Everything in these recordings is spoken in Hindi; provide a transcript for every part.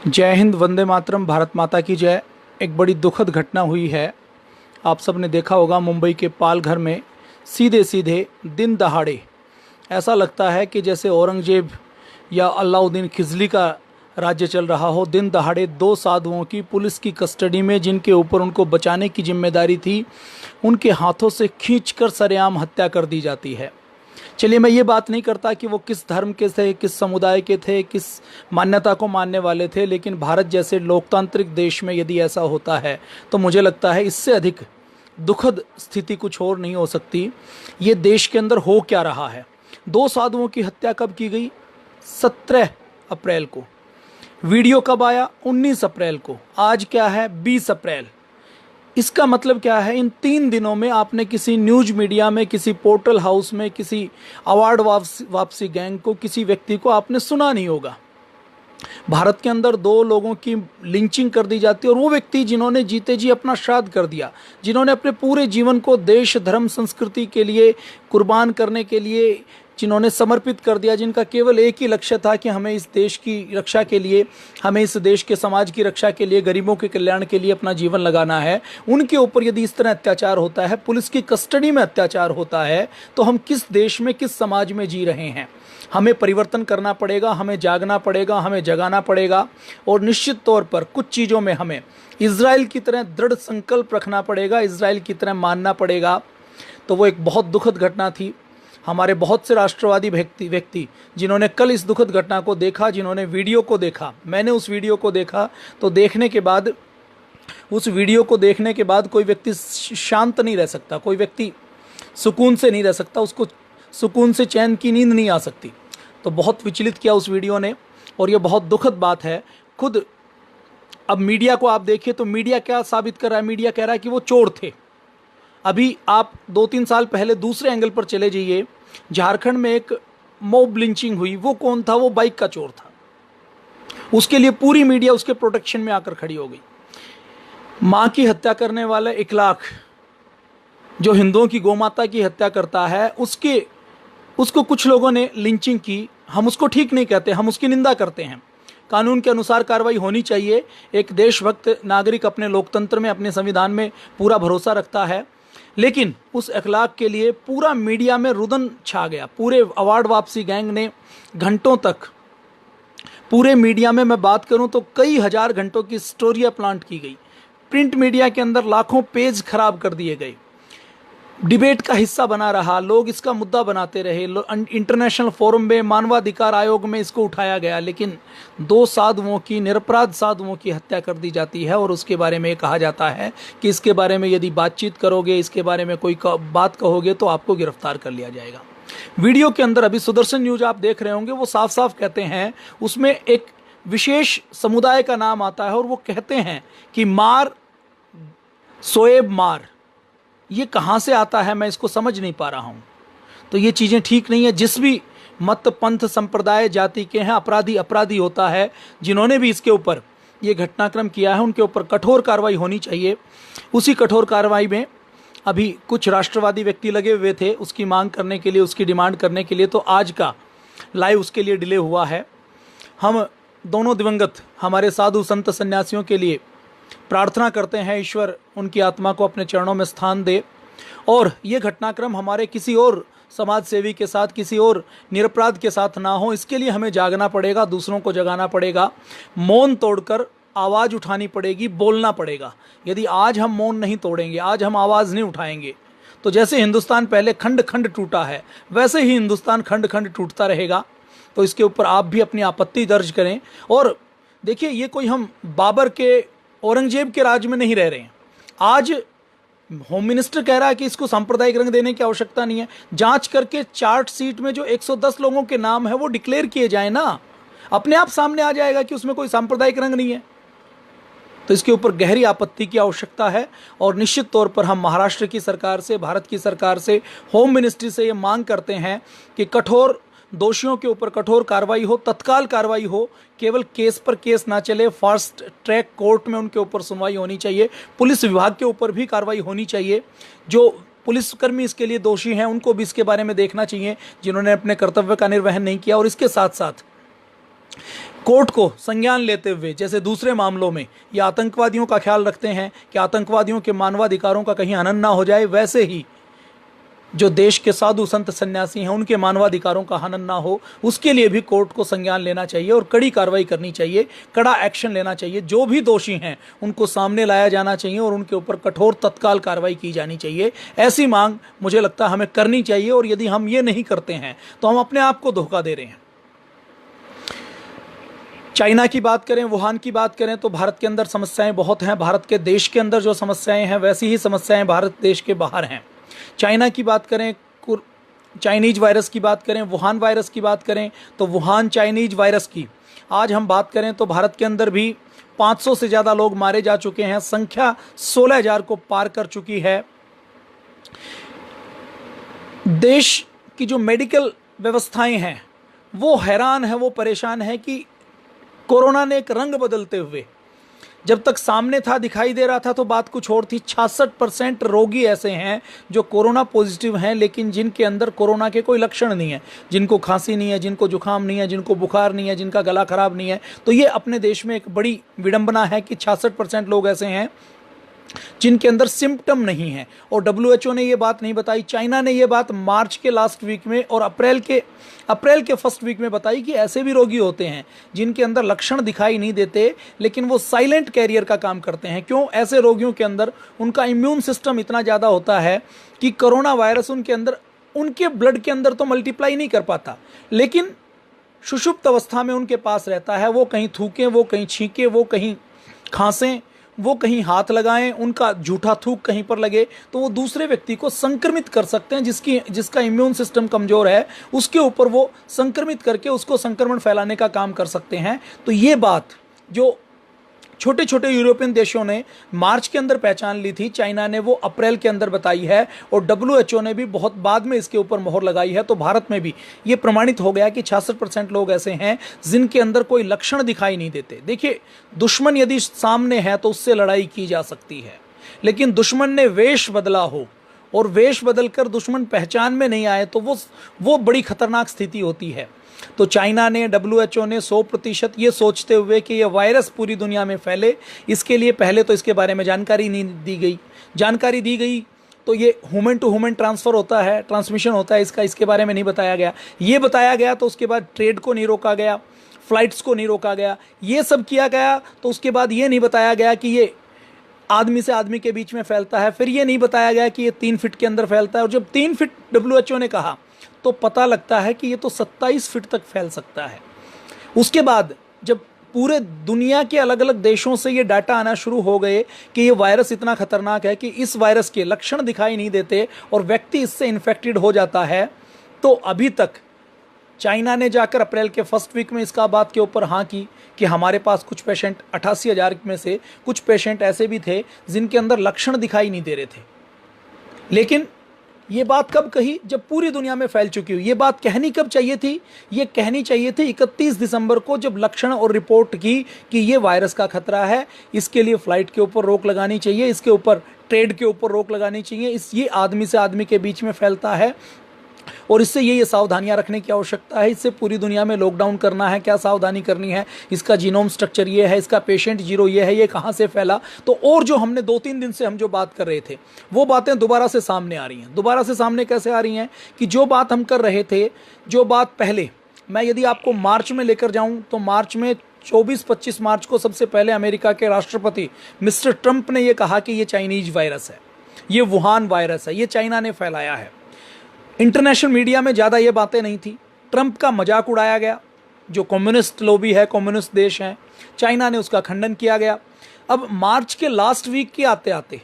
जय हिंद, वंदे मातरम, भारत माता की जय। एक बड़ी दुखद घटना हुई है। आप सब ने देखा होगा, मुंबई के पालघर में सीधे सीधे दिन दहाड़े ऐसा लगता है कि जैसे औरंगजेब या अलाउद्दीन खिजली का राज्य चल रहा हो। दिन दहाड़े दो साधुओं की पुलिस की कस्टडी में, जिनके ऊपर उनको बचाने की जिम्मेदारी थी, उनके हाथों से खींचकर सरेआम हत्या कर दी जाती है। चलिए, मैं ये बात नहीं करता कि वो किस धर्म के थे, किस समुदाय के थे, किस मान्यता को मानने वाले थे, लेकिन भारत जैसे लोकतांत्रिक देश में यदि ऐसा होता है तो मुझे लगता है इससे अधिक दुखद स्थिति कुछ और नहीं हो सकती। ये देश के अंदर हो क्या रहा है। दो साधुओं की हत्या कब की गई? 17 अप्रैल को। वीडियो कब आया? 19 अप्रैल को। आज क्या है? 20 अप्रैल। इसका मतलब क्या है? इन 3 दिनों में आपने किसी न्यूज मीडिया में, किसी पोर्टल हाउस में, किसी अवार्ड वापसी गैंग को, किसी व्यक्ति को आपने सुना नहीं होगा। भारत के अंदर दो लोगों की लिंचिंग कर दी जाती है, और वो व्यक्ति जिन्होंने जीते जी अपना श्राद्ध कर दिया, जिन्होंने अपने पूरे जीवन को देश, धर्म, संस्कृति के लिए कुर्बान करने के लिए जिन्होंने समर्पित कर दिया, जिनका केवल एक ही लक्ष्य था कि हमें इस देश की रक्षा के लिए, हमें इस देश के समाज की रक्षा के लिए, गरीबों के कल्याण के लिए अपना जीवन लगाना है, उनके ऊपर यदि इस तरह अत्याचार होता है, पुलिस की कस्टडी में अत्याचार होता है, तो हम किस देश में, किस समाज में जी रहे हैं। हमें परिवर्तन करना पड़ेगा, हमें जागना पड़ेगा, हमें जगाना पड़ेगा, और निश्चित तौर पर कुछ चीज़ों में हमें इजराइल की तरह दृढ़ संकल्प रखना पड़ेगा, इजराइल की तरह मानना पड़ेगा। तो वो एक बहुत दुखद घटना थी। हमारे बहुत से राष्ट्रवादी व्यक्ति जिन्होंने कल इस दुखद घटना को देखा, जिन्होंने वीडियो को देखा, मैंने उस वीडियो को देखा, तो देखने के बाद, उस वीडियो को देखने के बाद कोई व्यक्ति शांत नहीं रह सकता, कोई व्यक्ति सुकून से नहीं रह सकता, उसको सुकून से चैन की नींद नहीं आ सकती। तो बहुत विचलित किया उस वीडियो ने, और ये बहुत दुखद बात है। खुद अब मीडिया को आप देखिए तो मीडिया क्या साबित कर रहा है? मीडिया कह रहा है कि वो चोर थे। अभी आप 2-3 साल पहले दूसरे एंगल पर चले जाइए, झारखंड में एक मॉब लिंचिंग हुई। वो कौन था? वो बाइक का चोर था। उसके लिए पूरी मीडिया उसके प्रोटेक्शन में आकर खड़ी हो गई। मां की हत्या करने वाला इकलाख, जो हिंदुओं की गोमाता की हत्या करता है, उसको कुछ लोगों ने लिंचिंग की। हम उसको ठीक नहीं कहते, हम उसकी निंदा करते हैं। कानून के अनुसार कार्रवाई होनी चाहिए। एक देशभक्त नागरिक अपने लोकतंत्र में, अपने संविधान में पूरा भरोसा रखता है, लेकिन उस अखलाक के लिए पूरा मीडिया में रुदन छा गया। पूरे अवार्ड वापसी गैंग ने घंटों तक, पूरे मीडिया में मैं बात करूं तो कई हजार घंटों की स्टोरियां प्लांट की गई। प्रिंट मीडिया के अंदर लाखों पेज खराब कर दिए गए। डिबेट का हिस्सा बना रहा, लोग इसका मुद्दा बनाते रहे, इंटरनेशनल फोरम में, मानवाधिकार आयोग में इसको उठाया गया, लेकिन दो साधुओं की, निरपराध साधुओं की हत्या कर दी जाती है, और उसके बारे में कहा जाता है कि इसके बारे में यदि बातचीत करोगे, इसके बारे में कोई बात कहोगे तो आपको गिरफ्तार कर लिया जाएगा। वीडियो के अंदर अभी सुदर्शन न्यूज आप देख रहे होंगे, वो साफ साफ कहते हैं, उसमें एक विशेष समुदाय का नाम आता है, और वो कहते हैं कि मार सोएब मार। ये कहाँ से आता है, मैं इसको समझ नहीं पा रहा हूँ। तो ये चीज़ें ठीक नहीं है। जिस भी मत, पंथ, संप्रदाय, जाति के हैं, अपराधी अपराधी होता है। जिन्होंने भी इसके ऊपर ये घटनाक्रम किया है, उनके ऊपर कठोर कार्रवाई होनी चाहिए। उसी कठोर कार्रवाई में अभी कुछ राष्ट्रवादी व्यक्ति लगे हुए थे उसकी मांग करने के लिए, उसकी डिमांड करने के लिए। तो आज का लाइव उसके लिए डिले हुआ है। हम दोनों दिवंगत हमारे साधु संत सन्यासियों के लिए प्रार्थना करते हैं, ईश्वर उनकी आत्मा को अपने चरणों में स्थान दे, और ये घटनाक्रम हमारे किसी और समाज सेवी के साथ, किसी और निरपराध के साथ ना हो। इसके लिए हमें जागना पड़ेगा, दूसरों को जगाना पड़ेगा, मौन तोड़कर आवाज़ उठानी पड़ेगी, बोलना पड़ेगा। यदि आज हम मौन नहीं तोड़ेंगे, आज हम आवाज़ नहीं उठाएंगे, तो जैसे हिंदुस्तान पहले खंड खंड टूटा है, वैसे ही हिंदुस्तान खंड खंड टूटता रहेगा। तो इसके ऊपर आप भी अपनी आपत्ति दर्ज करें। और देखिए, ये कोई हम बाबर के, औरंगजेब के राज में नहीं रह रहे हैं। आज होम मिनिस्टर कह रहा है कि इसको सांप्रदायिक रंग देने की आवश्यकता नहीं है। जांच करके चार्ट शीट में जो 110 लोगों के नाम है वो डिक्लेयर किए जाए ना, अपने आप सामने आ जाएगा कि उसमें कोई सांप्रदायिक रंग नहीं है। तो इसके ऊपर गहरी आपत्ति की आवश्यकता है, और निश्चित तौर पर हम महाराष्ट्र की सरकार से, भारत की सरकार से, होम मिनिस्ट्री से ये मांग करते हैं कि कठोर दोषियों के ऊपर कठोर कार्रवाई हो, तत्काल कार्रवाई हो। केवल केस पर केस ना चले, फास्ट ट्रैक कोर्ट में उनके ऊपर सुनवाई होनी चाहिए। पुलिस विभाग के ऊपर भी कार्रवाई होनी चाहिए। जो पुलिसकर्मी इसके लिए दोषी हैं उनको भी इसके बारे में देखना चाहिए, जिन्होंने अपने कर्तव्य का निर्वहन नहीं किया। और इसके साथ साथ कोर्ट को संज्ञान लेते हुए, जैसे दूसरे मामलों में ये आतंकवादियों का ख्याल रखते हैं कि आतंकवादियों के मानवाधिकारों का कहीं हनन ना हो जाए, वैसे ही जो देश के साधु संत सन्यासी हैं उनके मानवाधिकारों का हनन ना हो, उसके लिए भी कोर्ट को संज्ञान लेना चाहिए और कड़ी कार्रवाई करनी चाहिए, कड़ा एक्शन लेना चाहिए। जो भी दोषी हैं उनको सामने लाया जाना चाहिए और उनके ऊपर कठोर तत्काल कार्रवाई की जानी चाहिए। ऐसी मांग मुझे लगता है हमें करनी चाहिए, और यदि हम ये नहीं करते हैं तो हम अपने आप को धोखा दे रहे हैं। चाइना की बात करें, वुहान की बात करें, तो भारत के अंदर समस्याएं बहुत हैं। भारत के देश के अंदर जो समस्याएं हैं वैसी ही समस्याएं भारत देश के बाहर हैं। चाइना की बात करें, चाइनीज वायरस की बात करें, वुहान वायरस की बात करें, तो वुहान चाइनीज वायरस की आज हम बात करें तो भारत के अंदर भी 500 से ज़्यादा लोग मारे जा चुके हैं। संख्या 16,000 को पार कर चुकी है। देश की जो मेडिकल व्यवस्थाएं हैं वो हैरान है, वो परेशान है कि कोरोना ने एक रंग बदलते हुए, जब तक सामने था, दिखाई दे रहा था, तो बात कुछ और थी। 66% रोगी ऐसे हैं जो कोरोना पॉजिटिव हैं, लेकिन जिनके अंदर कोरोना के कोई लक्षण नहीं है, जिनको खांसी नहीं है, जिनको जुकाम नहीं है, जिनको बुखार नहीं है, जिनका गला खराब नहीं है। तो ये अपने देश में एक बड़ी विडंबना है कि 66% लोग ऐसे हैं जिनके अंदर सिम्टम नहीं है। और WHO ने ये बात नहीं बताई, चाइना ने ये बात मार्च के लास्ट वीक में और अप्रैल के फर्स्ट वीक में बताई कि ऐसे भी रोगी होते हैं जिनके अंदर लक्षण दिखाई नहीं देते, लेकिन वो साइलेंट कैरियर का काम करते हैं। क्यों? ऐसे रोगियों के अंदर उनका इम्यून सिस्टम इतना ज़्यादा होता है कि कोरोना वायरस उनके अंदर, उनके ब्लड के अंदर तो मल्टीप्लाई नहीं कर पाता, लेकिन सुषुप्त अवस्था में उनके पास रहता है। वो कहीं थूकें, वो कहीं छींकें, वो कहीं खांसें, वो कहीं हाथ लगाएं, उनका झूठा थूक कहीं पर लगे तो वो दूसरे व्यक्ति को संक्रमित कर सकते हैं। जिसका इम्यून सिस्टम कमज़ोर है उसके ऊपर वो संक्रमित करके उसको संक्रमण फैलाने का काम कर सकते हैं। तो ये बात जो छोटे छोटे यूरोपियन देशों ने मार्च के अंदर पहचान ली थी, चाइना ने वो अप्रैल के अंदर बताई है, और WHO ने भी बहुत बाद में इसके ऊपर मोहर लगाई है। तो भारत में भी ये प्रमाणित हो गया कि 66% लोग ऐसे हैं जिनके अंदर कोई लक्षण दिखाई नहीं देते। देखिए, दुश्मन यदि सामने है तो उससे लड़ाई की जा सकती है, लेकिन दुश्मन ने वेश बदला हो और वेश बदलकर दुश्मन पहचान में नहीं आए तो वो बड़ी खतरनाक स्थिति होती है। तो चाइना ने, WHO ने 100% ये सोचते हुए कि ये वायरस पूरी दुनिया में फैले, इसके लिए पहले तो इसके बारे में जानकारी नहीं दी गई। जानकारी दी गई तो ये ह्यूमन टू ह्यूमन ट्रांसफ़र होता है, ट्रांसमिशन होता है इसके बारे में नहीं बताया गया। ये बताया गया तो उसके बाद ट्रेड को नहीं रोका गया, फ्लाइट्स को नहीं रोका गया, ये सब किया गया। तो उसके बाद ये नहीं बताया गया कि ये आदमी से आदमी के बीच में फैलता है। फिर ये नहीं बताया गया कि ये 3 फीट के अंदर फैलता है, और जब 3 फीट WHO ने कहा तो पता लगता है कि ये तो 27 फीट तक फैल सकता है। उसके बाद जब पूरे दुनिया के अलग अलग देशों से ये डाटा आना शुरू हो गए कि ये वायरस इतना खतरनाक है कि इस वायरस के लक्षण दिखाई नहीं देते और व्यक्ति इससे इन्फेक्टेड हो जाता है, तो अभी तक चाइना ने जाकर अप्रैल के फर्स्ट वीक में इसका बात के ऊपर हाँ की कि हमारे पास कुछ पेशेंट, 88,000 में से कुछ पेशेंट ऐसे भी थे जिनके अंदर लक्षण दिखाई नहीं दे रहे थे। लेकिन ये बात कब कही? जब पूरी दुनिया में फैल चुकी हुई। ये बात कहनी कब चाहिए थी? ये कहनी चाहिए थी 31 दिसंबर को, जब लक्षण और रिपोर्ट की कि ये वायरस का खतरा है, इसके लिए फ्लाइट के ऊपर रोक लगानी चाहिए, इसके ऊपर ट्रेड के ऊपर रोक लगानी चाहिए, ये आदमी से आदमी के बीच में फैलता है और इससे ये सावधानियां रखने की आवश्यकता है। इससे पूरी दुनिया में लॉकडाउन करना है, क्या सावधानी करनी है, इसका जीनोम स्ट्रक्चर ये है, इसका पेशेंट जीरो ये है, ये कहाँ से फैला। तो और जो हमने 2-3 दिन से हम जो बात कर रहे थे वो बातें दोबारा से सामने आ रही हैं। दोबारा से सामने कैसे आ रही हैं कि जो बात हम कर रहे थे, जो बात पहले, मैं यदि आपको मार्च में लेकर जाऊं तो मार्च में 24-25 मार्च को सबसे पहले अमेरिका के राष्ट्रपति मिस्टर ट्रंप ने यह कहा कि ये चाइनीज वायरस है, ये वुहान वायरस है, ये चाइना ने फैलाया है। इंटरनेशनल मीडिया में ज़्यादा ये बातें नहीं थी, ट्रंप का मजाक उड़ाया गया। जो कम्युनिस्ट लॉबी है, कम्युनिस्ट देश हैं, चाइना ने उसका खंडन किया गया। अब मार्च के लास्ट वीक के आते आते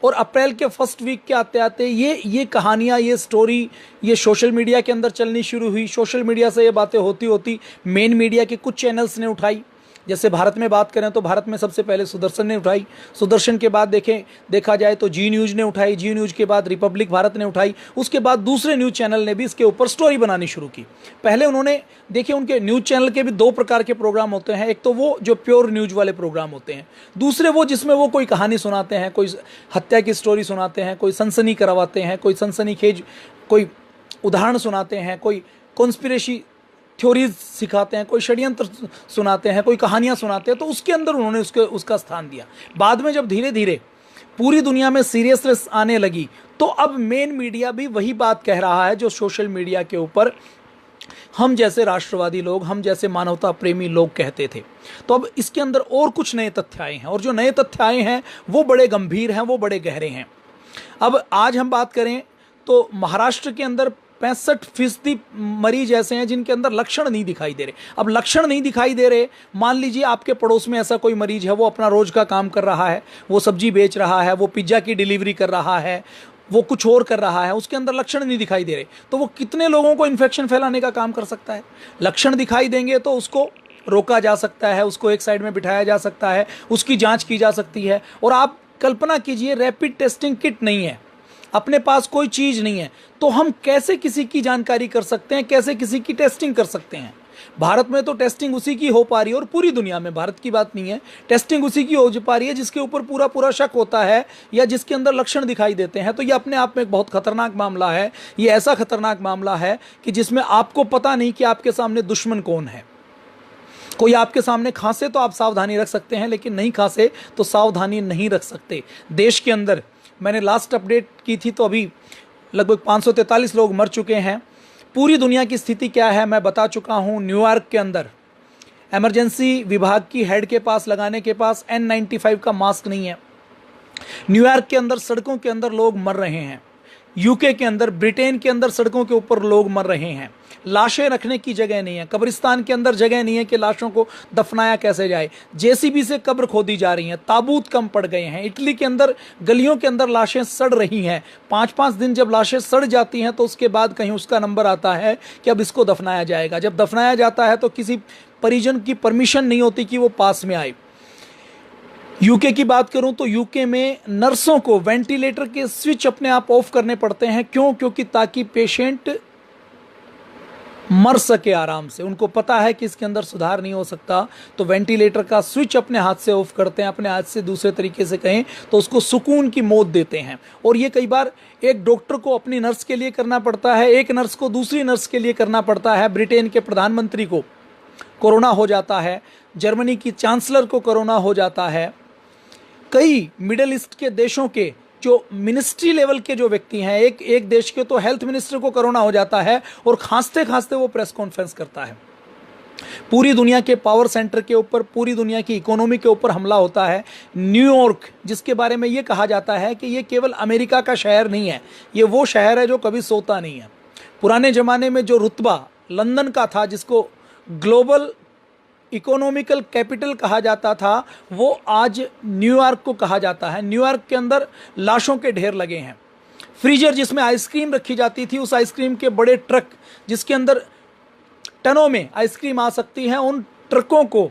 और अप्रैल के फर्स्ट वीक के आते आते ये कहानियाँ, ये स्टोरी, ये सोशल मीडिया के अंदर चलनी शुरू हुई। सोशल मीडिया से ये बातें होती होती मेन मीडिया के कुछ चैनल्स ने उठाई। जैसे भारत में बात करें तो भारत में सबसे पहले सुदर्शन ने उठाई, सुदर्शन के बाद देखा जाए तो जी न्यूज़ ने उठाई, जी न्यूज़ के बाद रिपब्लिक भारत ने उठाई, उसके बाद दूसरे न्यूज़ चैनल ने भी इसके ऊपर स्टोरी बनानी शुरू की। पहले उन्होंने, देखिए, उनके न्यूज़ चैनल के भी 2 प्रकार के प्रोग्राम होते हैं। एक तो वो जो प्योर न्यूज़ वाले प्रोग्राम होते हैं, दूसरे वो जिसमें वो कोई कहानी सुनाते हैं, कोई हत्या की स्टोरी सुनाते हैं, कोई सनसनी करवाते हैं, कोई सनसनीखेज कोई उदाहरण सुनाते हैं, कोई कॉन्स्पिरेसी थ्योरीज सिखाते हैं, कोई षड्यंत्र सुनाते हैं, कोई कहानियाँ सुनाते हैं, तो उसके अंदर उन्होंने उसका स्थान दिया। बाद में जब धीरे धीरे पूरी दुनिया में सीरियसनेस आने लगी, तो अब मेन मीडिया भी वही बात कह रहा है जो सोशल मीडिया के ऊपर हम जैसे राष्ट्रवादी लोग, हम जैसे मानवता प्रेमी लोग कहते थे। तो अब इसके अंदर और कुछ नए तथ्य आए हैं, और जो नए तथ्य आए हैं वो बड़े गंभीर हैं, वो बड़े गहरे हैं। अब आज हम बात करें तो महाराष्ट्र के अंदर 65% मरीज ऐसे हैं जिनके अंदर लक्षण नहीं दिखाई दे रहे। अब लक्षण नहीं दिखाई दे रहे, मान लीजिए आपके पड़ोस में ऐसा कोई मरीज है, वो अपना रोज का काम कर रहा है, वो सब्जी बेच रहा है, वो पिज्जा की डिलीवरी कर रहा है, वो कुछ और कर रहा है, उसके अंदर लक्षण नहीं दिखाई दे रहे, तो वो कितने लोगों को इन्फेक्शन फैलाने का काम कर सकता है। लक्षण दिखाई देंगे तो उसको रोका जा सकता है, उसको एक साइड में बिठाया जा सकता है, उसकी जांच की जा सकती है। और आप कल्पना कीजिए, रैपिड टेस्टिंग किट नहीं है, अपने पास कोई चीज़ नहीं है, तो हम कैसे किसी की जानकारी कर सकते हैं, कैसे किसी की टेस्टिंग कर सकते हैं। भारत में तो टेस्टिंग उसी की हो पा रही है, और पूरी दुनिया में, भारत की बात नहीं है, टेस्टिंग उसी की हो पा रही है जिसके ऊपर पूरा पूरा शक होता है या जिसके अंदर लक्षण दिखाई देते हैं। तो ये अपने आप में एक बहुत खतरनाक मामला है। ये ऐसा खतरनाक मामला है कि जिसमें आपको पता नहीं कि आपके सामने दुश्मन कौन है। कोई आपके सामने खांसे तो आप सावधानी रख सकते हैं, लेकिन नहीं खांसे तो सावधानी नहीं रख सकते। देश के अंदर मैंने लास्ट अपडेट की थी तो अभी लगभग 543 लोग मर चुके हैं। पूरी दुनिया की स्थिति क्या है मैं बता चुका हूँ। न्यूयॉर्क के अंदर इमरजेंसी विभाग की हेड के पास लगाने के पास N95 का मास्क नहीं है। न्यूयॉर्क के अंदर सड़कों के अंदर लोग मर रहे हैं। यूके के अंदर, ब्रिटेन के अंदर सड़कों के ऊपर लोग मर रहे हैं। लाशें रखने की जगह नहीं है, कब्रिस्तान के अंदर जगह नहीं है कि लाशों को दफनाया कैसे जाए। जेसीबी से कब्र खोदी जा रही हैं, ताबूत कम पड़ गए हैं। इटली के अंदर गलियों के अंदर लाशें सड़ रही हैं। 5-5 दिन जब लाशें सड़ जाती हैं तो उसके बाद कहीं उसका नंबर आता है कि अब इसको दफनाया जाएगा। जब दफनाया जाता है तो किसी परिजन की परमिशन नहीं होती कि वो पास में आए। यूके की बात करूं तो यूके में नर्सों को वेंटिलेटर के स्विच अपने आप ऑफ करने पड़ते हैं। क्यों? क्योंकि ताकि पेशेंट मर सके आराम से। उनको पता है कि इसके अंदर सुधार नहीं हो सकता, तो वेंटिलेटर का स्विच अपने हाथ से ऑफ करते हैं। अपने हाथ से दूसरे तरीके से कहें तो उसको सुकून की मौत देते हैं। और ये कई बार एक डॉक्टर को अपनी नर्स के लिए करना पड़ता है, एक नर्स को दूसरी नर्स के लिए करना पड़ता है। ब्रिटेन के प्रधानमंत्री को कोरोना हो जाता है, जर्मनी की चांसलर को कोरोना हो जाता है। कई मिडिल ईस्ट के देशों के जो मिनिस्ट्री लेवल के जो व्यक्ति हैं, एक देश के तो हेल्थ मिनिस्टर को कोरोना हो जाता है और खांसते खांसते वो प्रेस कॉन्फ्रेंस करता है। पूरी दुनिया के पावर सेंटर के ऊपर, पूरी दुनिया की इकोनॉमी के ऊपर हमला होता है। न्यूयॉर्क, जिसके बारे में ये कहा जाता है कि ये केवल अमेरिका का शहर नहीं है, ये वो शहर है जो कभी सोता नहीं है। पुराने ज़माने में जो रुतबा लंदन का था, जिसको ग्लोबल इकोनॉमिकल कैपिटल कहा जाता था, वो आज न्यूयॉर्क को कहा जाता है। न्यूयॉर्क के अंदर लाशों के ढेर लगे हैं। फ्रीजर जिसमें आइसक्रीम रखी जाती थी, उस आइसक्रीम के बड़े ट्रक जिसके अंदर टनों में आइसक्रीम आ सकती है, उन ट्रकों को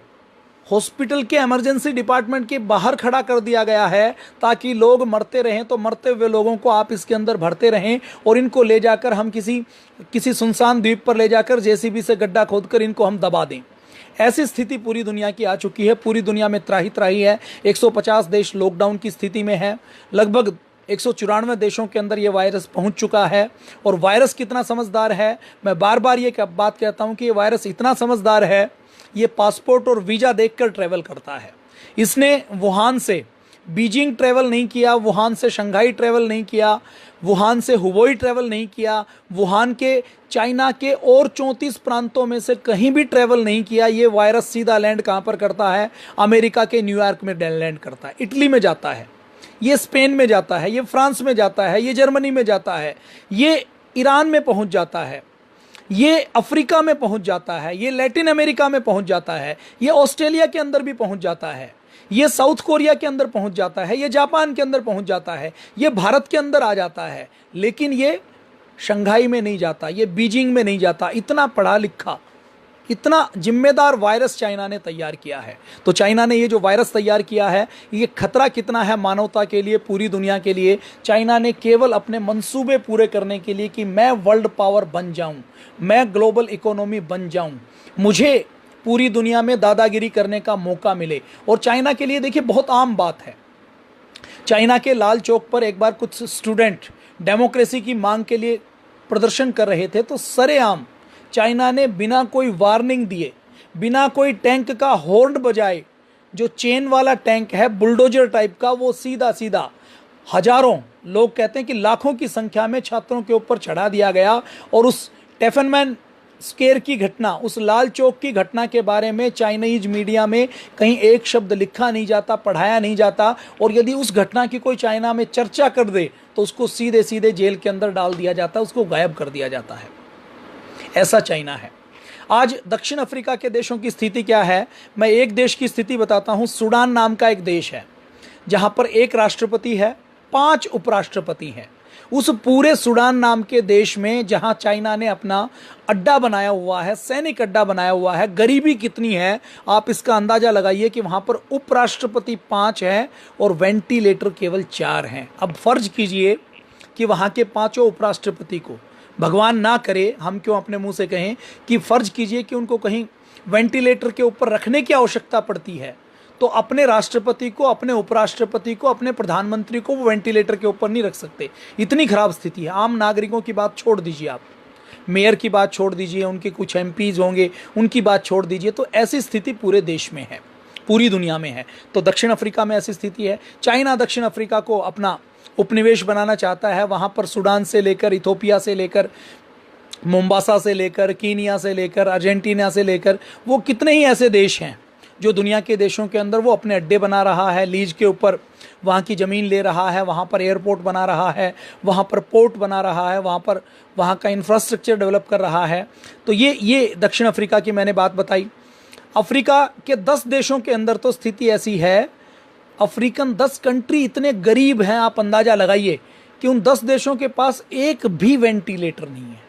हॉस्पिटल के इमरजेंसी डिपार्टमेंट के बाहर खड़ा कर दिया गया है ताकि लोग मरते रहें, तो मरते हुए लोगों को आप इसके अंदर भरते रहें और इनको ले जाकर हम किसी सुनसान द्वीप पर ले जाकर जेसीबी से गड्ढा खोदकर इनको हम दबा दें। ऐसी स्थिति पूरी दुनिया की आ चुकी है। पूरी दुनिया में त्राही त्राही है। 150 देश लॉकडाउन की स्थिति में है। लगभग 194 देशों के अंदर ये वायरस पहुंच चुका है। और वायरस कितना समझदार है, मैं बार बार ये बात कहता हूं कि ये वायरस इतना समझदार है, ये पासपोर्ट और वीज़ा देखकर ट्रैवल करता है। इसने वुहान से बीजिंग ट्रैवल नहीं किया, वुहान से शंघाई ट्रैवल नहीं किया, वुहान से हुबोई ट्रैवल नहीं किया, वुहान के चाइना के और 34 प्रांतों में से कहीं भी ट्रैवल नहीं किया। ये वायरस सीधा लैंड कहाँ पर करता है? अमेरिका के न्यूयॉर्क में लैंड करता है, इटली में जाता है, ये स्पेन में जाता है, ये फ्रांस में जाता है, ये जर्मनी में जाता है, ये ईरान में पहुँच जाता है, ये अफ्रीका में पहुँच जाता है, ये लैटिन अमेरिका में पहुँच जाता है, ये ऑस्ट्रेलिया के अंदर भी पहुँच जाता है, ये साउथ कोरिया के अंदर पहुंच जाता है, ये जापान के अंदर पहुंच जाता है, ये भारत के अंदर आ जाता है। लेकिन ये शंघाई में नहीं जाता, ये बीजिंग में नहीं जाता। इतना पढ़ा लिखा, इतना जिम्मेदार वायरस चाइना ने तैयार किया है। तो चाइना ने ये जो वायरस तैयार किया है, ये खतरा कितना है मानवता के लिए, पूरी दुनिया के लिए। चाइना ने केवल अपने मंसूबे पूरे करने के लिए कि मैं वर्ल्ड पावर बन जाऊं, मैं ग्लोबल इकोनॉमी बन जाऊं, मुझे पूरी दुनिया में दादागिरी करने का मौका मिले। और चाइना के लिए देखिए बहुत आम बात है। चाइना के लाल चौक पर एक बार कुछ स्टूडेंट डेमोक्रेसी की मांग के लिए प्रदर्शन कर रहे थे, तो सरेआम चाइना ने बिना कोई वार्निंग दिए, बिना कोई टैंक का हॉर्न बजाए, जो चेन वाला टैंक है बुलडोजर टाइप का, वो सीधा सीधा हजारों, लोग कहते हैं कि लाखों की संख्या में छात्रों के ऊपर चढ़ा दिया गया। और उस टेफनमैन स्केयर की घटना, उस लाल चौक की घटना के बारे में चाइनीज मीडिया में कहीं एक शब्द लिखा नहीं जाता, पढ़ाया नहीं जाता। और यदि उस घटना की कोई चाइना में चर्चा कर दे तो उसको सीधे सीधे जेल के अंदर डाल दिया जाता है, उसको गायब कर दिया जाता है। ऐसा चाइना है। आज दक्षिण अफ्रीका के देशों की स्थिति क्या है, मैं एक देश की स्थिति बताता हूं। सूडान नाम का एक देश है जहां पर एक राष्ट्रपति है, 5 उपराष्ट्रपति हैं। उस पूरे सूडान नाम के देश में जहां चाइना ने अपना अड्डा बनाया हुआ है, सैनिक अड्डा बनाया हुआ है, गरीबी कितनी है आप इसका अंदाजा लगाइए कि वहां पर उपराष्ट्रपति 5 हैं और वेंटिलेटर केवल 4 हैं। अब फर्ज कीजिए कि वहां के 5 उपराष्ट्रपति को, भगवान ना करे हम क्यों अपने मुंह से कहें, कि फर्ज कीजिए कि उनको कहीं वेंटिलेटर के ऊपर रखने की आवश्यकता पड़ती है, तो अपने राष्ट्रपति को, अपने उपराष्ट्रपति को, अपने प्रधानमंत्री को वो वेंटिलेटर के ऊपर नहीं रख सकते। इतनी खराब स्थिति है। आम नागरिकों की बात छोड़ दीजिए, आप मेयर की बात छोड़ दीजिए, उनके कुछ एमपीज होंगे उनकी बात छोड़ दीजिए, तो ऐसी स्थिति पूरे देश में है, पूरी दुनिया में है। तो दक्षिण अफ्रीका में ऐसी स्थिति है। चाइना दक्षिण अफ्रीका को अपना उपनिवेश बनाना चाहता है। वहाँ पर सूडान से लेकर, इथोपिया से लेकर, मोम्बासा से लेकर, कीनिया से लेकर, अर्जेंटीना से लेकर, वो कितने ही ऐसे देश हैं जो दुनिया के देशों के अंदर वो अपने अड्डे बना रहा है, लीज के ऊपर वहाँ की ज़मीन ले रहा है, वहाँ पर एयरपोर्ट बना रहा है, वहाँ पर पोर्ट बना रहा है, वहाँ पर वहाँ का इंफ्रास्ट्रक्चर डेवलप कर रहा है। तो ये दक्षिण अफ्रीका की मैंने बात बताई। अफ्रीका के 10 देशों के अंदर तो स्थिति ऐसी है, अफ्रीकन 10 कंट्री इतने गरीब हैं, आप अंदाज़ा लगाइए कि उन 10 देशों के पास एक भी वेंटिलेटर नहीं है।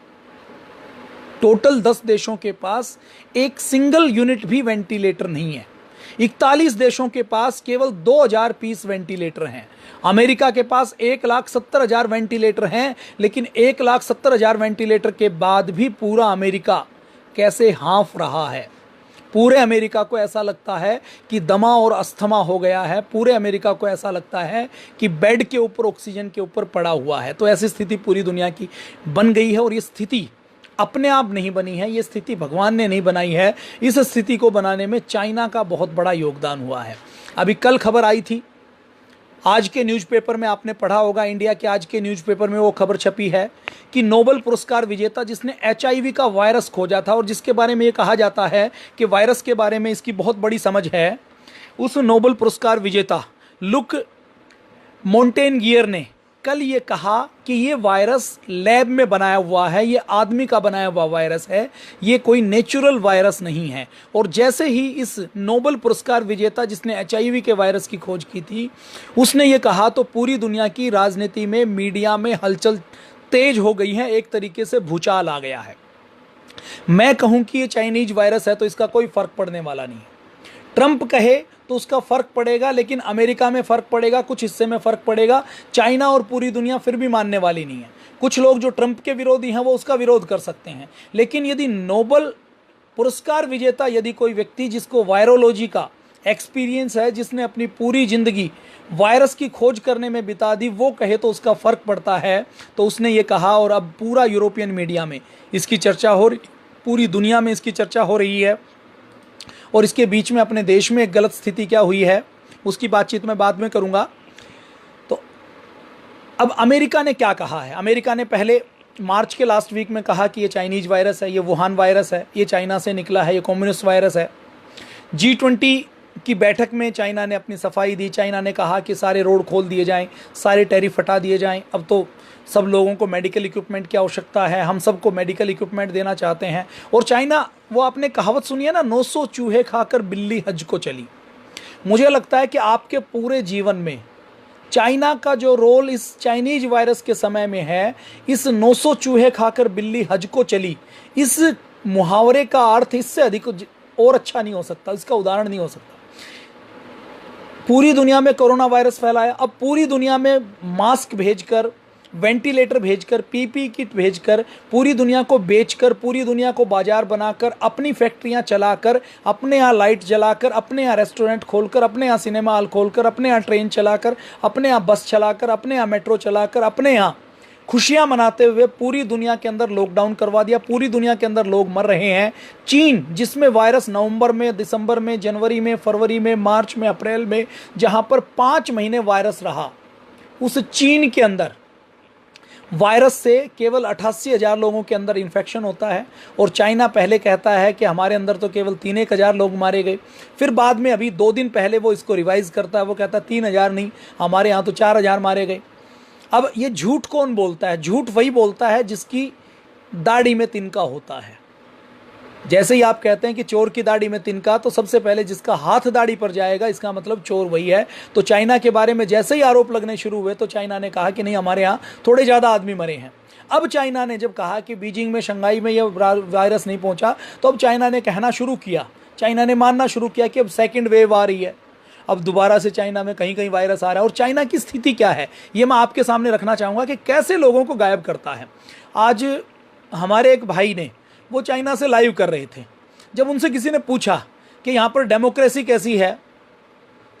टोटल 10 देशों के पास एक सिंगल यूनिट भी वेंटिलेटर नहीं है। 41 देशों के पास केवल 2000 पीस वेंटिलेटर हैं। अमेरिका के पास 1,70,000 वेंटिलेटर हैं, लेकिन 1,70,000 वेंटिलेटर के बाद भी पूरा अमेरिका कैसे हाँफ रहा है। पूरे अमेरिका को ऐसा लगता है कि दमा और अस्थमा हो गया है। पूरे अमेरिका को ऐसा लगता है कि बेड के ऊपर, ऑक्सीजन के ऊपर पड़ा हुआ है। तो ऐसी स्थिति पूरी दुनिया की बन गई है। और ये स्थिति अपने आप नहीं बनी है, ये स्थिति भगवान ने नहीं बनाई है। इस स्थिति को बनाने में चाइना का बहुत बड़ा योगदान हुआ है। अभी कल खबर आई थी, आज के न्यूज़पेपर में आपने पढ़ा होगा, इंडिया के आज के न्यूज़पेपर में वो खबर छपी है कि नोबेल पुरस्कार विजेता जिसने HIV का वायरस खोजा था और जिसके बारे में ये कहा जाता है कि वायरस के बारे में इसकी बहुत बड़ी समझ है, उस नोबेल पुरस्कार विजेता लुक मोंटेनगियर ने कल ये कहा कि ये वायरस लैब में बनाया हुआ है, ये आदमी का बनाया हुआ वायरस है, ये कोई नेचुरल वायरस नहीं है। और जैसे ही इस नोबेल पुरस्कार विजेता जिसने HIV के वायरस की खोज की थी, उसने ये कहा तो पूरी दुनिया की राजनीति में, मीडिया में हलचल तेज हो गई है, एक तरीके से भूचाल आ गया है। मैं कहूँ कि ये चाइनीज वायरस है तो इसका कोई फर्क पड़ने वाला नहीं है। ट्रंप कहे तो उसका फ़र्क पड़ेगा, लेकिन अमेरिका में फ़र्क पड़ेगा, कुछ हिस्से में फ़र्क पड़ेगा। चाइना और पूरी दुनिया फिर भी मानने वाली नहीं है। कुछ लोग जो ट्रंप के विरोधी हैं वो उसका विरोध कर सकते हैं, लेकिन यदि नोबेल पुरस्कार विजेता, यदि कोई व्यक्ति जिसको वायरोलॉजी का एक्सपीरियंस है, जिसने अपनी पूरी ज़िंदगी वायरस की खोज करने में बिता दी, वो कहे तो उसका फ़र्क पड़ता है। तो उसने ये कहा और अब पूरा यूरोपियन मीडिया में इसकी चर्चा हो रही, पूरी दुनिया में इसकी चर्चा हो रही है। और इसके बीच में अपने देश में एक गलत स्थिति क्या हुई है उसकी बातचीत मैं बाद में करूंगा। तो अब अमेरिका ने क्या कहा है, अमेरिका ने पहले मार्च के लास्ट वीक में कहा कि ये चाइनीज वायरस है, ये वुहान वायरस है, ये चाइना से निकला है, ये कम्युनिस्ट वायरस है। G20 की बैठक में चाइना ने अपनी सफाई दी। चाइना ने कहा कि सारे रोड खोल दिए जाएं, सारे टैरिफ हटा दिए जाएं, अब तो सब लोगों को मेडिकल इक्विपमेंट की आवश्यकता है, हम सबको मेडिकल इक्विपमेंट देना चाहते हैं। और चाइना, वो आपने कहावत सुनी है ना, 900 चूहे खाकर बिल्ली हज को चली। मुझे लगता है कि आपके पूरे जीवन में चाइना का जो रोल इस चाइनीज वायरस के समय में है, इस 900 चूहे खाकर बिल्ली हज को चली, इस मुहावरे का अर्थ इससे अधिक और अच्छा नहीं हो सकता, इसका उदाहरण नहीं हो सकता। पूरी दुनिया में कोरोना वायरस फैलाया, अब पूरी दुनिया में मास्क भेजकर, वेंटिलेटर भेजकर, पीपी किट भेजकर, पूरी दुनिया को बेचकर, पूरी दुनिया को बाजार बनाकर, अपनी फैक्ट्रियां चलाकर, अपने यहाँ लाइट जलाकर, अपने यहाँ रेस्टोरेंट खोलकर, अपने यहाँ सिनेमा हॉल खोलकर, अपने यहाँ ट्रेन चलाकर, अपने यहाँ बस चलाकर, अपने यहाँ मेट्रो चलाकर, अपने यहाँ खुशियां मनाते हुए पूरी दुनिया के अंदर लॉकडाउन करवा दिया, पूरी दुनिया के अंदर लोग मर रहे हैं। चीन, जिसमें वायरस नवंबर में, दिसंबर में, जनवरी में, फरवरी में, मार्च में, अप्रैल में, जहां पर 5 महीने वायरस रहा, उस चीन के अंदर वायरस से केवल 88,000 लोगों के अंदर इन्फेक्शन होता है। और चाइना पहले कहता है कि हमारे अंदर तो केवल 3-1 लोग मारे गए, फिर बाद में अभी 2 दिन पहले वो इसको रिवाइज करता है, वो कहता है 3,000 नहीं, हमारे यहाँ तो 4,000 मारे गए। अब ये झूठ कौन बोलता है? झूठ वही बोलता है जिसकी दाढ़ी में तिनका होता है। जैसे ही आप कहते हैं कि चोर की दाढ़ी में तिनका, तो सबसे पहले जिसका हाथ दाढ़ी पर जाएगा, इसका मतलब चोर वही है। तो चाइना के बारे में जैसे ही आरोप लगने शुरू हुए तो चाइना ने कहा कि नहीं, हमारे यहाँ थोड़े ज़्यादा आदमी मरे हैं। अब चाइना ने जब कहा कि बीजिंग में, शंघाई में यह वायरस नहीं पहुँचा, तो अब चाइना ने कहना शुरू किया, चाइना ने मानना शुरू किया कि अब सेकेंड वेव आ रही है, अब दोबारा से चाइना में कहीं कहीं वायरस आ रहा है। और चाइना की स्थिति क्या है ये मैं आपके सामने रखना चाहूँगा कि कैसे लोगों को गायब करता है। आज हमारे एक भाई ने, वो चाइना से लाइव कर रहे थे, जब उनसे किसी ने पूछा कि यहाँ पर डेमोक्रेसी कैसी है,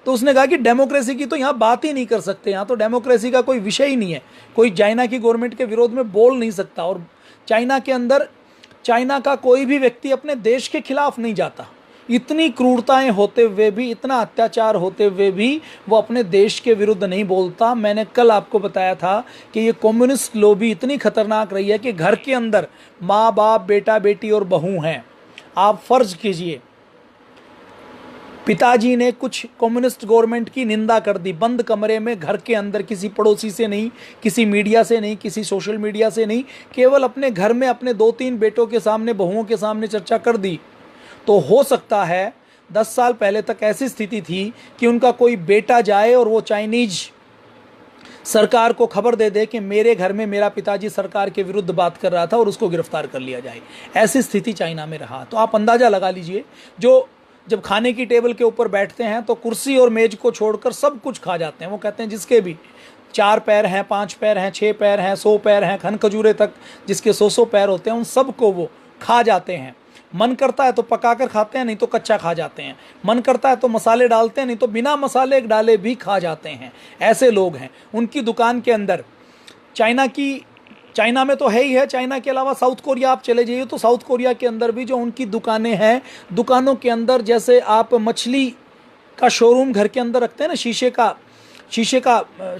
तो उसने कहा कि डेमोक्रेसी की तो यहाँ बात ही नहीं कर सकते, यहाँ तो डेमोक्रेसी का कोई विषय ही नहीं है, कोई चाइना की गवर्नमेंट के विरोध में बोल नहीं सकता। और चाइना के अंदर, चाइना का कोई भी व्यक्ति अपने देश के खिलाफ नहीं जाता। इतनी क्रूरताएं होते हुए भी, इतना अत्याचार होते हुए भी वो अपने देश के विरुद्ध नहीं बोलता। मैंने कल आपको बताया था कि ये कम्युनिस्ट लॉबी इतनी खतरनाक रही है कि घर के अंदर माँ बाप, बेटा बेटी और बहू हैं। आप फर्ज कीजिए, पिताजी ने कुछ कम्युनिस्ट गवर्नमेंट की निंदा कर दी, बंद कमरे में, घर के अंदर, किसी पड़ोसी से नहीं, किसी मीडिया से नहीं, किसी सोशल मीडिया से नहीं, केवल अपने घर में अपने 2-3 बेटों के सामने, बहुओं के सामने चर्चा कर दी। तो हो सकता है 10 साल पहले तक ऐसी स्थिति थी कि उनका कोई बेटा जाए और वो चाइनीज सरकार को खबर दे दे कि मेरे घर में मेरा पिताजी सरकार के विरुद्ध बात कर रहा था और उसको गिरफ्तार कर लिया जाए। ऐसी स्थिति चाइना में रहा। तो आप अंदाज़ा लगा लीजिए, जो जब खाने की टेबल के ऊपर बैठते हैं तो कुर्सी और मेज को छोड़कर सब कुछ खा जाते हैं। वो कहते हैं जिसके भी 4 पैर हैं, 5 पैर हैं, 6 पैर हैं, 100 पैर हैं, खन खजूरे तक जिसके 100 पैर होते हैं, उन सबको वो खा जाते हैं। मन करता है तो पकाकर खाते हैं, नहीं तो कच्चा खा जाते हैं। मन करता है तो मसाले डालते हैं, नहीं तो बिना मसाले डाले भी खा जाते हैं। ऐसे लोग हैं। उनकी दुकान के अंदर चाइना में तो है ही है, चाइना के अलावा साउथ कोरिया आप चले जाइए तो साउथ कोरिया के अंदर भी जो उनकी दुकानें हैं, दुकानों के अंदर जैसे आप मछली का शोरूम घर के अंदर रखते हैं ना,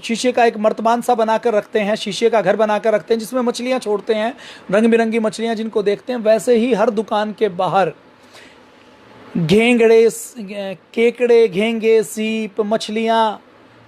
शीशे का एक मर्तबान सा बनाकर रखते हैं, शीशे का घर बनाकर रखते हैं जिसमें मछलियां छोड़ते हैं, रंग बिरंगी मछलियां जिनको देखते हैं। वैसे ही हर दुकान के बाहर घेंगड़े, केकड़े, घेंगे, सीप, मछलियां,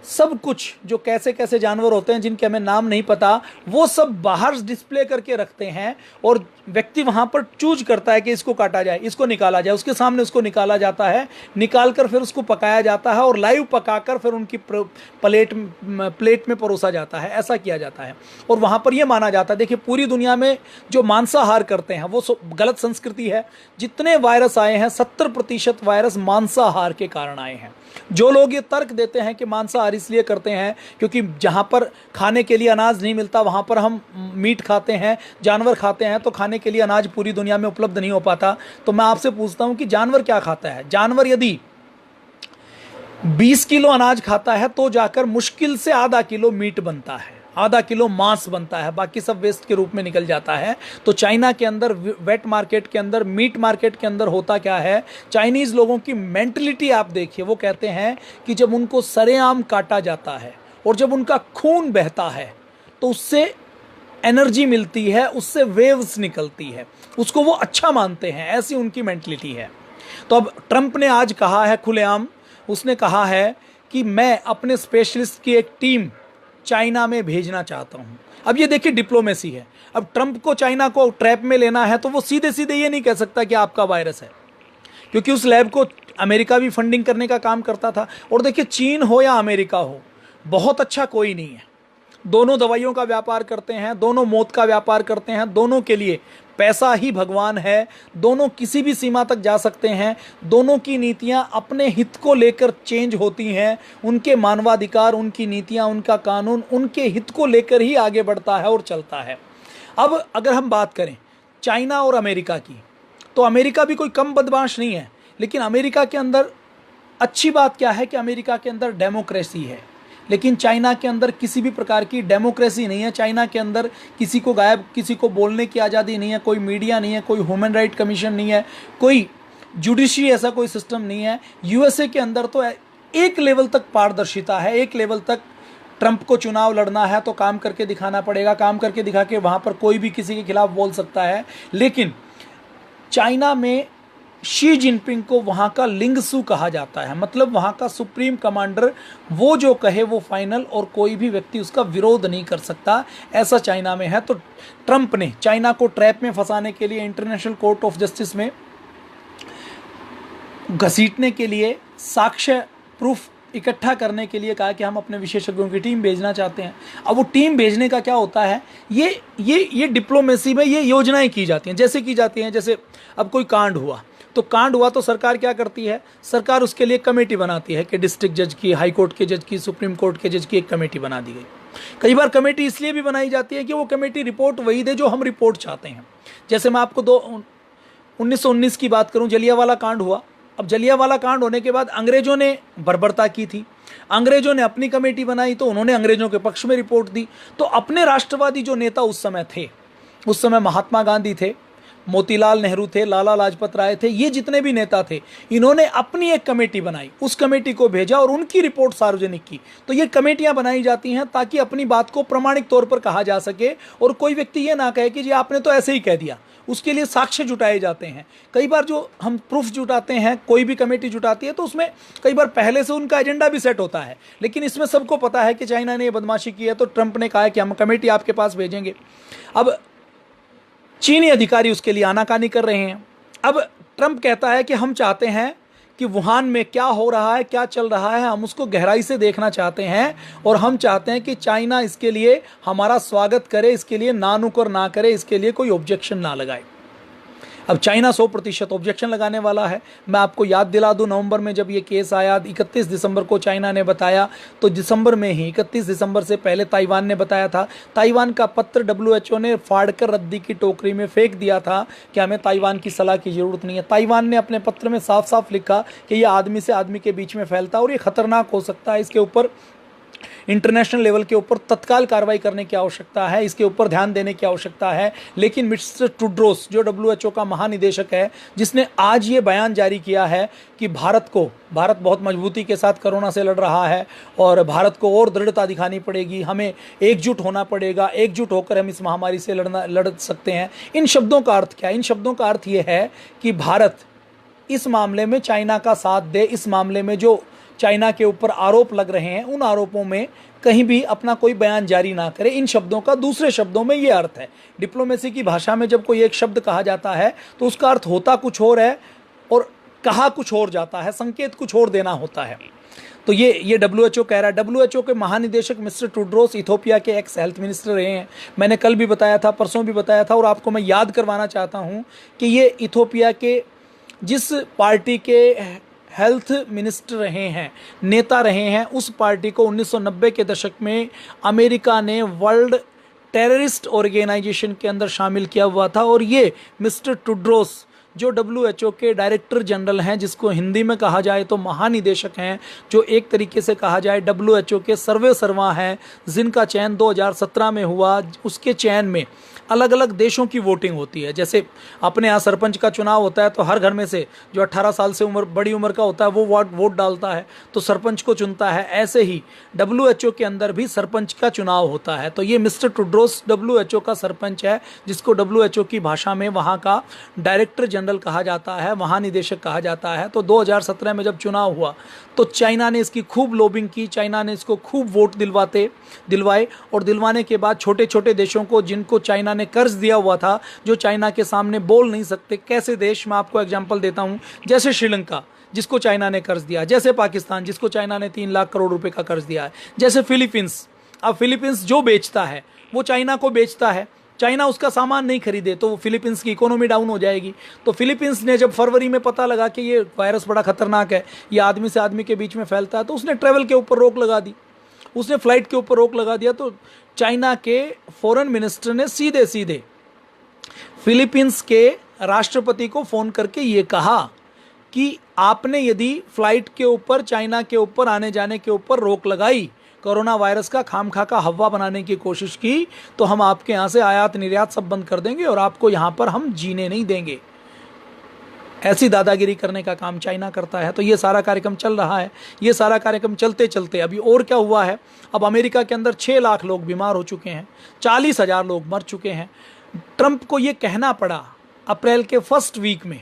सब कुछ जो कैसे कैसे जानवर होते हैं जिनके हमें नाम नहीं पता, वो सब बाहर डिस्प्ले करके रखते हैं। और व्यक्ति वहाँ पर चूज करता है कि इसको काटा जाए, इसको निकाला जाए, उसके सामने उसको निकाला जाता है, निकाल कर फिर उसको पकाया जाता है और लाइव पकाकर फिर उनकी प्लेट में परोसा जाता है। ऐसा किया जाता है। और वहाँ पर यह माना जाता है, देखिए पूरी दुनिया में जो मांसाहार करते हैं वो गलत संस्कृति है। जितने वायरस आए हैं 70% वायरस मांसाहार के कारण आए हैं। जो लोग ये तर्क देते हैं कि मांसाहार इसलिए करते हैं क्योंकि जहाँ पर खाने के लिए अनाज नहीं मिलता वहाँ पर हम मीट खाते हैं, जानवर खाते हैं, तो खाने के लिए अनाज पूरी दुनिया में उपलब्ध नहीं हो पाता। तो मैं आपसे पूछता हूँ कि जानवर क्या खाता है? जानवर यदि 20 किलो अनाज खाता है तो जाकर मुश्किल से आधा किलो मीट बनता है, आधा किलो मांस बनता है, बाकी सब वेस्ट के रूप में निकल जाता है। तो चाइना के अंदर, वेट मार्केट के अंदर, मीट मार्केट के अंदर होता क्या है, चाइनीज़ लोगों की मेंटलिटी आप देखिए। वो कहते हैं कि जब उनको सरेआम काटा जाता है और जब उनका खून बहता है तो उससे एनर्जी मिलती है, उससे वेव्स निकलती है, उसको वो अच्छा मानते हैं। ऐसी उनकी मेंटलिटी है। तो अब ट्रंप ने आज कहा है खुलेआम, उसने कहा है कि मैं अपने स्पेशलिस्ट की एक टीम चाइना में भेजना चाहता हूं। अब ये देखिए डिप्लोमेसी है। अब ट्रंप को चाइना को ट्रैप में लेना है तो वो सीधे सीधे ये नहीं कह सकता कि आपका वायरस है, क्योंकि उस लैब को अमेरिका भी फंडिंग करने का काम करता था। और देखिए चीन हो या अमेरिका हो, बहुत अच्छा कोई नहीं है। दोनों दवाइयों का व्यापार करते हैं, दोनों मौत का व्यापार करते हैं, दोनों के लिए पैसा ही भगवान है, दोनों किसी भी सीमा तक जा सकते हैं। दोनों की नीतियां अपने हित को लेकर चेंज होती हैं। उनके मानवाधिकार, उनकी नीतियां, उनका कानून उनके हित को लेकर ही आगे बढ़ता है और चलता है। अब अगर हम बात करें चाइना और अमेरिका की, तो अमेरिका भी कोई कम बदमाश नहीं है। लेकिन अमेरिका के अंदर अच्छी बात क्या है कि अमेरिका के अंदर डेमोक्रेसी है। लेकिन चाइना के अंदर किसी भी प्रकार की डेमोक्रेसी नहीं है। चाइना के अंदर किसी को गायब, किसी को बोलने की आज़ादी नहीं है, कोई मीडिया नहीं है, कोई ह्यूमन राइट कमीशन नहीं है, कोई जुडिशरी ऐसा कोई सिस्टम नहीं है। यूएसए के अंदर तो एक लेवल तक पारदर्शिता है, एक लेवल तक ट्रंप को चुनाव लड़ना है तो काम करके दिखाना पड़ेगा, काम करके दिखा के वहाँ पर कोई भी किसी के खिलाफ बोल सकता है। लेकिन चाइना में शी जिनपिंग को वहाँ का लिंगसू कहा जाता है, मतलब वहाँ का सुप्रीम कमांडर, वो जो कहे वो फाइनल, और कोई भी व्यक्ति उसका विरोध नहीं कर सकता, ऐसा चाइना में है। तो ट्रंप ने चाइना को ट्रैप में फंसाने के लिए, इंटरनेशनल कोर्ट ऑफ जस्टिस में घसीटने के लिए, साक्ष्य प्रूफ इकट्ठा करने के लिए कहा कि हम अपने विशेषज्ञों की टीम भेजना चाहते हैं। अब वो टीम भेजने का क्या होता है, ये डिप्लोमेसी में ये योजनाएं की जाती हैं। जैसे की जाती हैं, जैसे अब कोई कांड हुआ तो सरकार क्या करती है, सरकार उसके लिए कमेटी बनाती है कि डिस्ट्रिक्ट जज की, हाई कोर्ट के जज की, सुप्रीम कोर्ट के जज की एक कमेटी बना दी गई। कई बार कमेटी इसलिए भी बनाई जाती है कि वो कमेटी रिपोर्ट वही दे जो हम रिपोर्ट चाहते हैं। जैसे मैं आपको 1919 की बात करूं, जलियांवाला कांड हुआ। अब जलियांवाला कांड होने के बाद अंग्रेजों ने बर्बरता की थी, अंग्रेजों ने अपनी कमेटी बनाई, तो उन्होंने अंग्रेजों के पक्ष में रिपोर्ट दी। तो अपने राष्ट्रवादी जो नेता उस समय थे, उस समय महात्मा गांधी थे, मोतीलाल नेहरू थे, लाला लाजपत राय थे, ये जितने भी नेता थे, इन्होंने अपनी एक कमेटी बनाई, उस कमेटी को भेजा और उनकी रिपोर्ट सार्वजनिक की। तो ये कमेटियां बनाई जाती हैं ताकि अपनी बात को प्रामाणिक तौर पर कहा जा सके और कोई व्यक्ति ये ना कहे कि जी आपने तो ऐसे ही कह दिया। उसके लिए साक्ष्य जुटाए जाते हैं। कई बार जो हम प्रूफ जुटाते हैं, कोई भी कमेटी जुटाती है, तो उसमें कई बार पहले से उनका एजेंडा भी सेट होता है। लेकिन इसमें सबको पता है कि चाइना ने ये बदमाशी की है, तो ट्रंप ने कहा है कि हम कमेटी आपके पास भेजेंगे। अब चीनी अधिकारी उसके लिए आनाकानी कर रहे हैं। अब ट्रंप कहता है कि हम चाहते हैं कि वुहान में क्या हो रहा है, क्या चल रहा है, हम उसको गहराई से देखना चाहते हैं और हम चाहते हैं कि चाइना इसके लिए हमारा स्वागत करे, इसके लिए ना नुकर ना करे, इसके लिए कोई ऑब्जेक्शन ना लगाए। अब चाइना 100% ऑब्जेक्शन लगाने वाला है। मैं आपको याद दिला दूं, नवंबर में जब ये केस आया, 31 दिसंबर को चाइना ने बताया, तो दिसंबर में ही 31 दिसंबर से पहले ताइवान ने बताया था। ताइवान का पत्र WHO ने फाड़कर रद्दी की टोकरी में फेंक दिया था कि हमें ताइवान की सलाह की ज़रूरत नहीं है। ताइवान ने अपने पत्र में साफ साफ लिखा कि यह आदमी से आदमी के बीच में फैलता है और ये खतरनाक हो सकता है, इसके ऊपर इंटरनेशनल लेवल के ऊपर तत्काल कार्रवाई करने की आवश्यकता है, इसके ऊपर ध्यान देने की आवश्यकता है। लेकिन मिस्टर टेड्रोस, जो WHO का महानिदेशक है, जिसने आज ये बयान जारी किया है कि भारत बहुत मजबूती के साथ कोरोना से लड़ रहा है और भारत को और दृढ़ता दिखानी पड़ेगी, हमें एकजुट होना पड़ेगा, एकजुट होकर हम इस महामारी से लड़ सकते हैं। इन शब्दों का अर्थ क्या है? इन शब्दों का अर्थ ये है कि भारत इस मामले में चाइना का साथ दे, इस मामले में जो चाइना के ऊपर आरोप लग रहे हैं उन आरोपों में कहीं भी अपना कोई बयान जारी ना करे। इन शब्दों का दूसरे शब्दों में ये अर्थ है। डिप्लोमेसी की भाषा में जब कोई एक शब्द कहा जाता है तो उसका अर्थ होता कुछ और है और कहा कुछ और जाता है, संकेत कुछ और देना होता है। तो ये WHO कह रहा है। WHO के महानिदेशक मिस्टर टेड्रोस इथोपिया के एक्स हेल्थ मिनिस्टर रहे हैं। मैंने कल भी बताया था, परसों भी बताया था, और आपको मैं याद करवाना चाहता हूँ कि ये इथोपिया के जिस पार्टी के हेल्थ मिनिस्टर रहे हैं, नेता रहे हैं, उस पार्टी को 1990 के दशक में अमेरिका ने वर्ल्ड टेररिस्ट ऑर्गेनाइजेशन के अंदर शामिल किया हुआ था। और ये मिस्टर टेड्रोस जो WHO के डायरेक्टर जनरल हैं, जिसको हिंदी में कहा जाए तो महानिदेशक हैं, जो एक तरीके से कहा जाए WHO के सर्वे सर्वा हैं, जिनका चयन 2017 में हुआ। उसके चयन में अलग अलग देशों की वोटिंग होती है। जैसे अपने यहाँ सरपंच का चुनाव होता है तो हर घर में से जो 18 साल से बड़ी उम्र का होता है वो वोट डालता है तो सरपंच को चुनता है। ऐसे ही WHO के अंदर भी सरपंच का चुनाव होता है। तो ये मिस्टर टेड्रोस WHO का सरपंच है, जिसको WHO की भाषा में वहाँ का डायरेक्टर जनरल कहा जाता है, महानिदेशक कहा जाता है। तो 2017 में जब चुनाव हुआ तो चाइना ने इसकी खूब लॉबिंग की, चाइना ने इसको खूब वोट दिलवाए और दिलवाने के बाद छोटे छोटे देशों को, जिनको चाइना ने कर्ज दिया हुआ था, जो चाइना के सामने बोल नहीं सकते, कैसे देश, मैं आपको एग्जांपल देता हूं, जैसे श्रीलंका जिसको चाइना ने कर्ज दिया, जैसे पाकिस्तान जिसको चाइना ने 3 लाख करोड़ रुपए का कर्ज दिया है, जैसे फिलीपींस। अब फिलीपींस जो बेचता है वो चाइना को बेचता है, चाइना उसका सामान नहीं खरीदे तो फिलीपींस की इकोनॉमी डाउन हो जाएगी। तो फिलीपींस ने जब फरवरी में पता लगा कि ये वायरस बड़ा खतरनाक है, ये आदमी से आदमी के बीच में फैलता है, तो उसने ट्रैवल के ऊपर रोक लगा दी, उसने फ्लाइट के ऊपर रोक लगा दिया। तो चाइना के फॉरेन मिनिस्टर ने सीधे सीधे फिलीपींस के राष्ट्रपति को फ़ोन करके ये कहा कि आपने यदि फ्लाइट के ऊपर, चाइना के ऊपर आने जाने के ऊपर रोक लगाई कोरोना वायरस का खामखा का हवा बनाने की कोशिश की तो हम आपके यहाँ से आयात निर्यात सब बंद कर देंगे और आपको यहाँ पर हम जीने नहीं देंगे। ऐसी दादागिरी करने का काम चाइना करता है। तो ये सारा कार्यक्रम चल रहा है। ये सारा कार्यक्रम चलते चलते अभी और क्या हुआ है, अब अमेरिका के अंदर 6 लाख लोग बीमार हो चुके हैं, 40,000 लोग मर चुके हैं। ट्रंप को ये कहना पड़ा अप्रैल के फर्स्ट वीक में।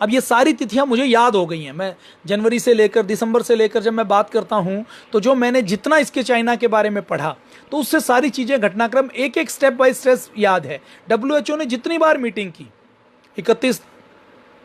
अब ये सारी तिथियां मुझे याद हो गई हैं। मैं जनवरी से लेकर दिसंबर से लेकर जब मैं बात करता हूं तो जो मैंने जितना इसके चाइना के बारे में पढ़ा तो उससे सारी चीज़ें घटनाक्रम एक एक स्टेप बाय स्टेप याद है। WHO ने जितनी बार मीटिंग की, 31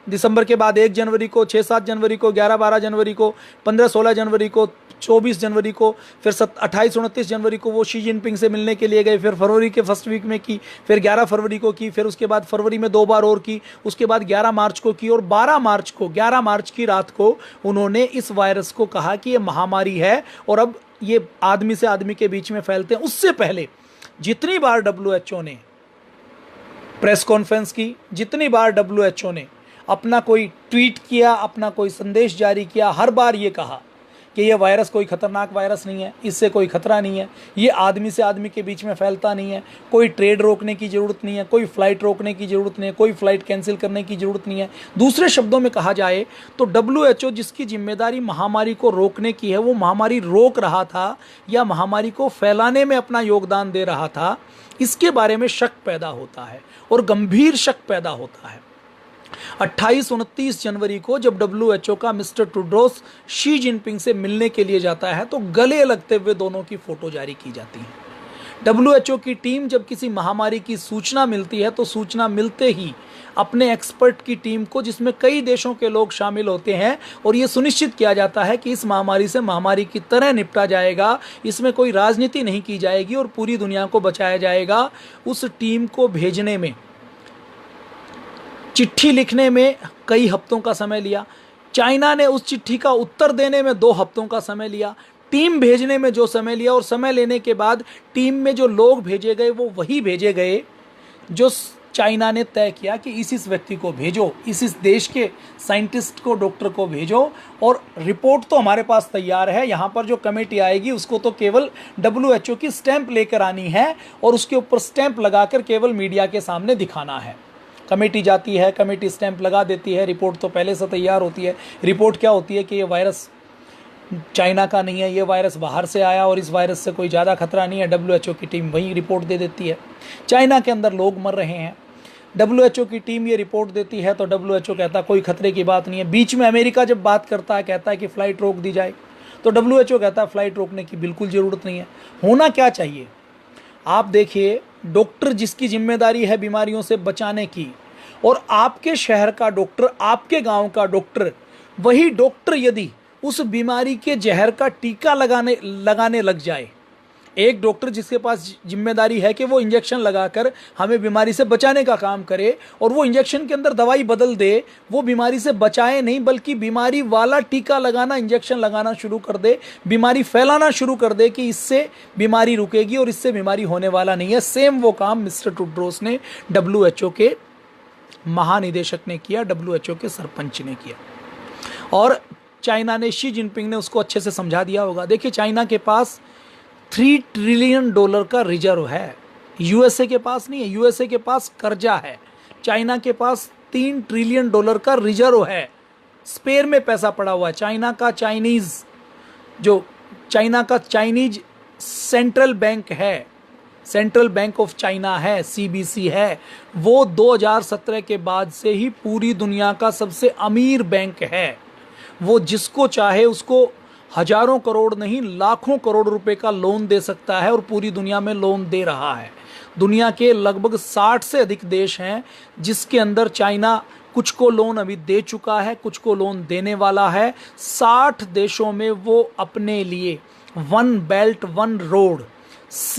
दिसंबर के बाद 1 जनवरी को, 6-7 जनवरी को, 11-12 जनवरी को, 15-16 जनवरी को, 24 जनवरी को, फिर 28-29 जनवरी को वो शी जिनपिंग से मिलने के लिए गए, फिर फरवरी के फर्स्ट वीक में की, फिर 11 फरवरी को की, फिर उसके बाद फरवरी में 2 बार और की, उसके बाद 11 मार्च को की और 11 मार्च की रात को उन्होंने इस वायरस को कहा कि ये महामारी है और अब ये आदमी से आदमी के बीच में फैलते हैं। उससे पहले जितनी बार WHO ने प्रेस कॉन्फ्रेंस की, जितनी बार WHO ने अपना कोई ट्वीट किया, अपना कोई संदेश जारी किया, हर बार ये कहा कि ये वायरस कोई खतरनाक वायरस नहीं है, इससे कोई खतरा नहीं है, ये आदमी से आदमी के बीच में फैलता नहीं है, कोई ट्रेड रोकने की ज़रूरत नहीं है, कोई फ़्लाइट रोकने की ज़रूरत नहीं है, कोई फ़्लाइट कैंसिल करने की ज़रूरत नहीं है। दूसरे शब्दों में कहा जाए तो WHO जिसकी जिम्मेदारी महामारी को रोकने की है, वो महामारी रोक रहा था या महामारी को फैलाने में अपना योगदान दे रहा था, इसके बारे में शक पैदा होता है और गंभीर शक पैदा होता है। 28-29 जनवरी को जब WHO का मिस्टर टुड्रोस शी जिनपिंग से मिलने के लिए जाता है तो गले लगते हुए दोनों की फोटो जारी की जाती है। WHO की टीम जब किसी महामारी की सूचना मिलती है तो सूचना मिलते ही अपने एक्सपर्ट की टीम को, जिसमें कई देशों के लोग शामिल होते हैं, और ये सुनिश्चित किया जाता है कि इस महामारी से महामारी की तरह निपटा जाएगा, इसमें कोई राजनीति नहीं की जाएगी और पूरी दुनिया को बचाया जाएगा। उस टीम को भेजने में, चिट्ठी लिखने में कई हफ्तों का समय लिया। चाइना ने उस चिट्ठी का उत्तर देने में 2 हफ्तों का समय लिया। टीम भेजने में जो समय लिया और समय लेने के बाद टीम में जो लोग भेजे गए वो वही भेजे गए जो चाइना ने तय किया कि इस व्यक्ति को भेजो, इस देश के साइंटिस्ट को, डॉक्टर को भेजो और रिपोर्ट तो हमारे पास तैयार है। यहाँ पर जो कमेटी आएगी उसको तो केवल WHO की स्टैंप लेकर आनी है और उसके ऊपर स्टैंप लगाकर केवल मीडिया के सामने दिखाना है। कमेटी जाती है, कमेटी स्टैंप लगा देती है, रिपोर्ट तो पहले से तैयार होती है। रिपोर्ट क्या होती है कि ये वायरस चाइना का नहीं है, ये वायरस बाहर से आया और इस वायरस से कोई ज़्यादा खतरा नहीं है। WHO की टीम वही रिपोर्ट दे देती है, चाइना के अंदर लोग मर रहे हैं। WHO की टीम ये रिपोर्ट देती है तो WHO कहता है कोई खतरे की बात नहीं है। बीच में अमेरिका जब बात करता है, कहता है कि फ़्लाइट रोक दी जाए, तो WHO कहता है फ़्लाइट रोकने की बिल्कुल ज़रूरत नहीं है। होना क्या चाहिए, आप देखिए, डॉक्टर जिसकी जिम्मेदारी है बीमारियों से बचाने की, और आपके शहर का डॉक्टर, आपके गांव का डॉक्टर, वही डॉक्टर यदि उस बीमारी के जहर का टीका लगाने लग जाए, एक डॉक्टर जिसके पास जिम्मेदारी है कि वो इंजेक्शन लगाकर हमें बीमारी से बचाने का काम करे और वो इंजेक्शन के अंदर दवाई बदल दे, वो बीमारी से बचाए नहीं बल्कि बीमारी वाला टीका लगाना, इंजेक्शन लगाना शुरू कर दे, बीमारी फैलाना शुरू कर दे कि इससे बीमारी रुकेगी और इससे बीमारी होने वाला नहीं है। सेम वो काम मिस्टर टुड्रोस ने WHO के महानिदेशक ने किया, WHO के सरपंच ने किया और चाइना ने, शी जिनपिंग ने उसको अच्छे से समझा दिया होगा। देखिए, चाइना के पास $3 ट्रिलियन का रिजर्व है, USA के पास नहीं है। USA के पास कर्जा है, चाइना के पास $3 ट्रिलियन का रिजर्व है, स्पेयर में पैसा पड़ा हुआ है। चाइना का चाइनीज सेंट्रल बैंक है, सेंट्रल बैंक ऑफ चाइना है, CBC है, वो 2017 के बाद से ही पूरी दुनिया का सबसे अमीर बैंक है। वो जिसको चाहे उसको हजारों करोड़ नहीं, लाखों करोड़ रुपए का लोन दे सकता है और पूरी दुनिया में लोन दे रहा है। दुनिया के लगभग 60 से अधिक देश हैं जिसके अंदर चाइना कुछ को लोन अभी दे चुका है, कुछ को लोन देने वाला है। 60 देशों में वो अपने लिए one belt one road,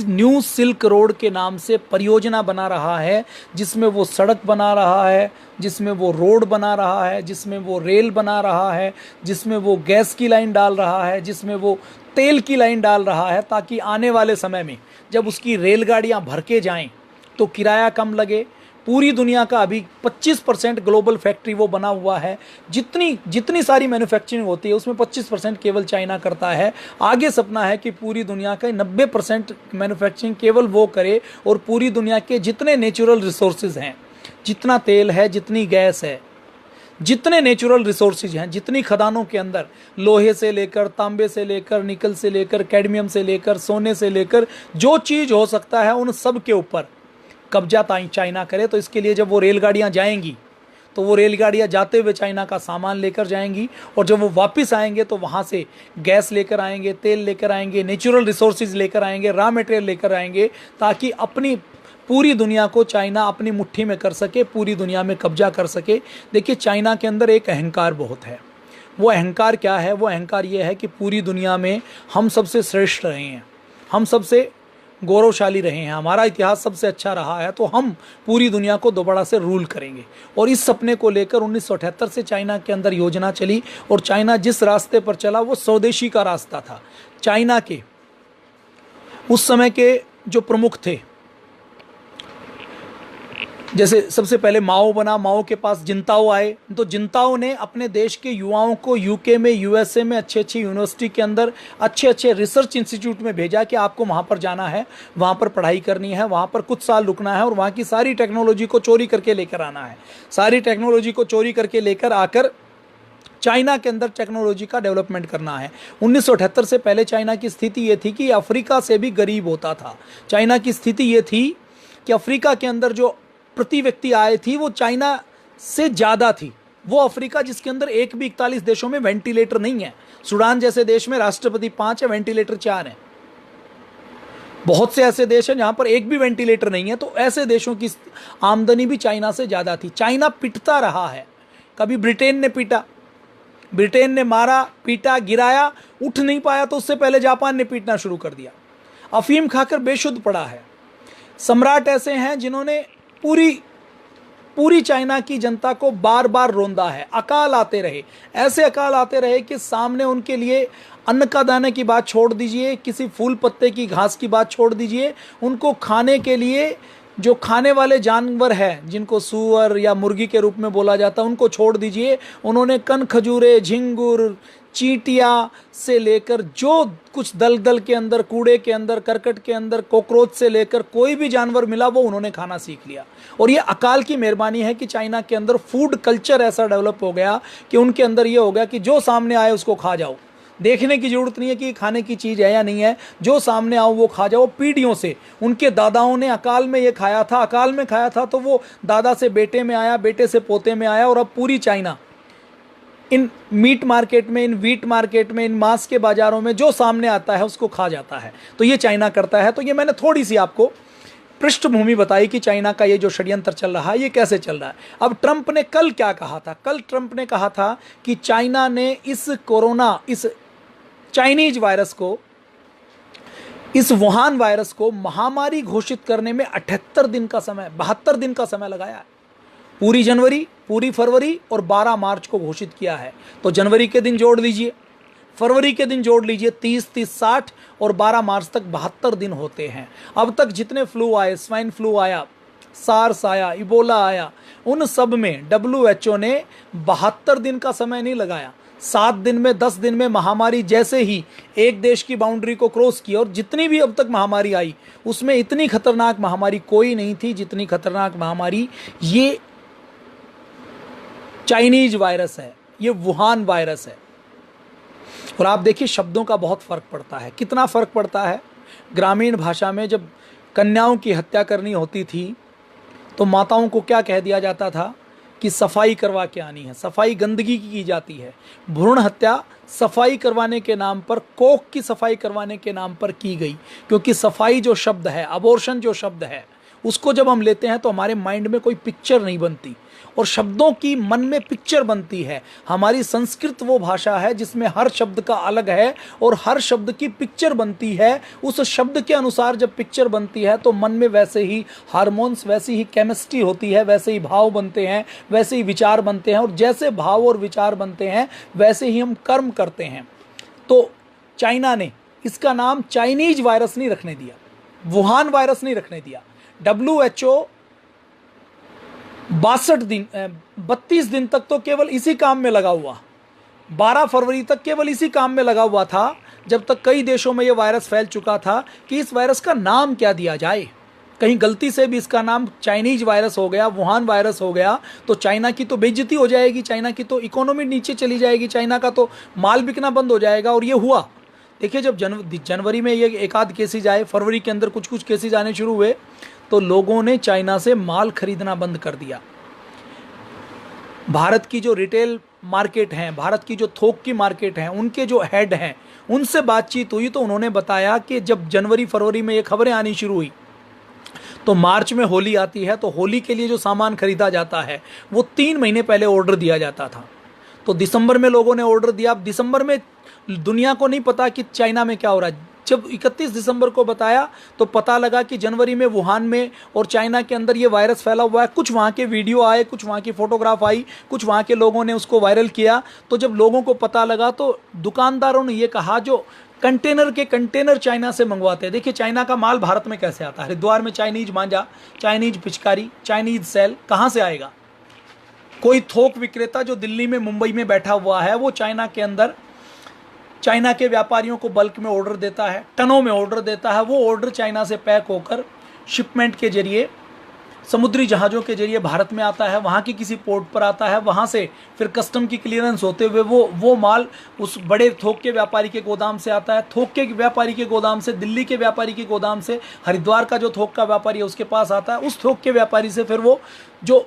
new silk road के नाम से परियोजना बना रहा है, जिसमें वो सड़क बना रहा है, जिसमें वो रोड बना रहा है, जिसमें वो रेल बना रहा है, जिसमें वो गैस की लाइन डाल रहा है, जिसमें वो तेल की लाइन डाल रहा है, ताकि आने वाले समय में जब उसकी रेलगाड़ियां भर के जाएं तो किराया कम लगे, पूरी दुनिया का अभी 25% ग्लोबल फैक्ट्री वो बना हुआ है। जितनी सारी मैन्युफैक्चरिंग होती है उसमें 25% केवल चाइना करता है। आगे सपना है कि पूरी दुनिया का 90% मैन्युफैक्चरिंग केवल वो करे, और पूरी दुनिया के जितने नेचुरल रिसोर्सेज हैं, जितना तेल है, जितनी गैस है, जितने नेचुरल रिसोर्सेज हैं, जितनी खदानों के अंदर लोहे से लेकर, तांबे से लेकर, निकल से लेकर, कैडमियम से लेकर, सोने से लेकर, जो चीज़ हो सकता है उन सब के ऊपर कब्जा चाइना करे। तो इसके लिए जब वो रेलगाड़ियाँ जाएंगी तो वो रेलगाड़ियाँ जाते हुए चाइना का सामान लेकर जाएंगी, और जब वो वापस आएंगे तो वहाँ से गैस लेकर आएंगे, तेल लेकर आएंगे, नेचुरल रिसोर्सेज लेकर आएंगे, रॉ मटेरियल लेकर आएंगे, ताकि अपनी पूरी दुनिया को चाइना अपनी मुट्ठी में कर सके, पूरी दुनिया में कब्जा कर सके। देखिए, चाइना के अंदर एक अहंकार बहुत है। वो अहंकार क्या है? वो अहंकार ये है कि पूरी दुनिया में हम सबसे श्रेष्ठ रहे हैं, हम सबसे गौरवशाली रहे हैं, हमारा इतिहास सबसे अच्छा रहा है, तो हम पूरी दुनिया को दोबारा से रूल करेंगे। और इस सपने को लेकर 1978 से चाइना के अंदर योजना चली, और चाइना जिस रास्ते पर चला वो स्वदेशी का रास्ता था। चाइना के उस समय के जो प्रमुख थे, जैसे सबसे पहले माओ बना, माओ के पास जिंताओ आए, तो जिंताओ ने अपने देश के युवाओं को यूके में, यूएसए में अच्छी अच्छी यूनिवर्सिटी के अंदर, अच्छे अच्छे रिसर्च इंस्टीट्यूट में भेजा कि आपको वहाँ पर जाना है, वहाँ पर पढ़ाई करनी है, वहाँ पर कुछ साल रुकना है, और वहाँ की सारी टेक्नोलॉजी को चोरी करके लेकर आना है। सारी टेक्नोलॉजी को चोरी करके लेकर आकर चाइना के अंदर टेक्नोलॉजी का डेवलपमेंट करना है। 1978 से पहले चाइना की स्थिति ये थी कि अफ्रीका से भी गरीब होता था। चाइना की स्थिति ये थी कि अफ्रीका के अंदर जो प्रति व्यक्ति आय थी वो चाइना से ज़्यादा थी। वो अफ्रीका जिसके अंदर एक भी 41 देशों में वेंटिलेटर नहीं है। सूडान जैसे देश में राष्ट्रपति 5 है, वेंटिलेटर 4 है। बहुत से ऐसे देश हैं जहाँ पर एक भी वेंटिलेटर नहीं है। तो ऐसे देशों की आमदनी भी चाइना से ज़्यादा थी। चाइना पिटता रहा है। कभी ब्रिटेन ने पीटा, ब्रिटेन ने मारा, पीटा, गिराया, उठ नहीं पाया तो उससे पहले जापान ने पीटना शुरू कर दिया। अफीम खाकर बेशुद्ध पड़ा है। सम्राट ऐसे हैं जिन्होंने पूरी चाइना की जनता को बार बार रोंदा है। अकाल आते रहे, ऐसे अकाल आते रहे कि सामने उनके लिए अन्न का दाने की बात छोड़ दीजिए, किसी फूल पत्ते की घास की बात छोड़ दीजिए, उनको खाने के लिए जो खाने वाले जानवर हैं, जिनको सूअर या मुर्गी के रूप में बोला जाता है, उनको छोड़ दीजिए। उन्होंने कन खजूरे, झिंगुर, चींटियाँ से लेकर जो कुछ दलदल के अंदर, कूड़े के अंदर, करकट के अंदर, कॉकरोच से लेकर कोई भी जानवर मिला वो उन्होंने खाना सीख लिया। और ये अकाल की मेहरबानी है कि चाइना के अंदर फूड कल्चर ऐसा डेवलप हो गया कि उनके अंदर ये हो गया कि जो सामने आए उसको खा जाओ। देखने की जरूरत नहीं है कि खाने की चीज़ है या नहीं है, जो सामने आओ वो खा जाओ। पीढ़ियों से उनके दादाओं ने अकाल में ये खाया था, अकाल में खाया था तो वो दादा से बेटे में आया, बेटे से पोते में आया, और अब पूरी चाइना इन मीट मार्केट में, इन वीट मार्केट में, इन मांस के बाज़ारों में जो सामने आता है उसको खा जाता है। तो ये चाइना करता है। तो ये मैंने थोड़ी सी आपको पृष्ठभूमि बताई कि चाइना का ये जो षड्यंत्र चल रहा है ये कैसे चल रहा है। अब ट्रंप ने कल क्या कहा था? कल ट्रंप ने कहा था कि चाइना ने इस कोरोना, इस चाइनीज वायरस को, इस वुहान वायरस को महामारी घोषित करने में 78 दिन का समय, 72 दिन का समय लगाया है। पूरी जनवरी, पूरी फरवरी और 12 मार्च को घोषित किया है। तो जनवरी के दिन जोड़ लीजिए, फरवरी के दिन जोड़ लीजिए, 30, 60 और 12 मार्च तक 72 दिन होते हैं। अब तक जितने फ्लू आए, स्वाइन फ्लू आया, सार्स आया, इबोला आया, उन सब में WHO ने 72 दिन का समय नहीं लगाया। 7 दिन में, 10 दिन में महामारी जैसे ही एक देश की बाउंड्री को क्रॉस की, और जितनी भी अब तक महामारी आई उसमें इतनी खतरनाक महामारी कोई नहीं थी जितनी खतरनाक महामारी ये चाइनीज वायरस है, ये वुहान वायरस है। और आप देखिए शब्दों का बहुत फर्क पड़ता है। कितना फर्क पड़ता है? ग्रामीण भाषा में जब कन्याओं की हत्या करनी होती थी तो माताओं को क्या कह दिया जाता था कि सफाई करवा के आनी है। सफाई गंदगी की जाती है। भ्रूण हत्या सफाई करवाने के नाम पर, कोख की सफाई करवाने के नाम पर की गई, क्योंकि सफाई जो शब्द है, अबॉर्शन जो शब्द है, उसको जब हम लेते हैं तो हमारे माइंड में कोई पिक्चर नहीं बनती, और शब्दों की मन में पिक्चर बनती है। हमारी संस्कृत वो भाषा है जिसमें हर शब्द का अलग है और हर शब्द की पिक्चर बनती है। उस शब्द के अनुसार जब पिक्चर बनती है तो मन में वैसे ही हार्मोन्स, वैसी ही केमिस्ट्री होती है, वैसे ही भाव बनते हैं, वैसे ही विचार बनते हैं, और जैसे भाव और विचार बनते हैं वैसे ही हम कर्म करते हैं। तो चाइना ने इसका नाम चाइनीज वायरस नहीं रखने दिया, वुहान वायरस नहीं रखने दिया। WHO 62 दिन 32 दिन तक तो केवल इसी काम में लगा हुआ, 12 फरवरी तक केवल इसी काम में लगा हुआ था, जब तक कई देशों में यह वायरस फैल चुका था कि इस वायरस का नाम क्या दिया जाए। कहीं गलती से भी इसका नाम चाइनीज वायरस हो गया, वुहान वायरस हो गया, तो चाइना की तो बेइज्जती हो जाएगी, चाइना की तो इकोनॉमी नीचे चली जाएगी, चाइना का तो माल बिकना बंद हो जाएगा। और ये हुआ। देखिए, जब जनवरी में ये एक आध केसेज आए, फरवरी के अंदर कुछ कुछ केसेज आने शुरू हुए, तो लोगों ने चाइना से माल खरीदना बंद कर दिया। भारत की जो रिटेल मार्केट हैं, भारत की जो थोक की मार्केट हैं, उनके जो हेड हैं, उनसे बातचीत हुई तो उन्होंने बताया कि जब जनवरी फरवरी में ये खबरें आनी शुरू हुई, तो मार्च में होली आती है, तो होली के लिए जो सामान खरीदा जाता है वो 3 महीने पहले ऑर्डर दिया जाता था। तो दिसंबर में लोगों ने ऑर्डर दिया। अब दिसंबर में दुनिया को नहीं पता कि चाइना में क्या हो रहा है। जब 31 दिसंबर को बताया तो पता लगा कि जनवरी में वुहान में और चाइना के अंदर ये वायरस फैला हुआ है। कुछ वहाँ के वीडियो आए, कुछ वहाँ की फोटोग्राफ आई, कुछ वहाँ के लोगों ने उसको वायरल किया। तो जब लोगों को पता लगा तो दुकानदारों ने ये कहा, जो कंटेनर के कंटेनर चाइना से मंगवाते हैं, देखिए चाइना का माल भारत में कैसे आता है। हरिद्वार में चाइनीज मांझा, चाइनीज पिचकारी, चाइनीज सेल कहाँ से आएगा। कोई थोक विक्रेता जो दिल्ली में, मुंबई में बैठा हुआ है, वो चाइना के अंदर चाइना के व्यापारियों को बल्क में ऑर्डर देता है, टनों में ऑर्डर देता है। वो ऑर्डर चाइना से पैक होकर शिपमेंट के जरिए, समुद्री जहाज़ों के जरिए भारत में आता है, वहाँ की किसी पोर्ट पर आता है, वहाँ से फिर कस्टम की क्लियरेंस होते हुए वो माल उस बड़े थोक के व्यापारी के गोदाम से आता है। थोक के व्यापारी के गोदाम से, दिल्ली के व्यापारी के गोदाम से, हरिद्वार का जो थोक का व्यापारी है उसके पास आता है। उस थोक के व्यापारी से फिर वो जो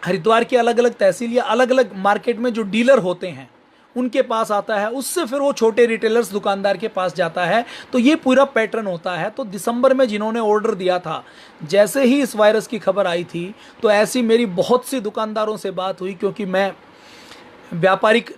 हरिद्वार की अलग अलग तहसील या अलग अलग मार्केट में जो डीलर होते हैं उनके पास आता है, उससे फिर वो छोटे रिटेलर्स दुकानदार के पास जाता है। तो ये पूरा पैटर्न होता है। तो दिसंबर में जिन्होंने ऑर्डर दिया था, जैसे ही इस वायरस की खबर आई थी, तो ऐसी मेरी बहुत सी दुकानदारों से बात हुई, क्योंकि मैं व्यापारिक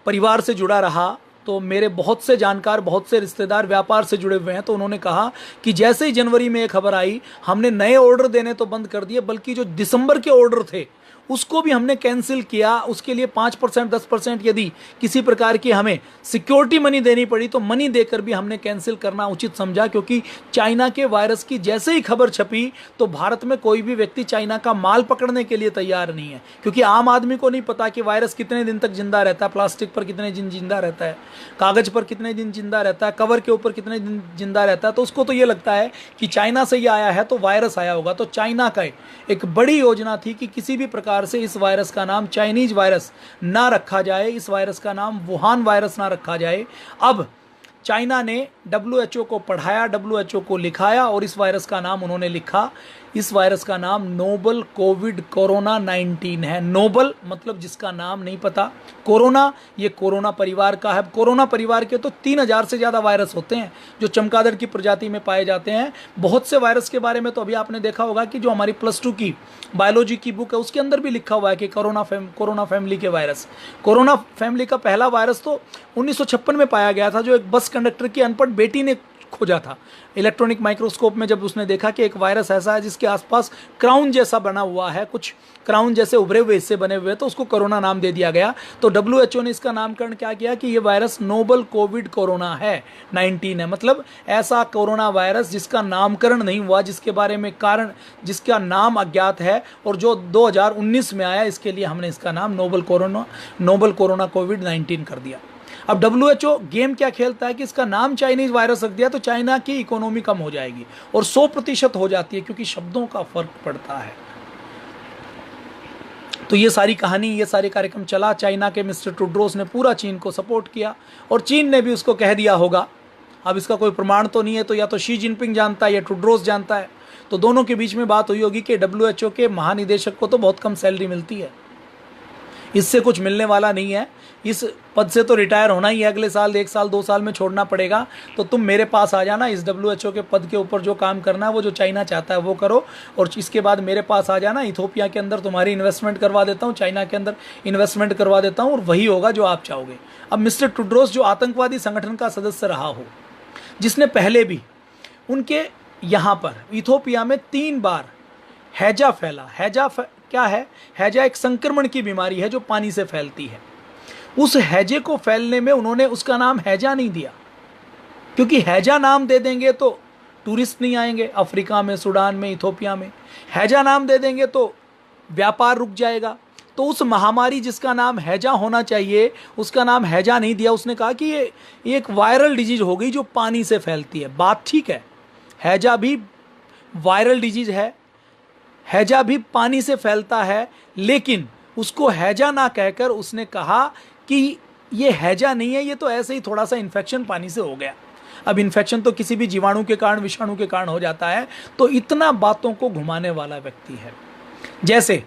परिवार से जुड़ा रहा, तो मेरे बहुत से जानकार, बहुत से रिश्तेदार व्यापार से जुड़े हुए हैं। तो उन्होंने कहा कि जैसे ही जनवरी में ये खबर आई, हमने नए ऑर्डर देने तो बंद कर दिए, बल्कि जो दिसंबर के ऑर्डर थे उसको भी हमने कैंसिल किया। उसके लिए 5% 10% यदि किसी प्रकार की हमें सिक्योरिटी मनी देनी पड़ी तो मनी देकर भी हमने कैंसिल करना उचित समझा, क्योंकि चाइना के वायरस की जैसे ही खबर छपी तो भारत में कोई भी व्यक्ति चाइना का माल पकड़ने के लिए तैयार नहीं है, क्योंकि आम आदमी को नहीं पता कि वायरस कितने दिन तक जिंदा रहता है, प्लास्टिक पर कितने दिन जिंदा रहता है, कागज पर कितने दिन जिंदा रहता है, कवर के ऊपर कितने दिन जिंदा रहता है। तो उसको तो ये लगता है कि चाइना से ही आया है तो वायरस आया होगा। तो चाइना का एक बड़ी योजना थी कि किसी भी प्रकार से इस वायरस का नाम चाइनीज वायरस ना रखा जाए, इस वायरस का नाम वुहान वायरस ना रखा जाए। अब चाइना ने WHO को पढ़ाया, WHO को लिखाया और इस वायरस का नाम उन्होंने लिखा। इस वायरस का नाम नोबल कोविड कोरोना 19 है। नोबल मतलब जिसका नाम नहीं पता, कोरोना ये कोरोना परिवार का है। कोरोना परिवार के तो 3000 से ज़्यादा वायरस होते हैं जो चमगादड़ की प्रजाति में पाए जाते हैं। बहुत से वायरस के बारे में तो अभी आपने देखा होगा कि जो हमारी +2 की बायोलॉजी की बुक है उसके अंदर भी लिखा हुआ है कि कोरोना फैमिली के वायरस। कोरोना फैमिली का पहला वायरस तो 1956 में पाया गया था, जो एक बस कंडक्टर की अनपढ़ बेटी ने खोजा था। इलेक्ट्रॉनिक माइक्रोस्कोप में जब उसने देखा कि एक वायरस ऐसा है जिसके आसपास क्राउन जैसा बना हुआ है, कुछ क्राउन जैसे उभरे हुए हिस्से बने हुए, तो उसको कोरोना नाम दे दिया गया। तो WHO ने इसका नामकरण क्या किया कि ये वायरस नोबल कोविड कोरोना है 19 है। मतलब ऐसा कोरोना वायरस जिसका नामकरण नहीं हुआ, जिसके बारे में कारण, जिसका नाम अज्ञात है और जो 2019 में आया, इसके लिए हमने इसका नाम नोबल कोरोना कोविड 19 कर दिया। अब WHO गेम क्या खेलता है कि इसका नाम चाइनीज वायरस रख दिया तो चाइना की इकोनॉमी कम हो जाएगी और 100% हो जाती है, क्योंकि शब्दों का फर्क पड़ता है। तो ये सारी कहानी, ये सारे कार्यक्रम चला। चाइना के मिस्टर टुड्रोस ने पूरा चीन को सपोर्ट किया और चीन ने भी उसको कह दिया होगा। अब इसका कोई प्रमाण तो नहीं है, तो या तो शी जिनपिंग जानता है या टुड्रोस जानता है। तो दोनों के बीच में बात हुई होगी कि WHO के महानिदेशक को तो बहुत कम सैलरी मिलती है, इससे कुछ मिलने वाला नहीं है, इस पद से तो रिटायर होना ही है, अगले साल 1 साल 2 साल में छोड़ना पड़ेगा। तो तुम मेरे पास आ जाना, इस WHO के पद के ऊपर जो काम करना है, वो जो चाइना चाहता है वो करो, और इसके बाद मेरे पास आ जाना। इथोपिया के अंदर तुम्हारी इन्वेस्टमेंट करवा देता हूँ, चाइना के अंदर इन्वेस्टमेंट करवा देता हूँ, और वही होगा जो आप चाहोगे। अब मिस्टर टुड्रोस जो आतंकवादी संगठन का सदस्य रहा हो, जिसने पहले भी उनके यहाँ पर इथोपिया में 3 बार हैजा फैला। क्या है? हैजा एक संक्रमण की बीमारी है जो पानी से फैलती है। उस हैजे को फैलने में उन्होंने उसका नाम हैजा नहीं दिया, क्योंकि हैजा नाम दे देंगे तो टूरिस्ट नहीं आएंगे। अफ्रीका में, सूडान में, इथोपिया में हैजा नाम दे देंगे तो व्यापार रुक जाएगा। तो उस महामारी जिसका नाम हैजा होना चाहिए, उसका नाम हैजा नहीं दिया। उसने कहा कि ये एक वायरल डिजीज हो गई जो पानी से फैलती है। बात ठीक है, हैजा भी वायरल डिजीज है, हैजा भी पानी से फैलता है, लेकिन उसको हैजा ना कहकर उसने कहा कि ये हैजा नहीं है, ये तो ऐसे ही थोड़ा सा इन्फेक्शन पानी से हो गया। अब इन्फेक्शन तो किसी भी जीवाणु के कारण, विषाणु के कारण हो जाता है। तो इतना बातों को घुमाने वाला व्यक्ति है। जैसे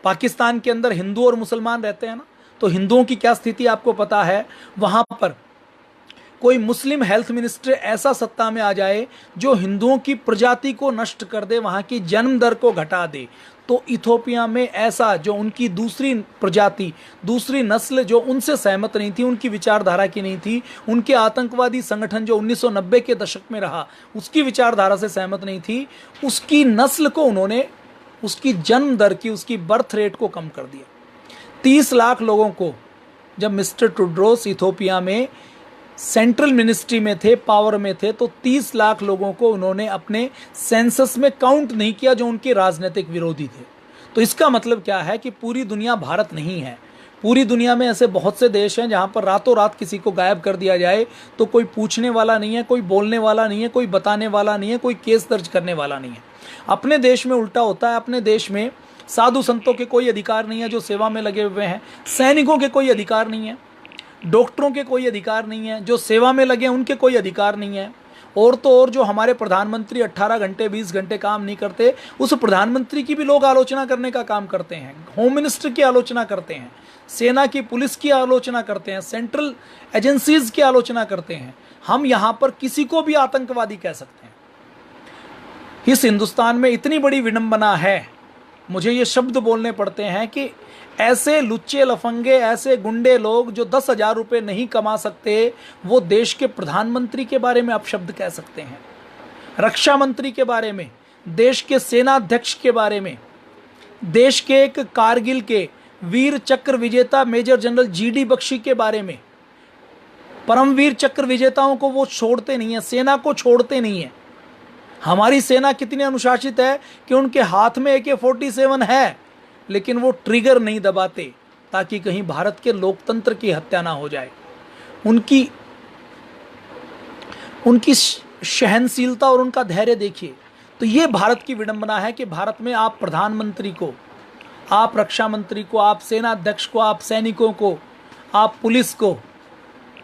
पाकिस्तान के अंदर हिंदू और मुसलमान रहते हैं ना, तो हिंदुओं की क्या स्थिति आपको पता है। वहां पर कोई मुस्लिम हेल्थ मिनिस्टर ऐसा सत्ता में आ जाए जो हिंदुओं की प्रजाति को नष्ट कर दे, वहां की जन्म दर को घटा दे, तो इथोपिया में ऐसा जो उनकी दूसरी प्रजाति, दूसरी नस्ल जो उनसे सहमत नहीं थी, उनकी विचारधारा की नहीं थी, उनके आतंकवादी संगठन जो 1990 के दशक में रहा उसकी विचारधारा से सहमत नहीं थी, उसकी नस्ल को उन्होंने, उसकी जन्म दर की, उसकी बर्थ रेट को कम कर दिया। 30 लाख लोगों को, जब मिस्टर टेड्रोस इथोपिया में सेंट्रल मिनिस्ट्री में थे, पावर में थे, तो 30 लाख लोगों को उन्होंने अपने सेंसस में काउंट नहीं किया जो उनके राजनीतिक विरोधी थे। तो इसका मतलब क्या है कि पूरी दुनिया भारत नहीं है। पूरी दुनिया में ऐसे बहुत से देश हैं जहां पर रातों रात किसी को गायब कर दिया जाए तो कोई पूछने वाला नहीं है, कोई बोलने वाला नहीं है, कोई बताने वाला नहीं है, कोई केस दर्ज करने वाला नहीं है। अपने देश में उल्टा होता है। अपने देश में साधु संतों के कोई अधिकार नहीं है जो सेवा में लगे हुए हैं, सैनिकों के कोई अधिकार नहीं है, डॉक्टरों के कोई अधिकार नहीं है, जो सेवा में लगे उनके कोई अधिकार नहीं है। और तो और जो हमारे प्रधानमंत्री 18 घंटे 20 घंटे काम नहीं करते, उस प्रधानमंत्री की भी लोग आलोचना करने का काम करते हैं, होम मिनिस्टर की आलोचना करते हैं, सेना की, पुलिस की आलोचना करते हैं, सेंट्रल एजेंसीज की आलोचना करते हैं। हम यहाँ पर किसी को भी आतंकवादी कह सकते हैं। इस हिंदुस्तान में इतनी बड़ी विडंबना है, मुझे ये शब्द बोलने पड़ते हैं कि ऐसे लुच्चे लफंगे, ऐसे गुंडे लोग जो 10,000 रुपये नहीं कमा सकते, वो देश के प्रधानमंत्री के बारे में अपशब्द कह सकते हैं, रक्षा मंत्री के बारे में, देश के सेनाध्यक्ष के बारे में, देश के एक कारगिल के वीर चक्र विजेता मेजर जनरल जीडी बख्शी के बारे में। परमवीर चक्र विजेताओं को वो छोड़ते नहीं है, सेना को छोड़ते नहीं है। हमारी सेना कितनी अनुशासित है कि उनके हाथ में AK-47 है, लेकिन वो ट्रिगर नहीं दबाते ताकि कहीं भारत के लोकतंत्र की हत्या ना हो जाए। उनकी सहनशीलता और उनका धैर्य देखिए। तो ये भारत की विडंबना है कि भारत में आप प्रधानमंत्री को, आप रक्षा मंत्री को, आप सेनाध्यक्ष को, आप सैनिकों को, आप पुलिस को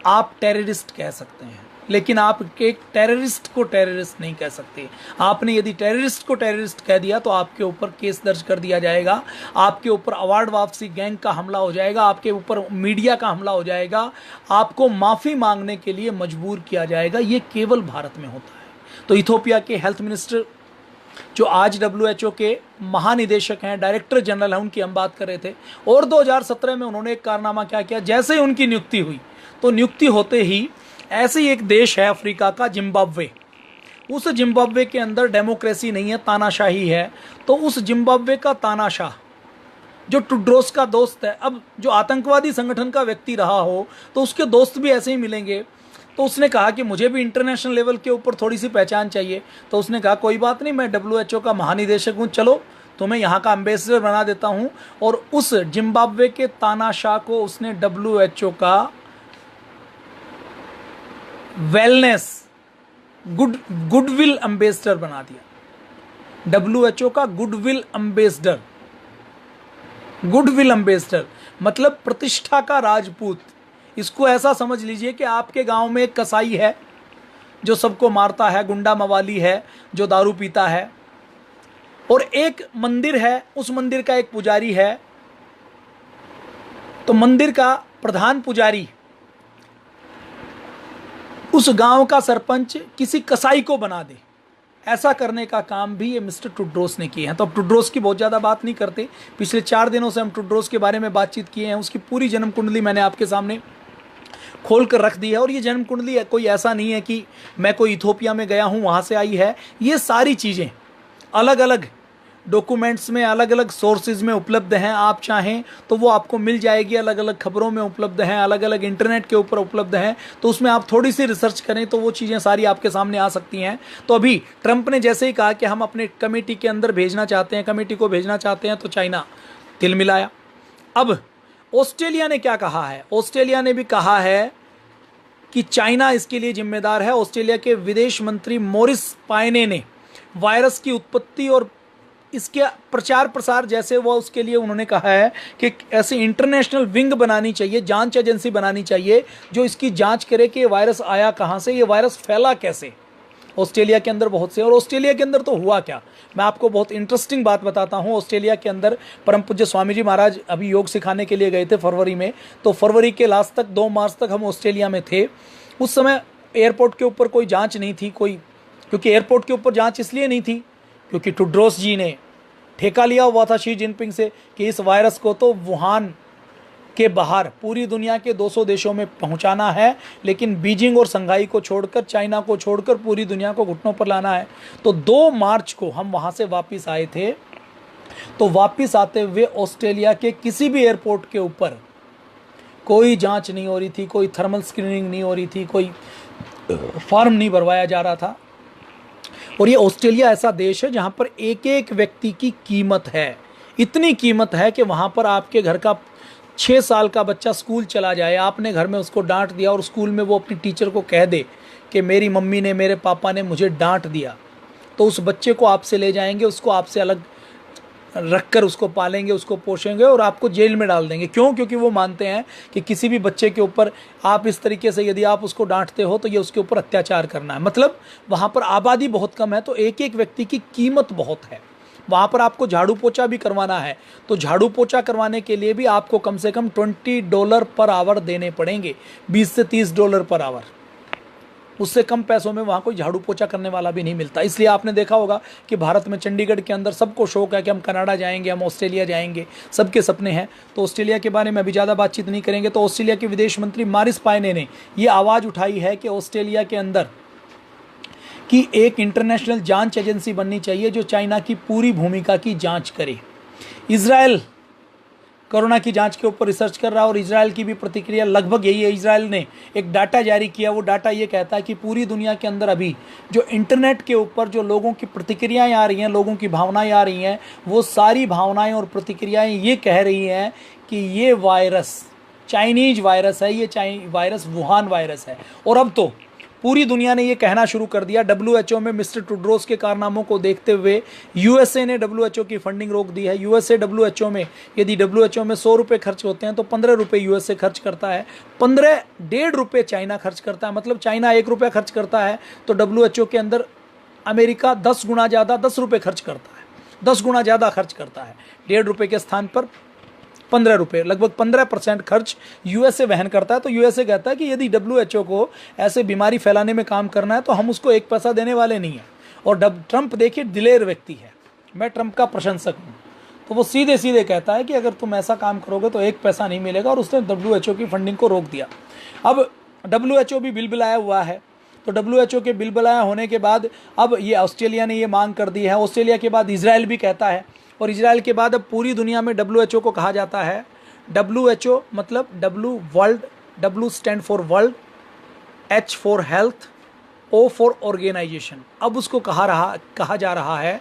आप टेररिस्ट कह सकते हैं, लेकिन आप एक टेररिस्ट को टेररिस्ट नहीं कह सकते। आपने यदि टेररिस्ट को टेररिस्ट कह दिया तो आपके ऊपर केस दर्ज कर दिया जाएगा, आपके ऊपर अवार्ड वापसी गैंग का हमला हो जाएगा, आपके ऊपर मीडिया का हमला हो जाएगा, आपको माफ़ी मांगने के लिए मजबूर किया जाएगा। ये केवल भारत में होता है। तो इथोपिया के हेल्थ मिनिस्टर जो आज WHO के महानिदेशक हैं, डायरेक्टर जनरल हैं, उनकी हम बात कर रहे थे। और 2017 में उन्होंने एक कारनामा क्या किया, जैसे ही उनकी नियुक्ति हुई तो नियुक्ति होते ही ऐसे ही एक देश है अफ्रीका का, जिम्बाब्वे, उस जिम्बाब्वे के अंदर डेमोक्रेसी नहीं है, तानाशाही है। तो उस जिम्बाब्वे का तानाशाह जो टेड्रोस का दोस्त है, अब जो आतंकवादी संगठन का व्यक्ति रहा हो तो उसके दोस्त भी ऐसे ही मिलेंगे। तो उसने कहा कि मुझे भी इंटरनेशनल लेवल के ऊपर थोड़ी सी पहचान चाहिए। तो उसने कहा कोई बात नहीं, मैं WHO का महानिदेशक हूँ, चलो तुम्हें यहाँ का एम्बेसडर बना देता हूँ। और उस जिम्बाब्वे के तानाशाह को उसने WHO का वेलनेस गुडविल एम्बेसडर बना दिया। WHO का गुडविल एम्बेसडर मतलब प्रतिष्ठा का राजपूत। इसको ऐसा समझ लीजिए कि आपके गांव में एक कसाई है जो सबको मारता है, गुंडा मवाली है जो दारू पीता है, और एक मंदिर है, उस मंदिर का एक पुजारी है। तो मंदिर का प्रधान पुजारी उस गांव का सरपंच किसी कसाई को बना दे, ऐसा करने का काम भी ये मिस्टर टेड्रोस ने किया है। तो अब टेड्रोस की बहुत ज़्यादा बात नहीं करते। पिछले 4 दिनों से हम टेड्रोस के बारे में बातचीत किए हैं। उसकी पूरी जन्म कुंडली मैंने आपके सामने खोल कर रख दी है। और ये जन्म कुंडली कोई ऐसा नहीं है कि मैं कोई इथोपिया में गया हूँ वहाँ से आई है। ये सारी चीज़ें अलग अलग डॉक्यूमेंट्स में, अलग अलग सोर्सेज में उपलब्ध हैं। आप चाहें तो वो आपको मिल जाएगी, अलग अलग खबरों में उपलब्ध हैं, अलग अलग इंटरनेट के ऊपर उपलब्ध हैं। तो उसमें आप थोड़ी सी रिसर्च करें तो वो चीज़ें सारी आपके सामने आ सकती हैं। तो अभी ट्रंप ने जैसे ही कहा कि हम अपने कमेटी के अंदर भेजना चाहते हैं, कमेटी को भेजना चाहते हैं, तो चाइना तिल मिलाया। अब ऑस्ट्रेलिया ने क्या कहा है? ऑस्ट्रेलिया ने भी कहा है कि चाइना इसके लिए जिम्मेदार है। ऑस्ट्रेलिया के विदेश मंत्री मॉरिस पायने ने वायरस की उत्पत्ति और इसके प्रचार प्रसार जैसे वो उसके लिए उन्होंने कहा है कि ऐसी इंटरनेशनल विंग बनानी चाहिए, जांच एजेंसी बनानी चाहिए जो इसकी जांच करे कि ये वायरस आया कहाँ से, ये वायरस फैला कैसे। ऑस्ट्रेलिया के अंदर बहुत से, और ऑस्ट्रेलिया के अंदर तो हुआ क्या, मैं आपको बहुत इंटरेस्टिंग बात बताता हूँ। ऑस्ट्रेलिया के अंदर परम पूज्य स्वामी जी महाराज अभी योग सिखाने के लिए गए थे फरवरी में, तो फरवरी के लास्ट तक 2 मार्च तक हम ऑस्ट्रेलिया में थे। उस समय एयरपोर्ट के ऊपर कोई जांच नहीं थी, क्योंकि एयरपोर्ट के ऊपर जांच इसलिए नहीं थी क्योंकि टेड्रोस जी ने ठेका लिया हुआ था शी जिनपिंग से कि इस वायरस को तो वुहान के बाहर पूरी दुनिया के 200 देशों में पहुंचाना है, लेकिन बीजिंग और संघाई को छोड़कर, चाइना को छोड़कर पूरी दुनिया को घुटनों पर लाना है। तो 2 मार्च को हम वहां से वापस आए थे। तो वापस आते हुए ऑस्ट्रेलिया के किसी भी एयरपोर्ट के ऊपर कोई जांच नहीं हो रही थी, कोई थर्मल स्क्रीनिंग नहीं हो रही थी, कोई फॉर्म नहीं भरवाया जा रहा था। और ये ऑस्ट्रेलिया ऐसा देश है जहां पर एक एक व्यक्ति की कीमत है। इतनी कीमत है कि वहां पर आपके घर का 6 साल का बच्चा स्कूल चला जाए, आपने घर में उसको डांट दिया और स्कूल में वो अपनी टीचर को कह दे कि मेरी मम्मी ने, मेरे पापा ने मुझे डांट दिया, तो उस बच्चे को आपसे ले जाएंगे, उसको आपसे अलग रखकर उसको पालेंगे, उसको पोषेंगे और आपको जेल में डाल देंगे। क्यों? क्योंकि वो मानते हैं कि किसी भी बच्चे के ऊपर आप इस तरीके से यदि आप उसको डांटते हो तो ये उसके ऊपर अत्याचार करना है। मतलब वहाँ पर आबादी बहुत कम है, तो एक एक व्यक्ति की कीमत बहुत है। वहाँ पर आपको झाड़ू पोछा भी करवाना है तो झाड़ू पोछा करवाने के लिए भी आपको कम से कम $20 पर आवर देने पड़ेंगे, $20 से $30 पर आवर। उससे कम पैसों में वहाँ कोई झाड़ू पोछा करने वाला भी नहीं मिलता। इसलिए आपने देखा होगा कि भारत में, चंडीगढ़ के अंदर सबको शौक है कि हम कनाडा जाएंगे, हम ऑस्ट्रेलिया जाएंगे, सबके सपने हैं। तो ऑस्ट्रेलिया के बारे में अभी ज़्यादा बातचीत नहीं करेंगे। तो ऑस्ट्रेलिया के विदेश मंत्री मॉरिस पायने ने ये आवाज़ उठाई है कि ऑस्ट्रेलिया के अंदर कि एक इंटरनेशनल जांच एजेंसी बननी चाहिए जो चाइना की पूरी भूमिका की जांच करे। इजराइल कोरोना की जांच के ऊपर रिसर्च कर रहा है और इजराइल की भी प्रतिक्रिया लगभग यही है। इजराइल ने एक डाटा जारी किया, वो डाटा ये कहता है कि पूरी दुनिया के अंदर अभी जो इंटरनेट के ऊपर जो लोगों की प्रतिक्रियाएं आ रही हैं, लोगों की भावनाएं आ रही हैं, वो सारी भावनाएं और प्रतिक्रियाएं ये कह रही हैं कि ये वायरस चाइनीज वायरस है, ये वायरस वुहान वायरस है। और अब तो पूरी दुनिया ने ये कहना शुरू कर दिया। WHO में मिस्टर टेड्रोस के कारनामों को देखते हुए USA ने WHO की फंडिंग रोक दी है। USA WHO में यदि WHO में ₹100 खर्च होते हैं तो ₹15 USA खर्च करता है, 15.5 रुपये चाइना खर्च करता है। मतलब चाइना ₹1 खर्च करता है तो WHO के अंदर अमेरिका 10 गुना ज़्यादा, ₹10 खर्च करता है, 10 गुना ज़्यादा खर्च करता है। ₹1.5 के स्थान पर ₹15, लगभग 15% खर्च USA वहन करता है। तो USA कहता है कि यदि WHO को ऐसे बीमारी फैलाने में काम करना है तो हम उसको 1 पैसा देने वाले नहीं हैं। और ट्रंप देखिए दिलेर व्यक्ति है, मैं ट्रंप का प्रशंसक हूँ, तो वो सीधे सीधे कहता है कि अगर तुम ऐसा काम करोगे तो 1 पैसा नहीं मिलेगा, और उसने WHO की फंडिंग को रोक दिया। अब WHO भी बिलबिलाया हुआ है। तो WHO के बिलबिलाया होने के बाद अब ये ऑस्ट्रेलिया ने ये मांग कर दी है। ऑस्ट्रेलिया के बाद इजराइल भी कहता है, और इजराइल के बाद अब पूरी दुनिया में WHO को कहा जाता है। WHO मतलब world, W stand for world, H for health, O for organization. अब उसको कहा जा रहा है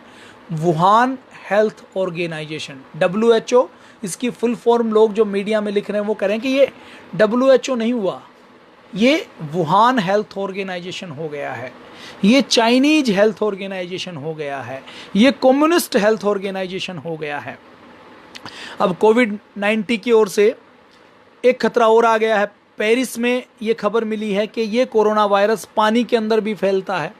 वुहान हेल्थ ऑर्गेनाइजेशन, WHO। इसकी फुल फॉर्म लोग जो मीडिया में लिख रहे हैं वो कह रहे हैं कि ये WHO नहीं हुआ, ये वुहान हेल्थ ऑर्गेनाइजेशन हो गया है, ये चाइनीज हेल्थ ऑर्गेनाइजेशन हो गया है, ये कम्युनिस्ट हेल्थ ऑर्गेनाइजेशन हो गया है। अब कोविड-19 की ओर से एक खतरा और आ गया है। पेरिस में ये खबर मिली है कि ये कोरोना वायरस पानी के अंदर भी फैलता है।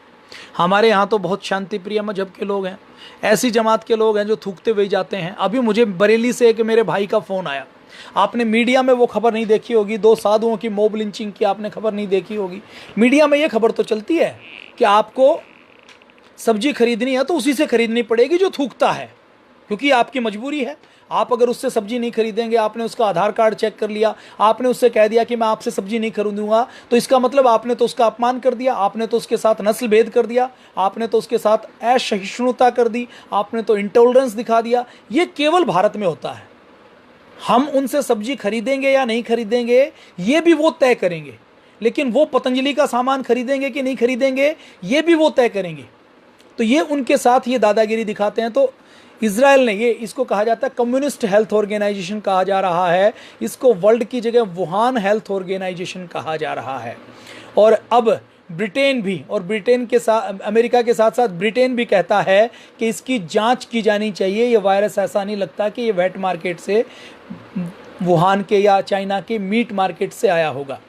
हमारे यहाँ तो बहुत शांति प्रिय मजहब के लोग हैं, ऐसी जमात के लोग हैं जो थूकते हुए जाते हैं। अभी मुझे बरेली से एक मेरे भाई का फ़ोन आया, आपने मीडिया में वो खबर नहीं देखी होगी, 2 साधुओं की मॉब लिंचिंग की आपने खबर नहीं देखी होगी। मीडिया में ये खबर तो चलती है कि आपको सब्जी खरीदनी है तो उसी से खरीदनी पड़ेगी जो थूकता है, क्योंकि आपकी मजबूरी है। आप अगर उससे सब्जी नहीं खरीदेंगे, आपने उसका आधार कार्ड चेक कर लिया, आपने उससे कह दिया कि मैं आपसे सब्जी नहीं खरीदूंगा, तो इसका मतलब आपने तो उसका अपमान कर दिया, आपने तो उसके साथ नस्ल भेद कर दिया, आपने तो उसके साथ असहिष्णुता कर दी, आपने तो इंटॉलरेंस दिखा दिया। ये केवल भारत में होता है। हम उनसे सब्जी खरीदेंगे या नहीं खरीदेंगे ये भी वो तय करेंगे, लेकिन वो पतंजलि का सामान खरीदेंगे कि नहीं खरीदेंगे ये भी वो तय करेंगे। तो ये उनके साथ ये दादागिरी दिखाते हैं। तो इजराइल ने, ये इसको कहा जाता है कम्युनिस्ट हेल्थ ऑर्गेनाइजेशन कहा जा रहा है, इसको वर्ल्ड की जगह वुहान हेल्थ ऑर्गेनाइजेशन कहा जा रहा है। और अब ब्रिटेन भी, और ब्रिटेन के साथ, अमेरिका के साथ साथ ब्रिटेन भी कहता है कि इसकी जांच की जानी चाहिए। ये वायरस ऐसा नहीं लगता कि ये वेट मार्केट से, वुहान के या चाइना के मीट मार्केट से आया होगा।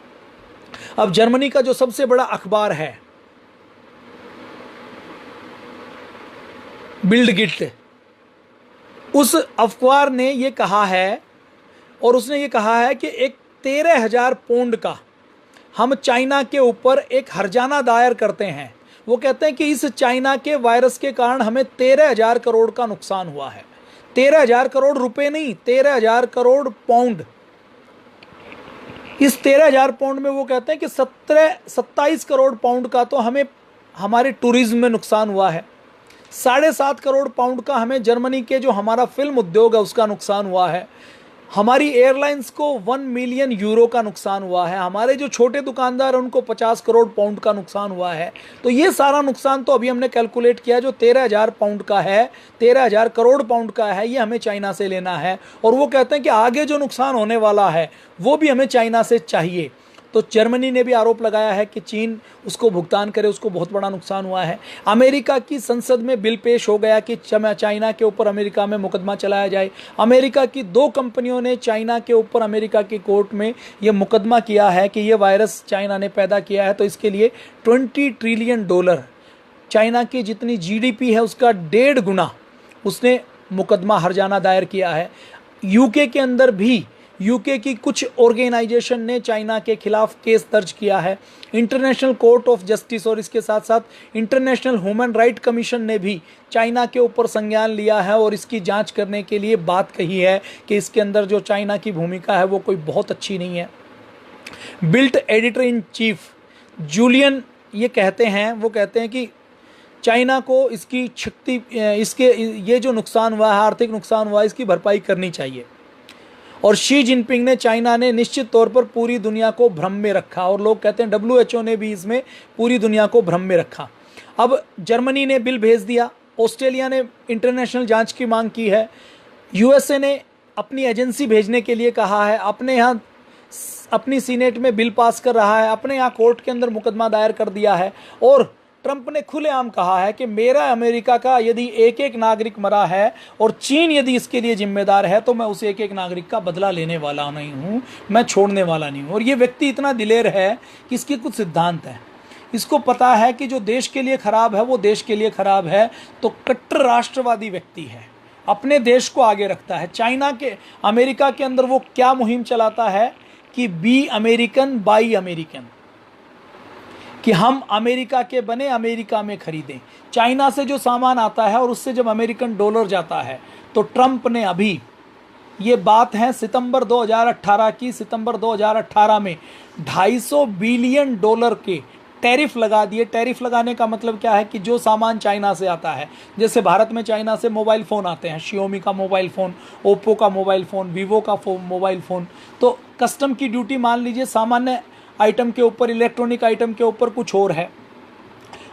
अब जर्मनी का जो सबसे बड़ा अखबार है बिल्ड गिट, उस अखबार ने ये कहा है, और उसने ये कहा है कि एक 13,000 पाउंड का हम चाइना के ऊपर एक हर्जाना दायर करते हैं। वो कहते हैं कि इस चाइना के वायरस के कारण हमें 13,000 करोड़ का नुकसान हुआ है। 13,000 करोड़ रुपए नहीं, 13,000 करोड़ पाउंड। इस 13,000 पाउंड में वो कहते हैं कि 27 करोड़ पाउंड का तो हमें हमारे टूरिज्म में नुकसान हुआ है, 7.5 करोड़ पाउंड का हमें जर्मनी के जो हमारा फिल्म उद्योग है उसका नुकसान हुआ है, हमारी एयरलाइंस को 1 मिलियन यूरो का नुकसान हुआ है, हमारे जो छोटे दुकानदार हैं उनको 50 करोड़ पाउंड का नुकसान हुआ है। तो ये सारा नुकसान तो अभी हमने कैलकुलेट किया जो 13,000 पाउंड का है, 13,000 करोड़ पाउंड का है, ये हमें चाइना से लेना है। और वो कहते हैं कि आगे जो नुकसान होने वाला है वो भी हमें चाइना से चाहिए। तो जर्मनी ने भी आरोप लगाया है कि चीन उसको भुगतान करे, उसको बहुत बड़ा नुकसान हुआ है। अमेरिका की संसद में बिल पेश हो गया कि चाइना के ऊपर अमेरिका में मुकदमा चलाया जाए। अमेरिका की 2 कंपनियों ने चाइना के ऊपर अमेरिका की कोर्ट में ये मुकदमा किया है कि ये वायरस चाइना ने पैदा किया है। तो इसके लिए $20 ट्रिलियन, चाइना की जितनी जीडीपी है उसका 1.5 गुना उसने मुकदमा हर्जाना दायर किया है। यूके के अंदर भी यूके की कुछ ऑर्गेनाइजेशन ने चाइना के खिलाफ केस दर्ज किया है। इंटरनेशनल कोर्ट ऑफ जस्टिस और इसके साथ साथ इंटरनेशनल ह्यूमन राइट कमीशन ने भी चाइना के ऊपर संज्ञान लिया है और इसकी जांच करने के लिए बात कही है कि इसके अंदर जो चाइना की भूमिका है वो कोई बहुत अच्छी नहीं है। Bild editor in chief Julian ये कहते हैं, वो कहते हैं कि चाइना को इसकी क्षति, इसके ये जो नुकसान हुआ है, आर्थिक नुकसान हुआ है, इसकी भरपाई करनी चाहिए। और शी जिनपिंग ने, चाइना ने निश्चित तौर पर पूरी दुनिया को भ्रम में रखा, और लोग कहते हैं WHO ने भी इसमें पूरी दुनिया को भ्रम में रखा। अब जर्मनी ने बिल भेज दिया, ऑस्ट्रेलिया ने इंटरनेशनल जांच की मांग की है, USA ने अपनी एजेंसी भेजने के लिए कहा है, अपने यहाँ अपनी सीनेट में बिल पास कर रहा है, अपने यहाँ कोर्ट के अंदर मुकदमा दायर कर दिया है। और ट्रंप ने खुलेआम कहा है कि मेरा अमेरिका का यदि एक एक नागरिक मरा है और चीन यदि इसके लिए जिम्मेदार है तो मैं उस एक एक नागरिक का बदला लेने वाला नहीं हूं, मैं छोड़ने वाला नहीं हूं। और ये व्यक्ति इतना दिलेर है कि इसके कुछ सिद्धांत हैं, इसको पता है कि जो देश के लिए खराब है वो देश के लिए खराब है। तो कट्टर राष्ट्रवादी व्यक्ति है, अपने देश को आगे रखता है। चाइना के, अमेरिका के अंदर वो क्या मुहिम चलाता है कि बी अमेरिकन बाई अमेरिकन, कि हम अमेरिका के बने अमेरिका में खरीदें। चाइना से जो सामान आता है और उससे जब अमेरिकन डॉलर जाता है, तो ट्रंप ने अभी, ये बात है सितंबर 2018 की, सितंबर 2018 में $250 बिलियन के टैरिफ लगा दिए। टैरिफ लगाने का मतलब क्या है कि जो सामान चाइना से आता है, जैसे भारत में चाइना से मोबाइल फ़ोन आते हैं, शियोमी का मोबाइल फ़ोन, ओप्पो का मोबाइल फ़ोन, वीवो का मोबाइल फ़ोन, तो कस्टम की ड्यूटी मान लीजिए सामान्य आइटम के ऊपर, इलेक्ट्रॉनिक आइटम के ऊपर कुछ और है,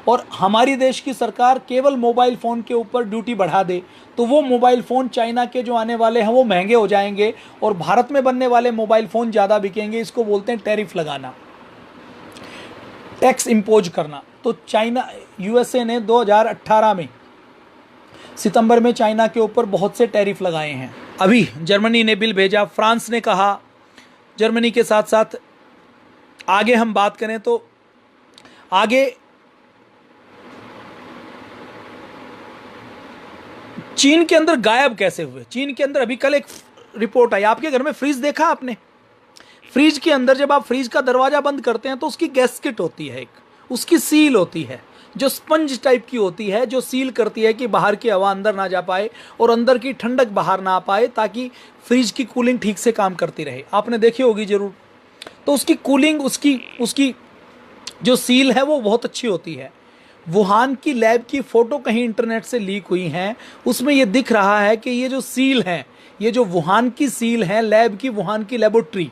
और हमारी देश की सरकार केवल मोबाइल फ़ोन के ऊपर ड्यूटी बढ़ा दे, तो वो मोबाइल फ़ोन चाइना के जो आने वाले हैं वो महंगे हो जाएंगे और भारत में बनने वाले मोबाइल फ़ोन ज़्यादा बिकेंगे। इसको बोलते हैं टैरिफ लगाना, टैक्स इम्पोज करना। तो चाइना, USA ने 2018 में सितंबर में चाइना के ऊपर बहुत से टैरिफ लगाए हैं। अभी जर्मनी ने बिल भेजा, फ्रांस ने कहा। जर्मनी के साथ साथ आगे हम बात करें तो आगे चीन के अंदर गायब कैसे हुए। चीन के अंदर अभी कल एक रिपोर्ट आई, आपके घर में फ्रीज देखा आपने? फ्रीज के अंदर जब आप फ्रीज का दरवाजा बंद करते हैं तो उसकी गैस्केट होती है, एक उसकी सील होती है। जो स्पंज टाइप की होती है, जो सील करती है कि बाहर की हवा अंदर ना जा पाए और अंदर की ठंडक बाहर ना आ पाए, ताकि फ्रिज की कूलिंग ठीक से काम करती रहे। आपने देखी होगी जरूर। तो उसकी कूलिंग, उसकी उसकी जो सील है वो बहुत अच्छी होती है। वुहान की लैब की फ़ोटो कहीं इंटरनेट से लीक हुई हैं, उसमें ये दिख रहा है कि ये जो सील है, ये जो वुहान की सील है लैब की, वुहान की लेबोरेटरी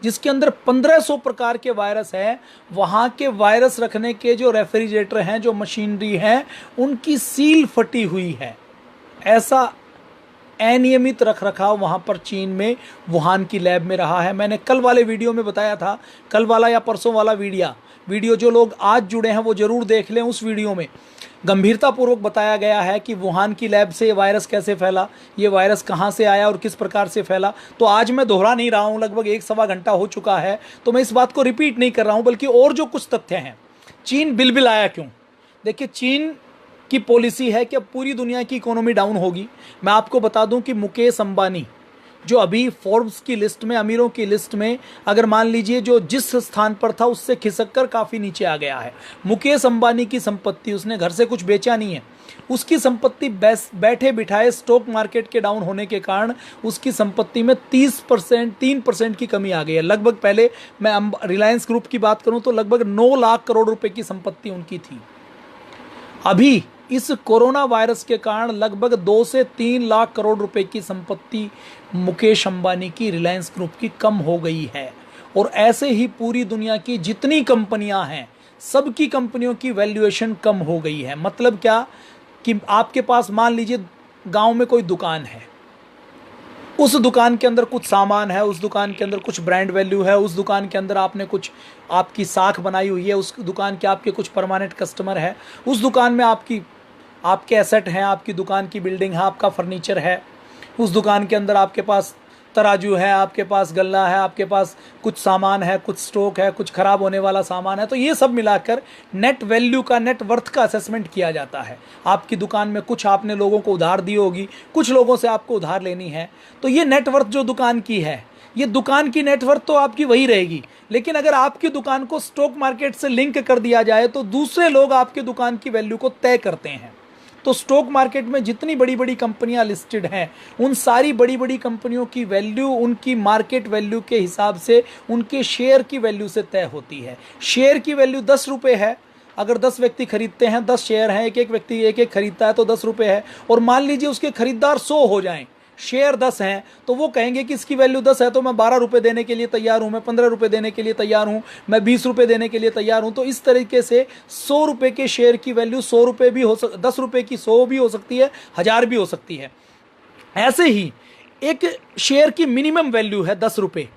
जिसके अंदर 1500 प्रकार के वायरस है, वहाँ के वायरस रखने के जो रेफ्रिजरेटर हैं, जो मशीनरी हैं, उनकी सील फटी हुई है। ऐसा अनियमित रख रखाव वहाँ पर चीन में वुहान की लैब में रहा है। मैंने कल वाले वीडियो में बताया था, कल वाला या परसों वाला वीडियो जो लोग आज जुड़े हैं वो ज़रूर देख लें। उस वीडियो में गंभीरतापूर्वक बताया गया है कि वुहान की लैब से ये वायरस कैसे फैला, ये वायरस कहाँ से आया और किस प्रकार से फैला। तो आज मैं दोहरा नहीं रहा हूँ, लगभग 1-1.25 घंटा हो चुका है, तो मैं इस बात को रिपीट नहीं कर रहा हूँ, बल्कि और जो कुछ तथ्य हैं। चीन बिलबिलाया क्यों? देखिए, चीन की पॉलिसी है कि अब पूरी दुनिया की इकोनॉमी डाउन होगी। मैं आपको बता दूं कि मुकेश अंबानी जो अभी फोर्ब्स की लिस्ट में, अमीरों की लिस्ट में, अगर मान लीजिए जो जिस स्थान पर था उससे खिसक कर काफ़ी नीचे आ गया है। मुकेश अंबानी की संपत्ति, उसने घर से कुछ बेचा नहीं है, उसकी संपत्ति बैठे बिठाए स्टॉक मार्केट के डाउन होने के कारण उसकी संपत्ति में 3% की कमी आ गई है। लगभग, पहले मैं रिलायंस ग्रुप की बात करूं तो लगभग 9 लाख करोड़ रुपए की संपत्ति उनकी थी। अभी इस कोरोना वायरस के कारण लगभग 2 से 3 लाख करोड़ रुपए की संपत्ति मुकेश अंबानी की, रिलायंस ग्रुप की कम हो गई है। और ऐसे ही पूरी दुनिया की जितनी कंपनियां हैं, सबकी कंपनियों की वैल्यूएशन कम हो गई है। मतलब क्या कि आपके पास मान लीजिए गांव में कोई दुकान है, उस दुकान के अंदर कुछ सामान है, उस दुकान के अंदर कुछ ब्रांड वैल्यू है, उस दुकान के अंदर आपने कुछ आपकी साख बनाई हुई है, उस दुकान के आपके कुछ परमानेंट कस्टमर है, उस दुकान में आपके एसेट हैं, आपकी दुकान की बिल्डिंग है, आपका फर्नीचर है, उस दुकान के अंदर आपके पास तराजू है, आपके पास गल्ला है, आपके पास कुछ सामान है, कुछ स्टॉक है, कुछ खराब होने वाला सामान है। तो ये सब मिलाकर नेट वैल्यू का, नेट वर्थ का असेसमेंट किया जाता है। आपकी दुकान में कुछ आपने लोगों को उधार दी होगी, कुछ लोगों से आपको उधार लेनी है, तो ये नेट वर्थ जो दुकान की है, ये दुकान की नेटवर्थ तो आपकी वही रहेगी। लेकिन अगर आपकी दुकान को स्टॉक मार्केट से लिंक कर दिया जाए तो दूसरे लोग आपकी दुकान की वैल्यू को तय करते हैं। तो स्टॉक मार्केट में जितनी बड़ी बड़ी कंपनियां लिस्टेड हैं, उन सारी बड़ी बड़ी कंपनियों की वैल्यू उनकी मार्केट वैल्यू के हिसाब से, उनके शेयर की वैल्यू से तय होती है। शेयर की वैल्यू 10 रुपये है, अगर 10 व्यक्ति खरीदते हैं, 10 शेयर हैं, एक एक व्यक्ति एक एक खरीदता है तो 10 रुपये है। और मान लीजिए उसके खरीदार 100 हो जाएं, शेयर 10 हैं, तो वो कहेंगे कि इसकी वैल्यू 10 है तो मैं 12 रुपये देने के लिए तैयार हूँ, मैं 15 रुपये देने के लिए तैयार हूँ, मैं 20 रुपये देने के लिए तैयार हूँ। तो इस तरीके से 100 रुपये के शेयर की वैल्यू 100 रुपये भी हो 10 रुपये की 100 भी हो सकती है, 1000 भी हो सकती है। ऐसे ही एक शेयर की मिनिमम वैल्यू है 10 रुपये,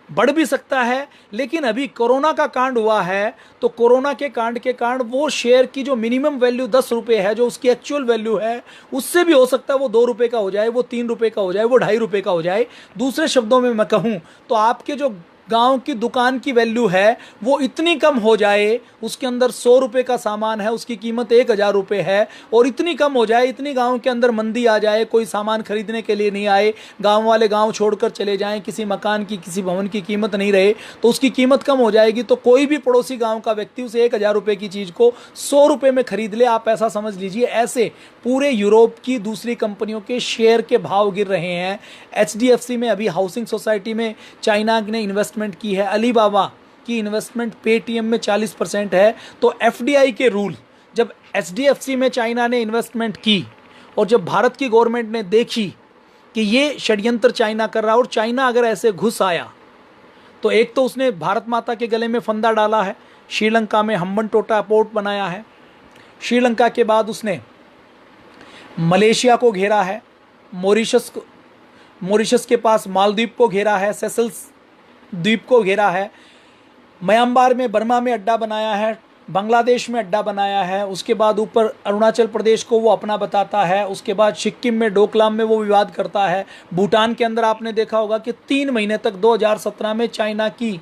बढ़ भी सकता है। लेकिन अभी कोरोना का कांड हुआ है, तो कोरोना के कांड के कारण वो शेयर की जो मिनिमम वैल्यू 10 रुपये है, जो उसकी एक्चुअल वैल्यू है, उससे भी हो सकता है वो 2 रुपये का हो जाए, वो 3 रुपये का हो जाए, वो 2.5 रुपये का हो जाए। दूसरे शब्दों में मैं कहूँ तो आपके जो गांव की दुकान की वैल्यू है वो इतनी कम हो जाए, उसके अंदर 100 रुपये का सामान है, उसकी कीमत 1000 रुपये है, और इतनी कम हो जाए, इतनी गांव के अंदर मंदी आ जाए, कोई सामान खरीदने के लिए नहीं आए, गांव वाले गांव छोड़कर चले जाएं, किसी मकान की, किसी भवन की कीमत नहीं रहे, तो उसकी कीमत कम हो जाएगी। तो कोई भी पड़ोसी गाँव का व्यक्ति उसे 1000 रुपये की चीज़ को 100 रुपये में खरीद ले। आप ऐसा समझ लीजिए, ऐसे पूरे यूरोप की दूसरी कंपनियों के शेयर के भाव गिर रहे हैं। HDFC में अभी हाउसिंग सोसाइटी में चाइना ने इन्वेस्टमेंट की है, अलीबाबा की इन्वेस्टमेंट पेटीएम में 40% है। तो FDI के रूल, जब HDFC में चाइना ने इन्वेस्टमेंट की और जब भारत की गवर्नमेंट ने देखी कि ये षड्यंत्र चाइना कर रहा है और चाइना अगर ऐसे घुस आया तो एक तो उसने भारत माता के गले में फंदा डाला है, श्रीलंका में हम्बनटोटा पोर्ट बनाया है, श्रीलंका के बाद उसने मलेशिया को घेरा है, मॉरिशस के पास मालदीव को घेरा है, सेशल्स द्वीप को घेरा है, म्यांमार में, बर्मा में अड्डा बनाया है, बांग्लादेश में अड्डा बनाया है, उसके बाद ऊपर अरुणाचल प्रदेश को वो अपना बताता है, उसके बाद सिक्किम में, डोकलाम में वो विवाद करता है। भूटान के अंदर आपने देखा होगा कि 3 महीने तक 2017 में चाइना की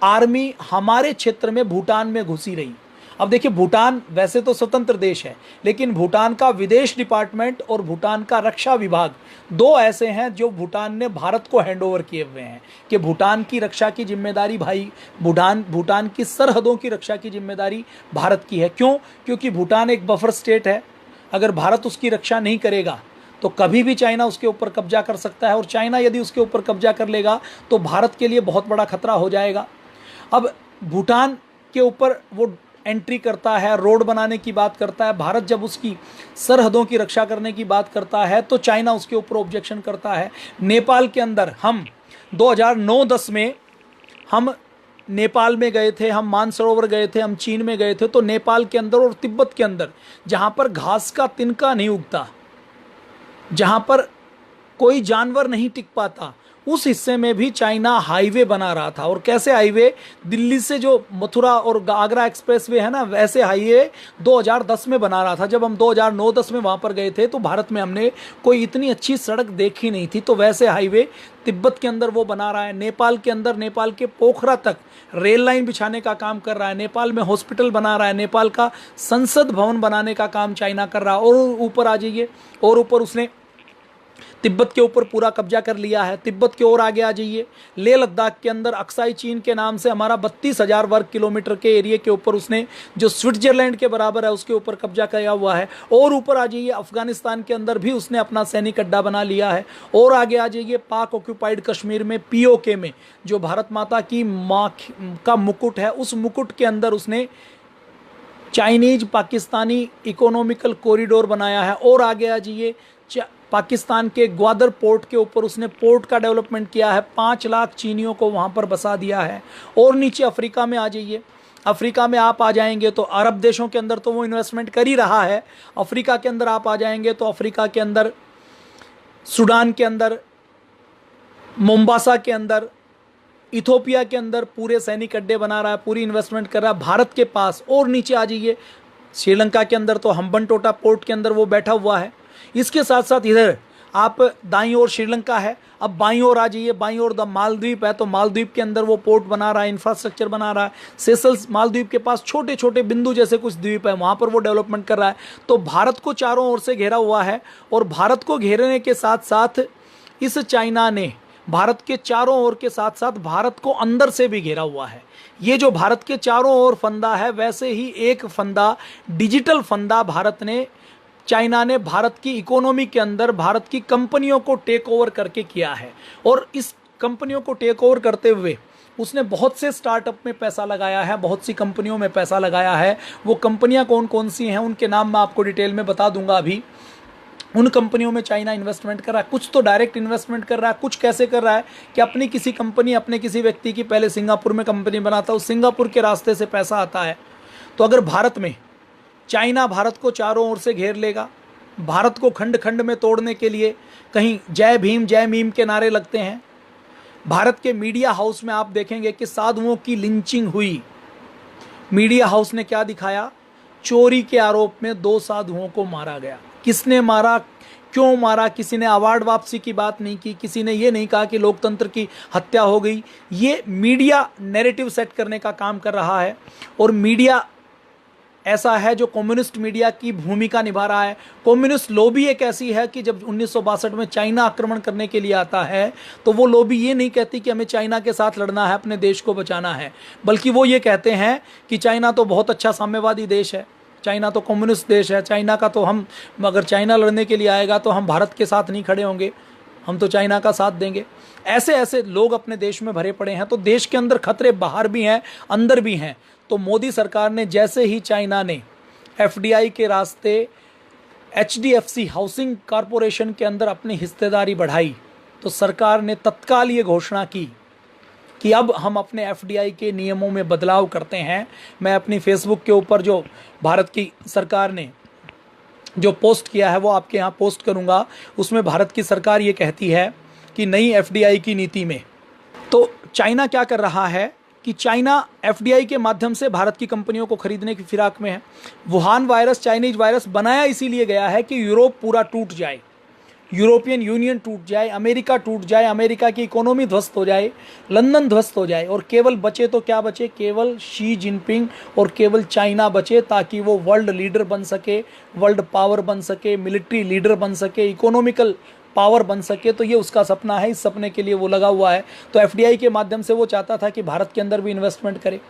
आर्मी हमारे क्षेत्र में भूटान में घुसी रही। अब देखिए, भूटान वैसे तो स्वतंत्र देश है, लेकिन भूटान का विदेश डिपार्टमेंट और भूटान का रक्षा विभाग दो ऐसे हैं जो भूटान ने भारत को हैंडओवर किए हुए हैं कि भूटान की रक्षा की जिम्मेदारी भाई, भूटान की सरहदों की रक्षा की जिम्मेदारी भारत की है। क्यों? क्योंकि भूटान एक बफर स्टेट है। अगर भारत उसकी रक्षा नहीं करेगा तो कभी भी चाइना उसके ऊपर कब्जा कर सकता है, और चाइना यदि उसके ऊपर कब्जा कर लेगा तो भारत के लिए बहुत बड़ा खतरा हो जाएगा। अब भूटान के ऊपर वो एंट्री करता है, रोड बनाने की बात करता है, भारत जब उसकी सरहदों की रक्षा करने की बात करता है तो चाइना उसके ऊपर ऑब्जेक्शन करता है। नेपाल के अंदर हम 2009-10 में हम नेपाल में गए थे, हम मानसरोवर गए थे, हम चीन में गए थे, तो नेपाल के अंदर और तिब्बत के अंदर जहाँ पर घास का तिनका नहीं उगता, जहाँ पर कोई जानवर नहीं टिक पाता, उस हिस्से में भी चाइना हाईवे बना रहा था। और कैसे हाईवे? दिल्ली से जो मथुरा और आगरा एक्सप्रेसवे है ना, वैसे हाईवे 2010 में बना रहा था। जब हम 2009-10 में वहाँ पर गए थे तो भारत में हमने कोई इतनी अच्छी सड़क देखी नहीं थी। तो वैसे हाईवे तिब्बत के अंदर वो बना रहा है। नेपाल के अंदर, नेपाल के पोखरा तक रेल लाइन बिछाने का काम कर रहा है। नेपाल में हॉस्पिटल बना रहा है। नेपाल का संसद भवन बनाने का काम चाइना कर रहा है। और ऊपर आ जाइए, और ऊपर उसने तिब्बत के ऊपर पूरा कब्जा कर लिया है। तिब्बत के और आगे आ जाइए, लेह लद्दाख के अंदर अक्साई चीन के नाम से हमारा 32,000 वर्ग किलोमीटर के एरिया के ऊपर उसने, जो स्विट्जरलैंड के बराबर है, उसके ऊपर कब्जा किया हुआ है। और ऊपर आ जाइए, अफगानिस्तान के अंदर भी उसने अपना सैनिक अड्डा बना लिया है। और आगे आ जाइए, पाक ऑक्यूपाइड कश्मीर में पीओके में जो भारत माता की माँ का मुकुट है, उस मुकुट के अंदर उसने चाइनीज पाकिस्तानी इकोनॉमिकल कॉरिडोर बनाया है। और आगे आ जाइए, पाकिस्तान के ग्वादर पोर्ट के ऊपर उसने पोर्ट का डेवलपमेंट किया है। 5 लाख चीनियों को वहाँ पर बसा दिया है। और नीचे अफ्रीका में आ जाइए, अफ्रीका में आप आ जाएंगे तो अरब देशों के अंदर तो वो इन्वेस्टमेंट कर ही रहा है। अफ्रीका के अंदर आप आ जाएंगे तो अफ्रीका के अंदर, सूडान के अंदर, मोम्बासा के अंदर, इथोपिया के अंदर पूरे सैनिक अड्डे बना रहा है, पूरी इन्वेस्टमेंट कर रहा है भारत के पास। और नीचे आ जाइए, श्रीलंका के अंदर तो हम्बनटोटा पोर्ट के अंदर वो बैठा हुआ है। इसके साथ साथ इधर आप दाईं ओर श्रीलंका है। अब बाईं ओर आ जाइए, बाईं ओर मालदीव है, तो मालदीव के अंदर वो पोर्ट बना रहा है, इंफ्रास्ट्रक्चर बना रहा है। सेशल्स, मालदीव के पास छोटे छोटे बिंदु जैसे कुछ द्वीप है, वहाँ पर वो डेवलपमेंट कर रहा है। तो भारत को चारों ओर से घेरा हुआ है। और भारत को घेरने के साथ साथ इस चाइना ने भारत के चारों ओर के साथ साथ भारत को अंदर से भी घेरा हुआ है। ये जो भारत के चारों ओर फंदा है, वैसे ही एक फंदा, डिजिटल फंदा भारत ने, चाइना ने भारत की इकोनॉमी के अंदर भारत की कंपनियों को टेक ओवर करके किया है। और इस कंपनियों को टेक ओवर करते हुए उसने बहुत से स्टार्टअप में पैसा लगाया है, बहुत सी कंपनियों में पैसा लगाया है। वो कंपनियां कौन कौन सी हैं, उनके नाम मैं आपको डिटेल में बता दूंगा अभी। उन कंपनियों में चाइना इन्वेस्टमेंट कर रहा है। कुछ तो डायरेक्ट इन्वेस्टमेंट कर रहा है, कुछ कैसे कर रहा है कि अपनी किसी कंपनी, अपने किसी व्यक्ति की पहले सिंगापुर में कंपनी बनाता है, उस सिंगापुर के रास्ते से पैसा आता है। तो अगर भारत में चाइना भारत को चारों ओर से घेर लेगा, भारत को खंड खंड में तोड़ने के लिए कहीं जय भीम जय मीम के नारे लगते हैं। भारत के मीडिया हाउस में आप देखेंगे कि साधुओं की लिंचिंग हुई। मीडिया हाउस ने क्या दिखाया? चोरी के आरोप में 2 साधुओं को मारा गया। किसने मारा, क्यों मारा? किसी ने अवार्ड वापसी की बात नहीं की, किसी ने ये नहीं कहा कि लोकतंत्र की हत्या हो गई। ये मीडिया नैरेटिव सेट करने का काम कर रहा है। और मीडिया ऐसा है जो कम्युनिस्ट मीडिया की भूमिका निभा रहा है। कम्युनिस्ट लॉबी एक ऐसी है कि जब 1962 में चाइना आक्रमण करने के लिए आता है तो वो लॉबी ये नहीं कहती कि हमें चाइना के साथ लड़ना है, अपने देश को बचाना है, बल्कि वो ये कहते हैं कि चाइना तो बहुत अच्छा साम्यवादी देश है, चाइना तो कम्युनिस्ट देश है, चाइना का तो हम, अगर चाइना लड़ने के लिए आएगा तो हम भारत के साथ नहीं खड़े होंगे, हम तो चाइना का साथ देंगे। ऐसे ऐसे लोग अपने देश में भरे पड़े हैं। तो देश के अंदर खतरे बाहर भी हैं, अंदर भी हैं। तो मोदी सरकार ने जैसे ही चाइना ने एफडीआई के रास्ते एचडीएफसी हाउसिंग कॉरपोरेशन के अंदर अपनी हिस्सेदारी बढ़ाई, तो सरकार ने तत्काल ये घोषणा की कि अब हम अपने एफडीआई के नियमों में बदलाव करते हैं। मैं अपनी फेसबुक के ऊपर जो भारत की सरकार ने जो पोस्ट किया है वो आपके यहाँ पोस्ट करूँगा। उसमें भारत की सरकार ये कहती है कि नई एफडीआई की नीति में, तो चाइना क्या कर रहा है कि चाइना एफडीआई के माध्यम से भारत की कंपनियों को खरीदने की फिराक में है। वुहान वायरस, चाइनीज वायरस बनाया इसीलिए गया है कि यूरोप पूरा टूट जाए। यूरोपियन यूनियन टूट जाए, अमेरिका टूट जाए, अमेरिका की इकोनॉमी ध्वस्त हो जाए, लंदन ध्वस्त हो जाए और केवल बचे तो क्या बचे, केवल शी जिनपिंग और केवल चाइना बचे, ताकि वो वर्ल्ड लीडर बन सके, वर्ल्ड पावर बन सके, मिलिट्री लीडर बन सके, इकोनॉमिकल पावर बन सके। तो ये उसका सपना है, इस सपने के लिए वो लगा हुआ है। तो एफडीआई के माध्यम से वो चाहता था कि भारत के अंदर भी इन्वेस्टमेंट करे।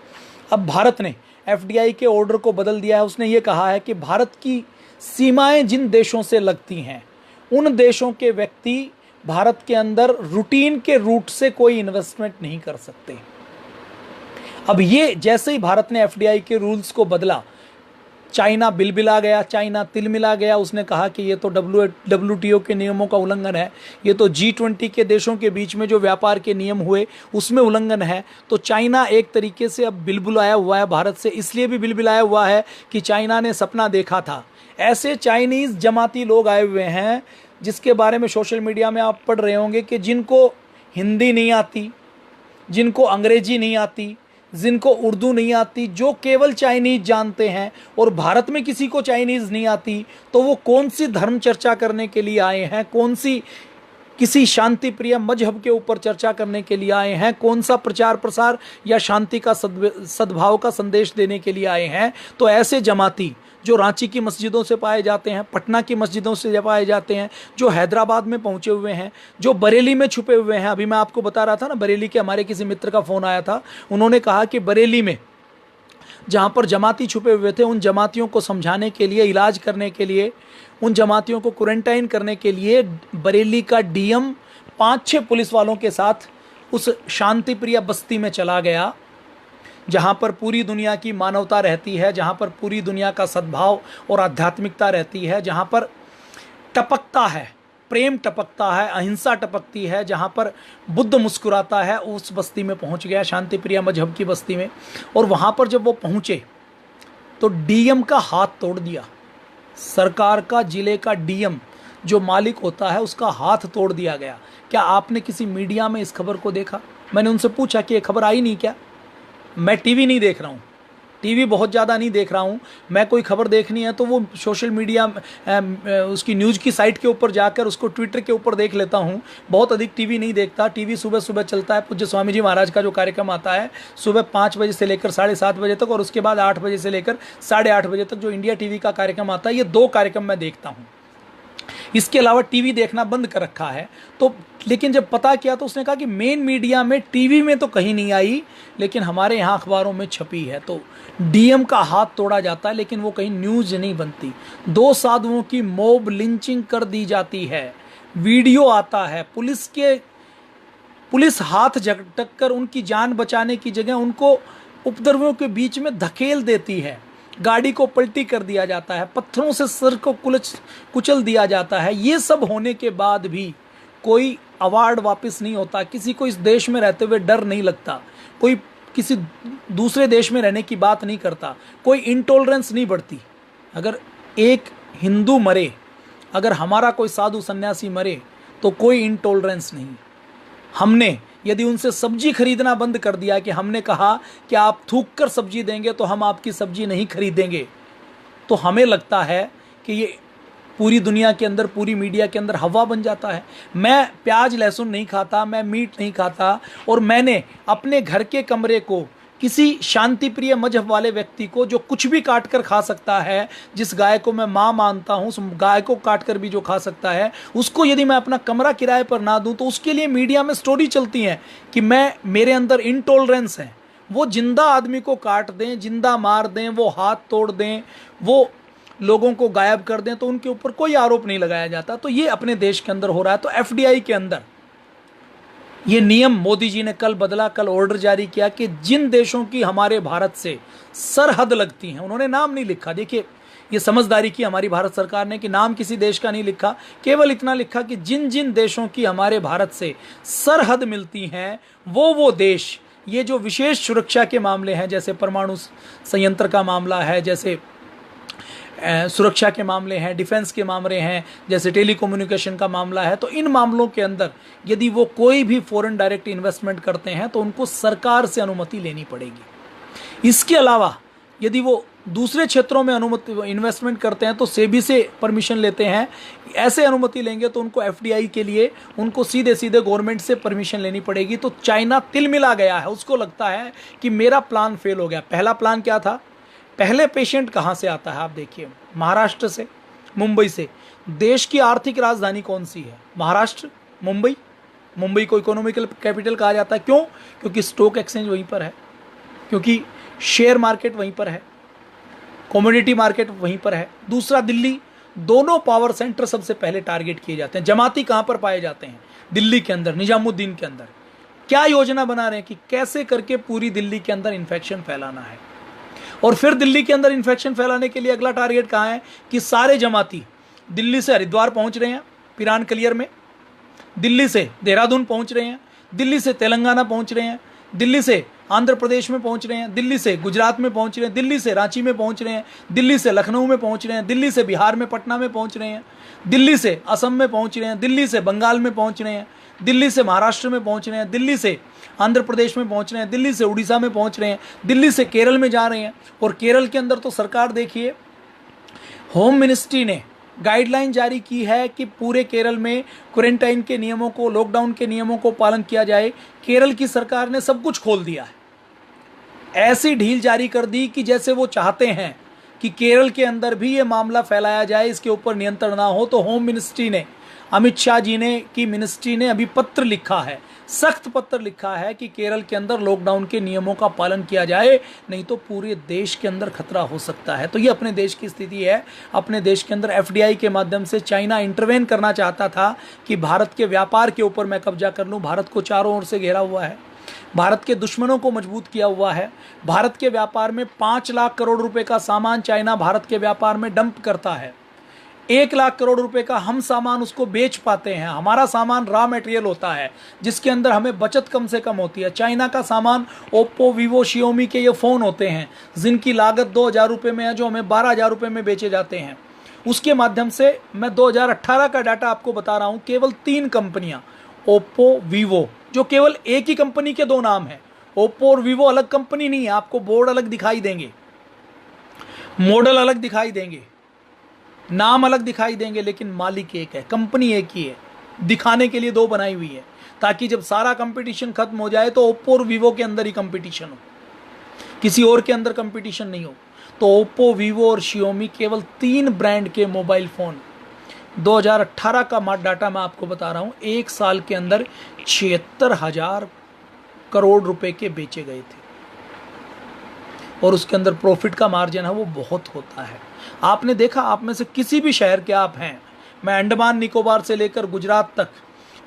अब भारत ने एफडीआई के ऑर्डर को बदल दिया है। उसने ये कहा है कि भारत की सीमाएं जिन देशों से लगती हैं उन देशों के व्यक्ति भारत के अंदर रूटीन के रूट से कोई इन्वेस्टमेंट नहीं कर सकते। अब ये जैसे ही भारत ने एफडीआई के रूल्स को बदला, चाइना बिलबिला गया, चाइना तिलमिला गया। उसने कहा कि ये तो डब्ल्यूटीओ के नियमों का उल्लंघन है, ये तो G20 के देशों के बीच में जो व्यापार के नियम हुए उसमें उल्लंघन है। तो चाइना एक तरीके से अब बिलबुलाया हुआ है भारत से, इसलिए भी बिलबिलाया हुआ है कि चाइना ने सपना देखा था। ऐसे चाइनीज़ जमाती लोग आए हुए हैं जिसके बारे में सोशल मीडिया में आप पढ़ रहे होंगे कि जिनको हिंदी नहीं आती, जिनको अंग्रेजी नहीं आती, जिनको उर्दू नहीं आती, जो केवल चाइनीज़ जानते हैं, और भारत में किसी को चाइनीज़ नहीं आती, तो वो कौन सी धर्म चर्चा करने के लिए आए हैं, कौन सी किसी शांति प्रिय मजहब के ऊपर चर्चा करने के लिए आए हैं, कौन सा प्रचार प्रसार या शांति का सद्भाव का संदेश देने के लिए आए हैं। तो ऐसे जमाती जो रांची की मस्जिदों से पाए जाते हैं, पटना की मस्जिदों से पाए जाते हैं, जो हैदराबाद में पहुंचे हुए हैं, जो बरेली में छुपे हुए हैं। अभी मैं आपको बता रहा था ना, बरेली के हमारे किसी मित्र का फ़ोन आया था, उन्होंने कहा कि बरेली में जहाँ पर जमाती छुपे हुए थे, उन जमातियों को समझाने के लिए, इलाज करने के लिए, उन जमातियों को क्वारंटाइन करने के लिए बरेली का डीएम 5-6 पुलिस वालों के साथ उस शांति प्रिय बस्ती में चला गया, जहाँ पर पूरी दुनिया की मानवता रहती है, जहाँ पर पूरी दुनिया का सद्भाव और आध्यात्मिकता रहती है, जहाँ पर टपकता है, प्रेम टपकता है, अहिंसा टपकती है, जहाँ पर बुद्ध मुस्कुराता है। उस बस्ती में पहुँच गया, शांति प्रिय मजहब की बस्ती में। और वहाँ पर जब वो पहुँचे तो डीएम का हाथ तोड़ दिया। सरकार का, जिले का डीएम जो मालिक होता है उसका हाथ तोड़ दिया गया। क्या आपने किसी मीडिया में इस खबर को देखा? मैंने उनसे पूछा कि ये खबर आई नहीं क्या? मैं टीवी नहीं देख रहा हूँ, टीवी बहुत ज़्यादा नहीं देख रहा हूँ। मैं कोई खबर देखनी है तो वो सोशल मीडिया उसकी न्यूज़ की साइट के ऊपर जाकर उसको ट्विटर के ऊपर देख लेता हूँ। बहुत अधिक टीवी नहीं देखता। टीवी सुबह सुबह चलता है, पूज्य स्वामी जी महाराज का जो कार्यक्रम आता है सुबह 5 बजे से लेकर 7:30 बजे तक, और उसके बाद 8 बजे से लेकर 8:30 बजे तक जो इंडिया टीवी का कार्यक्रम आता है, ये 2 कार्यक्रम मैं देखता हूँ। इसके अलावा टीवी देखना बंद कर रखा है। तो लेकिन जब पता किया तो उसने कहा कि मेन मीडिया में, टीवी में तो कहीं नहीं आई, लेकिन हमारे यहाँ अखबारों में छपी है। तो डीएम का हाथ तोड़ा जाता है लेकिन वो कहीं न्यूज़ नहीं बनती। 2 साधुओं की मॉब लिंचिंग कर दी जाती है, वीडियो आता है, पुलिस हाथ झटक कर उनकी जान बचाने की जगह उनको उपद्रवियों के बीच में धकेल देती है, गाड़ी को पलटी कर दिया जाता है, पत्थरों से सिर को कुचल दिया जाता है। ये सब होने के बाद भी कोई अवार्ड वापस नहीं होता। किसी को इस देश में रहते हुए डर नहीं लगता, कोई किसी दूसरे देश में रहने की बात नहीं करता, कोई इंटॉलरेंस नहीं बढ़ती। अगर एक हिंदू मरे, अगर हमारा कोई साधु सन्यासी मरे तो कोई इंटॉलरेंस नहीं। हमने यदि उनसे सब्जी खरीदना बंद कर दिया, कि हमने कहा कि आप थूक कर सब्जी देंगे तो हम आपकी सब्जी नहीं खरीदेंगे, तो हमें लगता है कि ये पूरी दुनिया के अंदर, पूरी मीडिया के अंदर हवा बन जाता है। मैं प्याज लहसुन नहीं खाता, मैं मीट नहीं खाता, और मैंने अपने घर के कमरे को किसी शांति प्रिय मजहब वाले व्यक्ति को, जो कुछ भी काट कर खा सकता है, जिस गाय को मैं माँ मानता हूँ, उस गाय को काट कर भी जो खा सकता है, उसको यदि मैं अपना कमरा किराए पर ना दूँ तो उसके लिए मीडिया में स्टोरी चलती है कि मेरे अंदर इंटॉलरेंस है। वो जिंदा आदमी को काट दें, जिंदा मार दें, वो हाथ तोड़ दें, वो लोगों को गायब कर दें, तो उनके ऊपर कोई आरोप नहीं लगाया जाता। तो ये अपने देश के अंदर हो रहा है। तो एफडीआई के अंदर ये नियम मोदी जी ने कल बदला, कल ऑर्डर जारी किया कि जिन देशों की हमारे भारत से सरहद लगती हैं, उन्होंने नाम नहीं लिखा। देखिए, ये समझदारी की हमारी भारत सरकार ने कि नाम किसी देश का नहीं लिखा, केवल इतना लिखा कि जिन जिन देशों की हमारे भारत से सरहद मिलती हैं वो देश, ये जो विशेष सुरक्षा के मामले हैं, जैसे परमाणु संयंत्र का मामला है, जैसे सुरक्षा के मामले हैं, डिफेंस के मामले हैं, जैसे टेलीकम्युनिकेशन का मामला है, तो इन मामलों के अंदर यदि वो कोई भी फॉरेन डायरेक्ट इन्वेस्टमेंट करते हैं तो उनको सरकार से अनुमति लेनी पड़ेगी। इसके अलावा यदि वो दूसरे क्षेत्रों में अनुमति इन्वेस्टमेंट करते हैं तो सेबी से परमिशन लेते हैं, ऐसे अनुमति लेंगे तो उनको एफडीआई के लिए उनको सीधे सीधे गवर्नमेंट से परमिशन लेनी पड़ेगी। तो चाइना तिलमिला गया है, उसको लगता है कि मेरा प्लान फेल हो गया। पहला प्लान क्या था? पहले पेशेंट कहाँ से आता है आप देखिए, महाराष्ट्र से, मुंबई से। देश की आर्थिक राजधानी कौन सी है? महाराष्ट्र, मुंबई। मुंबई को इकोनॉमिकल कैपिटल कहा जाता है, क्यों? क्योंकि स्टॉक एक्सचेंज वहीं पर है, क्योंकि शेयर मार्केट वहीं पर है, कमोडिटी मार्केट वहीं पर है। दूसरा दिल्ली, दोनों पावर सेंटर सबसे पहले टारगेट किए जाते हैं। जमाती कहाँ पर पाए जाते हैं? दिल्ली के अंदर, निजामुद्दीन के अंदर। क्या योजना बना रहे हैं कि कैसे करके पूरी दिल्ली के अंदर इन्फेक्शन फैलाना है। और फिर दिल्ली के अंदर इन्फेक्शन फैलाने के लिए अगला टारगेट कहाँ है कि सारे जमाती दिल्ली से हरिद्वार पहुंच रहे हैं पिरान कलियर में, दिल्ली से देहरादून पहुंच रहे हैं, दिल्ली से तेलंगाना पहुंच रहे हैं, दिल्ली से आंध्र प्रदेश में पहुंच रहे हैं, दिल्ली से गुजरात में पहुंच रहे हैं, दिल्ली से रांची में पहुंच रहे हैं, दिल्ली से लखनऊ में पहुंच रहे हैं, दिल्ली से बिहार में पटना में पहुंच रहे हैं, दिल्ली से असम में पहुंच रहे हैं, दिल्ली से बंगाल में पहुंच रहे हैं, दिल्ली से महाराष्ट्र में पहुंच रहे हैं, दिल्ली से आंध्र प्रदेश में पहुंच रहे हैं, दिल्ली से उड़ीसा में पहुंच रहे हैं, दिल्ली से केरल में जा रहे हैं। और केरल के अंदर तो सरकार देखिए, होम मिनिस्ट्री ने गाइडलाइन जारी की है कि पूरे केरल में क्वारंटाइन के नियमों को, लॉकडाउन के नियमों को पालन किया जाए। केरल की सरकार ने सब कुछ खोल दिया है, ऐसी ढील जारी कर दी कि जैसे वो चाहते हैं कि केरल के अंदर भी ये मामला फैलाया जाए, इसके ऊपर नियंत्रण ना हो। तो होम मिनिस्ट्री ने, अमित शाह जी ने की मिनिस्ट्री ने अभी पत्र लिखा है, सख्त पत्र लिखा है कि केरल के अंदर लॉकडाउन के नियमों का पालन किया जाए, नहीं तो पूरे देश के अंदर खतरा हो सकता है। तो ये अपने देश की स्थिति है। अपने देश के अंदर एफडीआई के माध्यम से चाइना इंटरवेन करना चाहता था कि भारत के व्यापार के ऊपर मैं कब्जा कर लूँ। भारत को चारों ओर से घेरा हुआ है, भारत के दुश्मनों को मजबूत किया हुआ है। भारत के व्यापार में 5 लाख करोड़ रुपए का सामान चाइना भारत के व्यापार में डंप करता है। 1 लाख करोड़ रुपए का हम सामान उसको बेच पाते हैं। हमारा सामान रॉ मटेरियल होता है जिसके अंदर हमें बचत कम से कम होती है। चाइना का सामान ओप्पो, वीवो, शियोमी के ये फ़ोन होते हैं जिनकी लागत 2,000 रुपये में है, जो हमें 12,000 रुपये में बेचे जाते हैं। उसके माध्यम से मैं 2018 का डाटा आपको बता रहा हूँ, केवल 3 कंपनियाँ, ओप्पो, वीवो, जो केवल एक ही कंपनी के 2 नाम हैं। ओप्पो और वीवो अलग कंपनी नहीं है, आपको बोर्ड अलग दिखाई देंगे, मॉडल अलग दिखाई देंगे, नाम अलग दिखाई देंगे, लेकिन मालिक एक है, कंपनी एक ही है। दिखाने के लिए 2 बनाई हुई है ताकि जब सारा कंपटीशन खत्म हो जाए तो ओप्पो और वीवो के अंदर ही कंपटीशन हो, किसी और के अंदर कंपटीशन नहीं हो। तो ओप्पो, वीवो और शियोमी केवल 3 ब्रांड के मोबाइल फ़ोन 2018 का डाटा मैं आपको बता रहा हूँ, 1 साल के अंदर 76,000 करोड़ रुपए के बेचे गए थे। और उसके अंदर प्रॉफिट का मार्जिन है वो बहुत होता है। आपने देखा, आप में से किसी भी शहर के आप हैं, मैं अंडमान निकोबार से लेकर गुजरात तक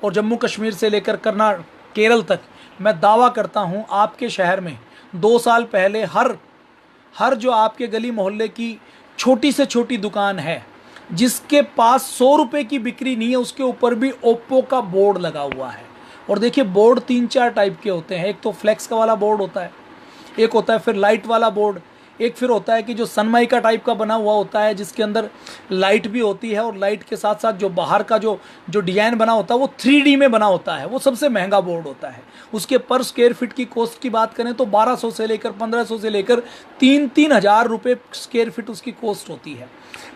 और जम्मू कश्मीर से लेकर केरल तक, मैं दावा करता हूं आपके शहर में 2 साल पहले हर जो आपके गली मोहल्ले की छोटी से छोटी दुकान है जिसके पास 100 रुपये की बिक्री नहीं है, उसके ऊपर भी ओप्पो का बोर्ड लगा हुआ है। और देखिए, बोर्ड 3-4 टाइप के होते हैं। एक तो फ्लेक्स का वाला बोर्ड होता है, एक होता है फिर लाइट वाला बोर्ड, एक फिर होता है कि जो सनमाइका टाइप का बना हुआ होता है जिसके अंदर लाइट भी होती है, और लाइट के साथ साथ जो बाहर का जो डिजाइन बना होता है वो 3D में बना होता है। वो सबसे महंगा बोर्ड होता है। उसके पर स्क्वायर फीट की कॉस्ट की बात करें तो 1200 से लेकर 1500 से लेकर 3-3 हज़ार रुपये स्क्वायर फीट उसकी कॉस्ट होती है।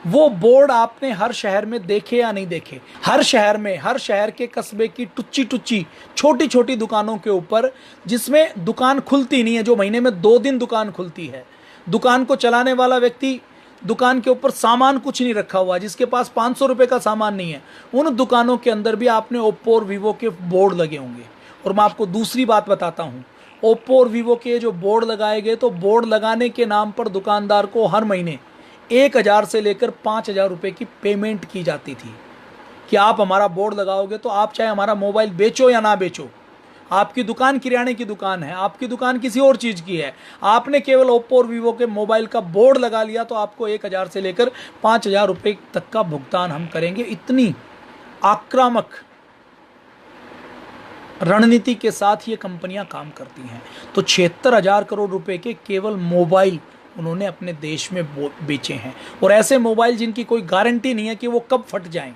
वो बोर्ड आपने हर शहर में देखे या नहीं देखे? हर शहर में, हर शहर के कस्बे की टुच्ची छोटी छोटी दुकानों के ऊपर, जिसमें दुकान खुलती नहीं है, जो महीने में 2 दिन दुकान खुलती है, दुकान को चलाने वाला व्यक्ति दुकान के ऊपर सामान कुछ नहीं रखा हुआ, जिसके पास 500 रुपये का सामान नहीं है, उन दुकानों के अंदर भी आपने ओप्पो और वीवो के बोर्ड लगे होंगे। और मैं आपको दूसरी बात बताता हूँ, ओप्पो और वीवो के जो बोर्ड लगाए गए, तो बोर्ड लगाने के नाम पर दुकानदार को हर महीने 1,000 से लेकर 5,000 रुपये की पेमेंट की जाती थी कि आप हमारा बोर्ड लगाओगे तो आप चाहे हमारा मोबाइल बेचो या ना बेचो, आपकी दुकान किराने की दुकान है, आपकी दुकान किसी और चीज़ की है, आपने केवल ओप्पो और वीवो के मोबाइल का बोर्ड लगा लिया तो आपको 1,000 से लेकर 5,000 रुपये तक का भुगतान हम करेंगे। इतनी आक्रामक रणनीति के साथ ये कंपनियां काम करती हैं। तो 76,000 करोड़ रुपए के केवल मोबाइल उन्होंने अपने देश में बेचे हैं, और ऐसे मोबाइल जिनकी कोई गारंटी नहीं है कि वो कब फट जाएं।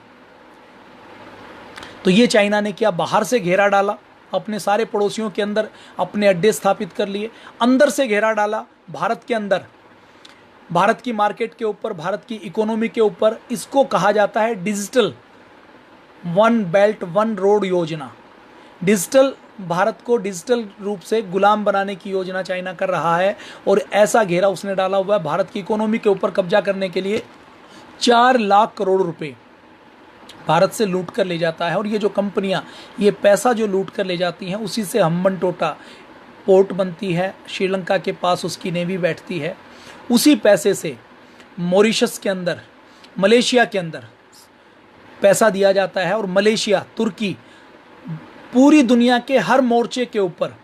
तो ये चाइना ने किया, बाहर से घेरा डाला, अपने सारे पड़ोसियों के अंदर अपने अड्डे स्थापित कर लिए, अंदर से घेरा डाला, भारत के अंदर भारत की मार्केट के ऊपर, भारत की इकोनॉमी के ऊपर। इसको कहा जाता है digital one belt one road योजना। डिजिटल भारत को डिजिटल रूप से गुलाम बनाने की योजना चाइना कर रहा है, और ऐसा घेरा उसने डाला हुआ है भारत की इकोनॉमी के ऊपर कब्जा करने के लिए। 4 लाख करोड़ रुपए भारत से लूट कर ले जाता है, और ये जो कंपनियां ये पैसा जो लूट कर ले जाती हैं, उसी से हम्बनटोटा पोर्ट बनती है, श्रीलंका के पास उसकी नेवी बैठती है। उसी पैसे से मॉरिशस के अंदर, मलेशिया के अंदर पैसा दिया जाता है, और मलेशिया, तुर्की पूरी दुनिया के हर मोर्चे के ऊपर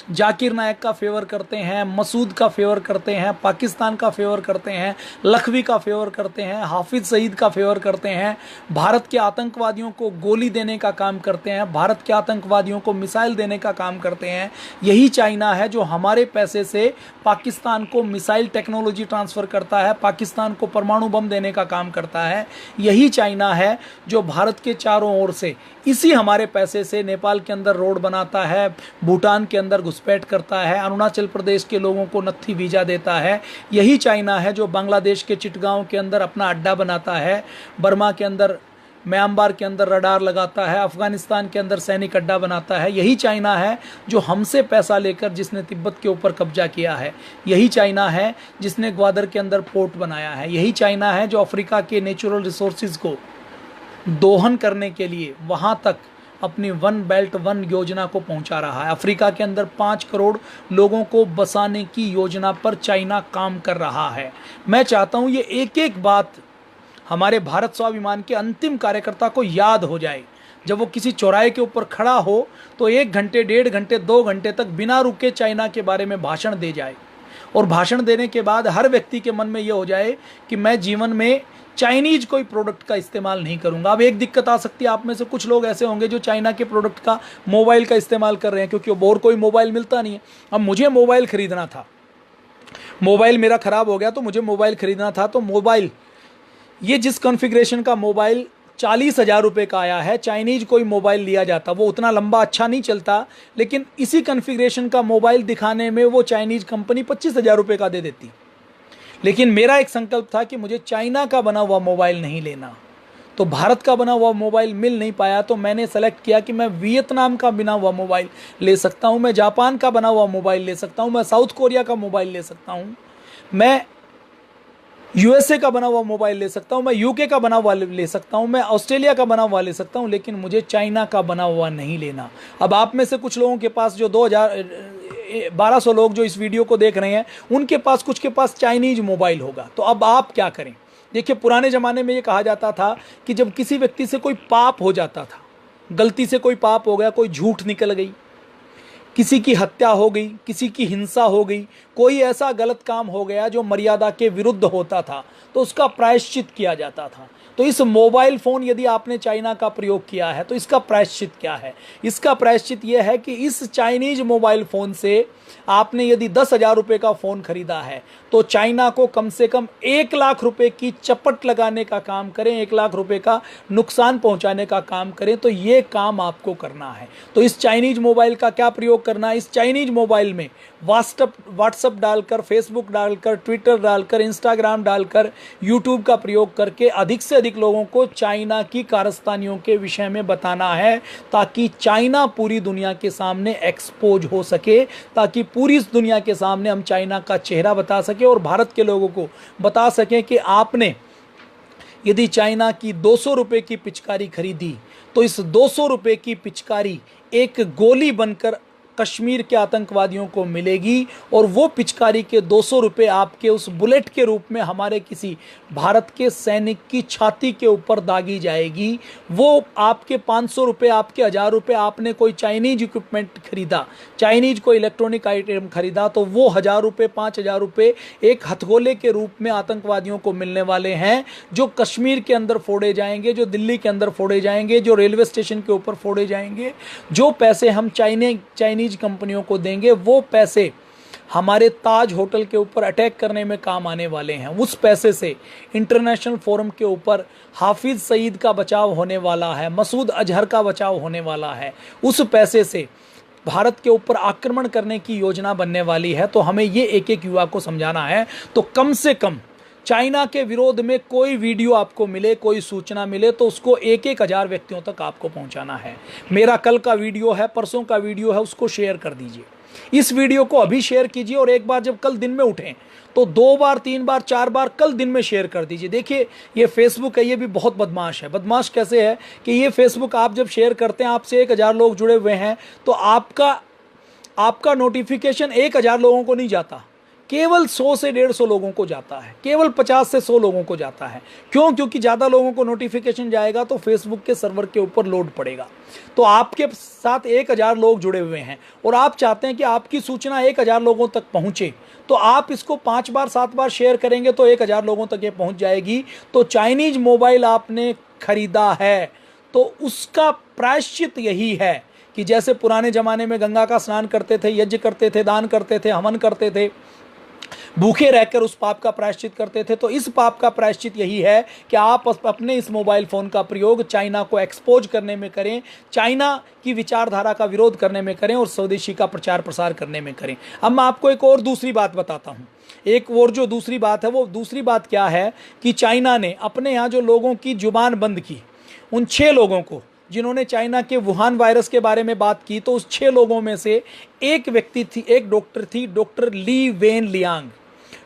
जाकिर नायक का फेवर करते हैं, मसूद का फेवर करते हैं, पाकिस्तान का फेवर करते हैं, लखवी का फेवर करते हैं, हाफिज सईद का फेवर करते हैं, भारत के आतंकवादियों को गोली देने का काम करते हैं, भारत के आतंकवादियों को मिसाइल देने का काम करते हैं। यही चाइना है जो हमारे पैसे से पाकिस्तान को मिसाइल टेक्नोलॉजी ट्रांसफ़र करता है, पाकिस्तान को परमाणु बम देने का काम करता है। यही चाइना है जो भारत के चारों ओर से इसी हमारे पैसे से नेपाल के अंदर रोड बनाता है, भूटान के अंदर घुसपैठ करता है, अरुणाचल प्रदेश के लोगों को नत्थी वीजा देता है। यही चाइना है जो बांग्लादेश के चिटगांव के अंदर अपना अड्डा बनाता है, बर्मा के अंदर, म्यांमार के अंदर रडार लगाता है, अफगानिस्तान के अंदर सैनिक अड्डा बनाता है। यही चाइना है जो हमसे पैसा लेकर जिसने तिब्बत के ऊपर कब्जा किया है। यही चाइना है जिसने ग्वादर के अंदर पोर्ट बनाया है। यही चाइना है जो अफ्रीका के नेचुरल रिसोर्सेज को दोहन करने के लिए वहां तक अपनी वन बेल्ट वन योजना को पहुंचा रहा है। अफ्रीका के अंदर 5 करोड़ लोगों को बसाने की योजना पर चाइना काम कर रहा है। मैं चाहता हूं ये एक एक बात हमारे भारत स्वाभिमान के अंतिम कार्यकर्ता को याद हो जाए। जब वो किसी चौराहे के ऊपर खड़ा हो तो 1 घंटे, 1.5 घंटे, 2 घंटे तक बिना रुके चाइना के बारे में भाषण दे जाए, और भाषण देने के बाद हर व्यक्ति के मन में ये हो जाए कि मैं जीवन में चाइनीज कोई प्रोडक्ट का इस्तेमाल नहीं करूंगा। अब एक दिक्कत आ सकती है, आप में से कुछ लोग ऐसे होंगे जो चाइना के प्रोडक्ट का मोबाइल का इस्तेमाल कर रहे हैं, क्योंकि और कोई मोबाइल मिलता नहीं है। अब मुझे मोबाइल खरीदना था, मोबाइल मेरा ख़राब हो गया तो मुझे मोबाइल खरीदना था, तो मोबाइल ये जिस कॉन्फ़िगरेशन का मोबाइल 40,000 रुपये का आया है, चाइनीज कोई मोबाइल लिया जाता, वो उतना लंबा अच्छा नहीं चलता, लेकिन इसी कॉन्फ़िगरेशन का मोबाइल दिखाने में वो चाइनीज कंपनी 25,000 रुपये का दे देती। लेकिन मेरा एक संकल्प था कि मुझे चाइना का बना हुआ मोबाइल नहीं लेना, तो भारत का बना हुआ मोबाइल मिल नहीं पाया, तो मैंने सेलेक्ट किया कि मैं वियतनाम का बना हुआ मोबाइल ले सकता हूँ, मैं जापान का बना हुआ मोबाइल ले सकता हूँ, मैं साउथ कोरिया का मोबाइल ले सकता हूँ, मैं यूएसए का बना हुआ मोबाइल ले सकता हूँ, मैं यूके का बना हुआ ले सकता हूँ, मैं ऑस्ट्रेलिया का बना हुआ ले सकता हूँ, लेकिन मुझे चाइना का बना हुआ नहीं लेना। अब आप में से कुछ लोगों के पास जो 1200 लोग जो इस वीडियो को देख रहे हैं, उनके पास कुछ के पास चाइनीज मोबाइल होगा, तो अब आप क्या करें? देखिए, पुराने ज़माने में ये कहा जाता था कि जब किसी व्यक्ति से कोई पाप हो जाता था, गलती से कोई पाप हो गया, कोई झूठ निकल गई, किसी की हत्या हो गई, किसी की हिंसा हो गई, कोई ऐसा गलत काम हो गया जो मर्यादा के विरुद्ध होता था, तो उसका प्रायश्चित किया जाता था। तो इस मोबाइल फ़ोन यदि आपने चाइना का प्रयोग किया है तो इसका प्रायश्चित क्या है? इसका प्रायश्चित यह है कि इस चाइनीज मोबाइल फ़ोन से आपने यदि 10,000 रुपये का फ़ोन खरीदा है तो चाइना को कम से कम 1 लाख रुपए की चपट लगाने का काम करें, 1 लाख रुपए का नुकसान पहुंचाने का काम करें, तो ये काम आपको करना है। तो इस चाइनीज मोबाइल का क्या प्रयोग करना है? इस चाइनीज मोबाइल में व्हाट्सअप डालकर, फेसबुक डालकर, ट्विटर डालकर, इंस्टाग्राम डालकर, यूट्यूब का प्रयोग करके अधिक से अधिक लोगों को चाइना की कारस्तानियों के विषय में बताना है, ताकि चाइना पूरी दुनिया के सामने एक्सपोज हो सके, ताकि पूरी दुनिया के सामने हम चाइना का चेहरा बता सके और भारत के लोगों को बता सकें कि आपने यदि चाइना की 200 रुपये की पिचकारी खरीदी तो इस 200 रुपये की पिचकारी एक गोली बनकर कश्मीर के आतंकवादियों को मिलेगी, और वो पिचकारी के 200 रुपये आपके उस बुलेट के रूप में हमारे किसी भारत के सैनिक की छाती के ऊपर दागी जाएगी। वो आपके 500 रुपये, आपके 1000 रुपये, आपने कोई चाइनीज इक्विपमेंट खरीदा, चाइनीज कोई इलेक्ट्रॉनिक आइटम खरीदा, तो वो 1000 रुपये, 5000 रुपये एक हथगोले के रूप में आतंकवादियों को मिलने वाले हैं, जो कश्मीर के अंदर फोड़े जाएंगे, जो दिल्ली के अंदर फोड़े जाएंगे, जो रेलवे स्टेशन के ऊपर फोड़े जाएंगे। जो पैसे हम चाइनीज कंपनियों को देंगे, वो पैसे हमारे ताज होटल के ऊपर अटैक करने में काम आने वाले हैं। उस पैसे से इंटरनेशनल फोरम के ऊपर हाफिज सईद का बचाव होने वाला है, मसूद अजहर का बचाव होने वाला है। उस पैसे से भारत के ऊपर आक्रमण करने की योजना बनने वाली है। तो हमें ये एक एक युवा को समझाना है। तो कम से कम चाइना के विरोध में कोई वीडियो आपको मिले, कोई सूचना मिले तो उसको 1-1 हज़ार व्यक्तियों तक आपको पहुंचाना है। मेरा कल का वीडियो है, परसों का वीडियो है, उसको शेयर कर दीजिए। इस वीडियो को अभी शेयर कीजिए और एक बार जब कल दिन में उठें तो 2 बार, 3 बार, 4 बार कल दिन में शेयर कर दीजिए। देखिए ये फेसबुक है, ये भी बहुत बदमाश है। बदमाश कैसे है कि ये फेसबुक आप जब शेयर करते हैं, आपसे 1 हज़ार लोग जुड़े हुए हैं तो आपका नोटिफिकेशन 1 हज़ार लोगों को नहीं जाता, केवल 100 से 150 लोगों को जाता है, केवल 50 से 100 लोगों को जाता है। क्यों? क्योंकि ज़्यादा लोगों को नोटिफिकेशन जाएगा तो फेसबुक के सर्वर के ऊपर लोड पड़ेगा। तो आपके साथ 1 हज़ार लोग जुड़े हुए हैं और आप चाहते हैं कि आपकी सूचना 1 हज़ार लोगों तक पहुंचे, तो आप इसको 5 बार 7 बार शेयर करेंगे तो 1 हज़ार लोगों तक ये पहुंच जाएगी। तो चाइनीज मोबाइल आपने खरीदा है तो उसका प्रायश्चित यही है कि जैसे पुराने ज़माने में गंगा का स्नान करते थे, यज्ञ करते थे, दान करते थे, हवन करते थे, भूखे रहकर उस पाप का प्रायश्चित करते थे, तो इस पाप का प्रायश्चित यही है कि आप अपने इस मोबाइल फ़ोन का प्रयोग चाइना को एक्सपोज करने में करें, चाइना की विचारधारा का विरोध करने में करें और स्वदेशी का प्रचार प्रसार करने में करें। अब मैं आपको एक और दूसरी बात बताता हूँ। एक और जो दूसरी बात है, वो दूसरी बात क्या है कि चाइना ने अपने यहाँ जो लोगों की जुबान बंद की, उन 6 लोगों को जिन्होंने चाइना के वुहान वायरस के बारे में बात की, तो उस 6 लोगों में से एक व्यक्ति थी, एक डॉक्टर थी, doctor Li Wen Liang.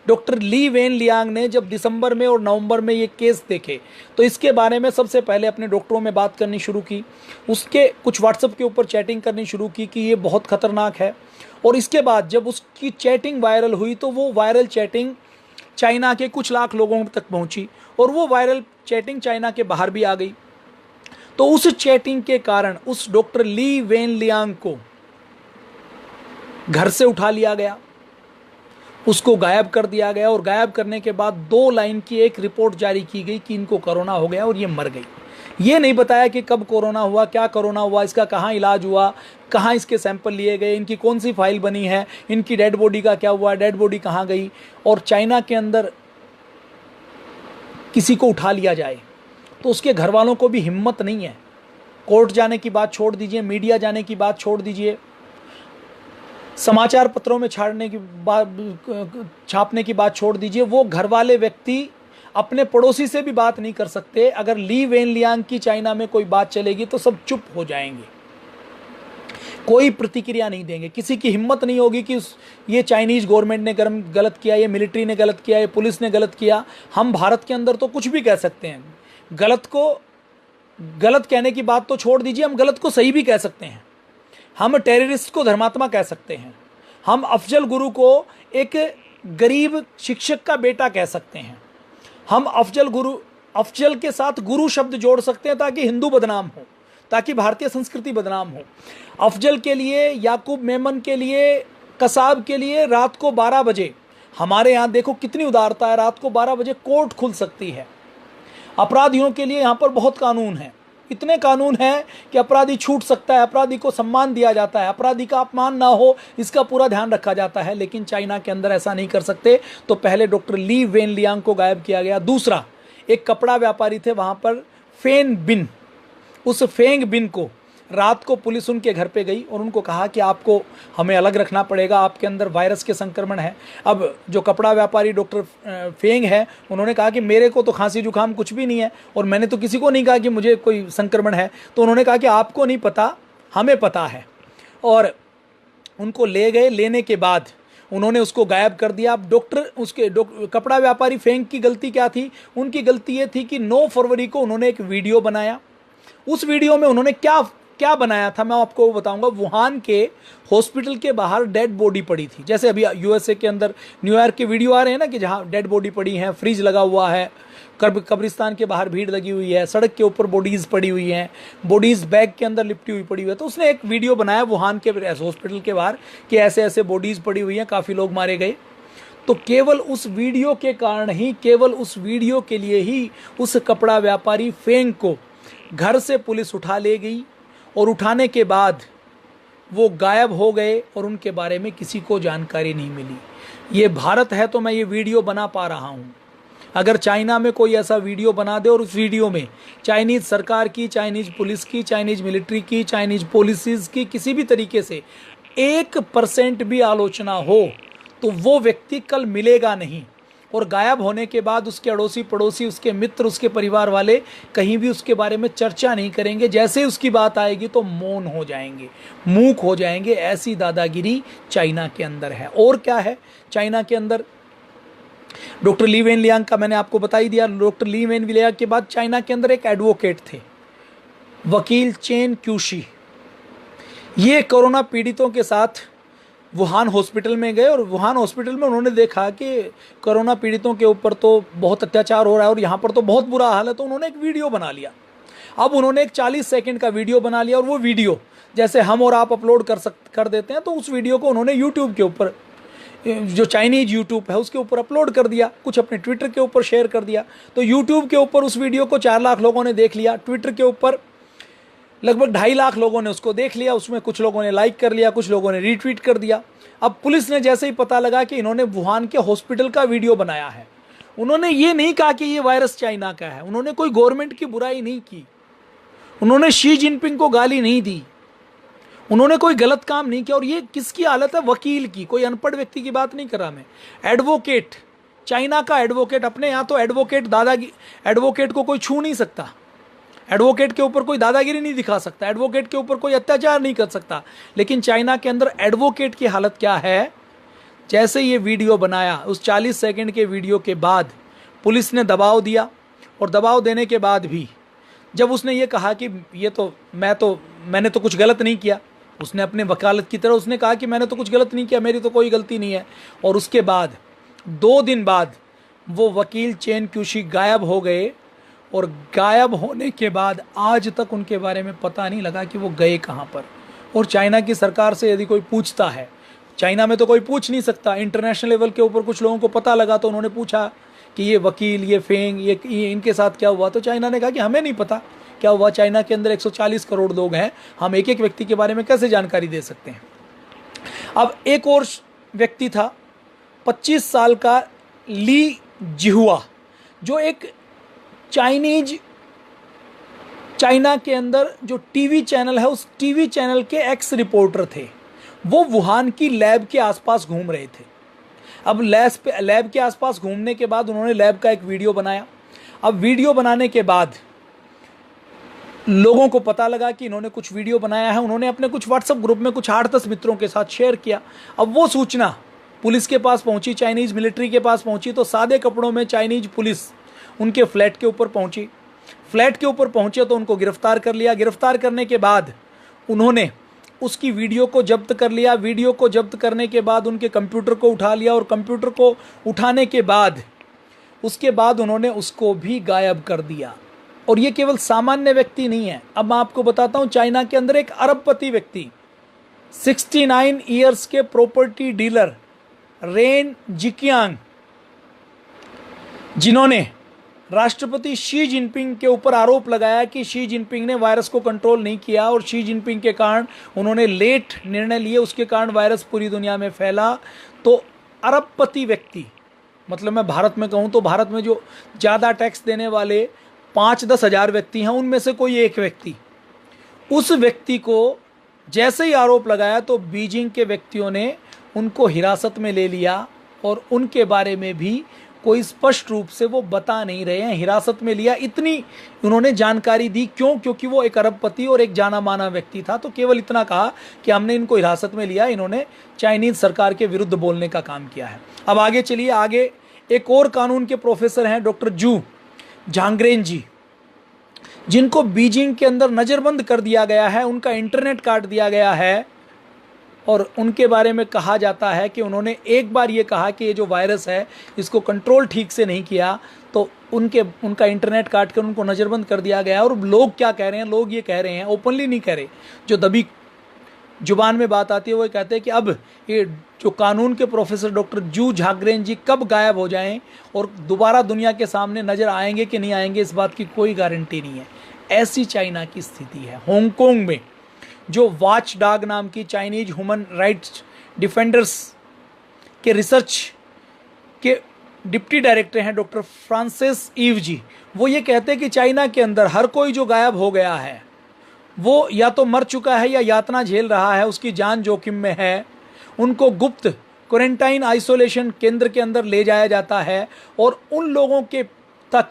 Doctor Li Wen Liang ने जब दिसंबर में और नवंबर में ये केस देखे तो इसके बारे में सबसे पहले अपने डॉक्टरों में बात करनी शुरू की, उसके कुछ व्हाट्सएप के ऊपर चैटिंग करनी शुरू की कि ये बहुत खतरनाक है। और इसके बाद जब उसकी चैटिंग वायरल हुई तो वो वायरल चैटिंग चाइना के कुछ लाख लोगों तक पहुंची और वो वायरल चैटिंग चाइना के बाहर भी आ गई। तो उस चैटिंग के कारण उस डॉक्टर ली वेन लियांग को घर से उठा लिया गया, उसको गायब कर दिया गया और गायब करने के बाद 2 लाइन की एक रिपोर्ट जारी की गई कि इनको कोरोना हो गया और ये मर गई। ये नहीं बताया कि कब कोरोना हुआ, क्या कोरोना हुआ, इसका कहाँ इलाज हुआ, कहाँ इसके सैंपल लिए गए, इनकी कौन सी फाइल बनी है, इनकी डेड बॉडी का क्या हुआ, डेड बॉडी कहाँ गई। और चाइना के अंदर किसी को उठा लिया जाए तो उसके घर वालों को भी हिम्मत नहीं है। कोर्ट जाने की बात छोड़ दीजिए, मीडिया जाने की बात छोड़ दीजिए, समाचार पत्रों में छापने की बात छोड़ दीजिए, वो घर वाले व्यक्ति अपने पड़ोसी से भी बात नहीं कर सकते। अगर ली वेन लियांग की चाइना में कोई बात चलेगी तो सब चुप हो जाएंगे, कोई प्रतिक्रिया नहीं देंगे। किसी की हिम्मत नहीं होगी कि ये चाइनीज गवर्नमेंट ने गलत किया, ये मिलिट्री ने गलत किया, ये पुलिस ने गलत किया। हम भारत के अंदर तो कुछ भी कह सकते हैं, गलत कहने की बात तो छोड़ दीजिए, हम गलत को सही भी कह सकते हैं, हम टेररिस्ट को धर्मात्मा कह सकते हैं, हम अफजल गुरु को एक गरीब शिक्षक का बेटा कह सकते हैं, हम अफजल के साथ गुरु शब्द जोड़ सकते हैं ताकि हिंदू बदनाम हो, ताकि भारतीय संस्कृति बदनाम हो। अफजल के लिए, याकूब मेमन के लिए, कसाब के लिए रात को 12 बजे, हमारे यहाँ देखो कितनी उदारता है, रात को 12 बजे कोर्ट खुल सकती है। अपराधियों के लिए यहाँ पर बहुत कानून है, इतने कानून हैं कि अपराधी छूट सकता है, अपराधी को सम्मान दिया जाता है, अपराधी का अपमान ना हो इसका पूरा ध्यान रखा जाता है। लेकिन चाइना के अंदर ऐसा नहीं कर सकते। तो पहले डॉक्टर ली वेन लियांग को गायब किया गया। दूसरा, एक कपड़ा व्यापारी थे वहाँ पर, फेन बिन, उस फेंग बिन को रात को पुलिस उनके घर पे गई और उनको कहा कि आपको हमें अलग रखना पड़ेगा, आपके अंदर वायरस के संक्रमण है। अब जो कपड़ा व्यापारी डॉक्टर फेंग है, उन्होंने कहा कि मेरे को तो खांसी जुकाम कुछ भी नहीं है और मैंने तो किसी को नहीं कहा कि मुझे कोई संक्रमण है। तो उन्होंने कहा कि आपको नहीं पता, हमें पता है। और उनको ले गए, लेने के बाद उन्होंने उसको गायब कर दिया। अब कपड़ा व्यापारी फेंग की गलती क्या थी? उनकी गलती ये थी कि 9 फरवरी को उन्होंने एक वीडियो बनाया। उस वीडियो में उन्होंने क्या बनाया था मैं आपको बताऊंगा। वुहान के हॉस्पिटल के बाहर डेड बॉडी पड़ी थी, जैसे अभी यूएसए के अंदर, न्यूयॉर्क के वीडियो आ रहे हैं ना कि जहाँ डेड बॉडी पड़ी है, फ्रिज लगा हुआ है, कब्रिस्तान के बाहर भीड़ लगी हुई है, सड़क के ऊपर बॉडीज़ पड़ी हुई हैं, बॉडीज़ बैग के अंदर लिपटी हुई पड़ी हुई है। तो उसने एक वीडियो बनाया वुहान के हॉस्पिटल के बाहर कि ऐसे ऐसे बॉडीज़ पड़ी हुई हैं, काफ़ी लोग मारे गए। तो केवल उस वीडियो के कारण ही, केवल उस वीडियो के लिए ही उस कपड़ा व्यापारी फेंग को घर से पुलिस उठा ले गई और उठाने के बाद वो गायब हो गए और उनके बारे में किसी को जानकारी नहीं मिली। ये भारत है तो मैं ये वीडियो बना पा रहा हूँ। अगर चाइना में कोई ऐसा वीडियो बना दे और उस वीडियो में चाइनीज़ सरकार की, चाइनीज़ पुलिस की, चाइनीज़ मिलिट्री की, चाइनीज़ पॉलिसीज़ की किसी भी तरीके से 1% भी आलोचना हो तो वो व्यक्ति कल मिलेगा नहीं। और गायब होने के बाद उसके अड़ोसी पड़ोसी, उसके मित्र, उसके परिवार वाले कहीं भी उसके बारे में चर्चा नहीं करेंगे। जैसे ही उसकी बात आएगी तो मौन हो जाएंगे, मूक हो जाएंगे। ऐसी दादागिरी चाइना के अंदर है। और क्या है चाइना के अंदर? डॉक्टर ली वेन लियांग का मैंने आपको बता ही दिया। डॉक्टर ली वेन लियांग के बाद चाइना के अंदर एक एडवोकेट थे, वकील चेन क्यूशी। ये कोरोना पीड़ितों के साथ वुहान हॉस्पिटल में गए और वुहान हॉस्पिटल में उन्होंने देखा कि कोरोना पीड़ितों के ऊपर तो बहुत अत्याचार हो रहा है और यहाँ पर तो बहुत बुरा हाल है। तो उन्होंने एक वीडियो बना लिया। अब उन्होंने एक 40 सेकंड का वीडियो बना लिया और वो वीडियो जैसे हम और आप अपलोड कर देते हैं, तो उस वीडियो को उन्होंने यूट्यूब के ऊपर, जो चाइनीज यूट्यूब है उसके ऊपर अपलोड कर दिया, कुछ अपने ट्विटर के ऊपर शेयर कर दिया। तो यूट्यूब के ऊपर उस वीडियो को 4 लाख लोगों ने देख लिया, ट्विटर के ऊपर लगभग 2.5 लाख लोगों ने उसको देख लिया। उसमें कुछ लोगों ने लाइक कर लिया, कुछ लोगों ने रीट्वीट कर दिया। अब पुलिस ने जैसे ही पता लगा कि इन्होंने वुहान के हॉस्पिटल का वीडियो बनाया है, उन्होंने ये नहीं कहा कि ये वायरस चाइना का है, उन्होंने कोई गवर्नमेंट की बुराई नहीं की, उन्होंने शी जिनपिंग को गाली नहीं दी, उन्होंने कोई गलत काम नहीं किया। और ये किसकी हालत है? वकील की। कोई अनपढ़ व्यक्ति की बात नहीं कर रहा मैं, एडवोकेट, चाइना का एडवोकेट। अपने यहाँ तो एडवोकेट एडवोकेट को कोई छू नहीं सकता, एडवोकेट के ऊपर कोई दादागिरी नहीं दिखा सकता, एडवोकेट के ऊपर कोई अत्याचार नहीं कर सकता। लेकिन चाइना के अंदर एडवोकेट की हालत क्या है? जैसे ये वीडियो बनाया, उस 40 सेकंड के वीडियो के बाद पुलिस ने दबाव दिया, और दबाव देने के बाद भी जब उसने ये कहा कि ये तो मैंने तो कुछ गलत नहीं किया, उसने अपने वकालत की तरह उसने कहा कि मैंने तो कुछ गलत नहीं किया, मेरी तो कोई गलती नहीं है। और उसके बाद 2 दिन बाद वो वकील चेन क्यूशी गायब हो गए, और गायब होने के बाद आज तक उनके बारे में पता नहीं लगा कि वो गए कहाँ पर। और चाइना की सरकार से यदि कोई पूछता है, चाइना में तो कोई पूछ नहीं सकता, इंटरनेशनल लेवल के ऊपर कुछ लोगों को पता लगा तो उन्होंने पूछा कि ये वकील, ये फेंग, ये इनके साथ क्या हुआ। तो चाइना ने कहा कि हमें नहीं पता क्या हुआ, चाइना के अंदर 140 करोड़ लोग हैं, हम एक एक व्यक्ति के बारे में कैसे जानकारी दे सकते हैं। अब एक और व्यक्ति था, 25 साल का ली जिहुआ, जो एक चाइना के अंदर जो टीवी चैनल है, उस टीवी चैनल के एक्स रिपोर्टर थे। वो वुहान की लैब के आसपास घूम रहे थे। अब लैब के आसपास घूमने के बाद उन्होंने लैब का एक वीडियो बनाया। अब वीडियो बनाने के बाद लोगों को पता लगा कि इन्होंने कुछ वीडियो बनाया है, उन्होंने अपने कुछ व्हाट्सएप ग्रुप में कुछ 8-10 मित्रों के साथ शेयर किया। अब वो सूचना पुलिस के पास पहुंची, चाइनीज़ मिलिट्री के पास पहुंची। तो सादे कपड़ों में चाइनीज पुलिस उनके फ्लैट के ऊपर पहुंची। फ्लैट के ऊपर पहुंचे तो उनको गिरफ्तार कर लिया। गिरफ्तार करने के बाद उन्होंने उसकी वीडियो को जब्त कर लिया। वीडियो को जब्त करने के बाद उनके कंप्यूटर को उठा लिया, और कंप्यूटर को उठाने के बाद उसके बाद उन्होंने उसको भी गायब कर दिया। और ये केवल सामान्य व्यक्ति नहीं है। अब मैं आपको बताता हूँ, चाइना के अंदर एक अरबपति व्यक्ति, 69 ईयर्स के प्रॉपर्टी डीलर रेन जिकियांग, जिन्होंने राष्ट्रपति शी जिनपिंग के ऊपर आरोप लगाया कि शी जिनपिंग ने वायरस को कंट्रोल नहीं किया, और शी जिनपिंग के कारण उन्होंने लेट निर्णय लिए, उसके कारण वायरस पूरी दुनिया में फैला। तो अरबपति व्यक्ति, मतलब मैं भारत में कहूँ तो भारत में जो ज़्यादा टैक्स देने वाले 5-10 हज़ार व्यक्ति हैं, उनमें से कोई एक व्यक्ति, उस व्यक्ति को जैसे ही आरोप लगाया तो बीजिंग के व्यक्तियों ने उनको हिरासत में ले लिया, और उनके बारे में भी कोई स्पष्ट रूप से वो बता नहीं रहे हैं। हिरासत में लिया इतनी उन्होंने जानकारी दी। क्यों? क्योंकि वो एक अरबपति और एक जाना माना व्यक्ति था। तो केवल इतना कहा कि हमने इनको हिरासत में लिया, इन्होंने चाइनीज सरकार के विरुद्ध बोलने का काम किया है। अब आगे चलिए, आगे एक और कानून के प्रोफेसर हैं डॉक्टर जू झांगरेन जी, जिनको बीजिंग के अंदर नज़रबंद कर दिया गया है, उनका इंटरनेट काट दिया गया है। और उनके बारे में कहा जाता है कि उन्होंने एक बार ये कहा कि ये जो वायरस है इसको कंट्रोल ठीक से नहीं किया, तो उनका इंटरनेट काट कर उनको नज़रबंद कर दिया गया। और लोग क्या कह रहे हैं? लोग ये कह रहे हैं, ओपनली नहीं कह रहे, जो दबी जुबान में बात आती है वो कहते हैं कि अब ये जो कानून के प्रोफेसर डॉक्टर जू झांगरेन जी कब गायब हो जाएं और दोबारा दुनिया के सामने नज़र आएंगे कि नहीं आएंगे, इस बात की कोई गारंटी नहीं है। ऐसी चाइना की स्थिति है। हांगकांग में जो वॉच डॉग नाम की चाइनीज ह्यूमन राइट्स डिफेंडर्स के रिसर्च के डिप्टी डायरेक्टर हैं डॉक्टर फ्रांसिस ईव जी, वो ये कहते हैं कि चाइना के अंदर हर कोई जो गायब हो गया है वो या तो मर चुका है या यातना झेल रहा है, उसकी जान जोखिम में है। उनको गुप्त क्वारंटाइन आइसोलेशन केंद्र के अंदर ले जाया जाता है और उन लोगों के तक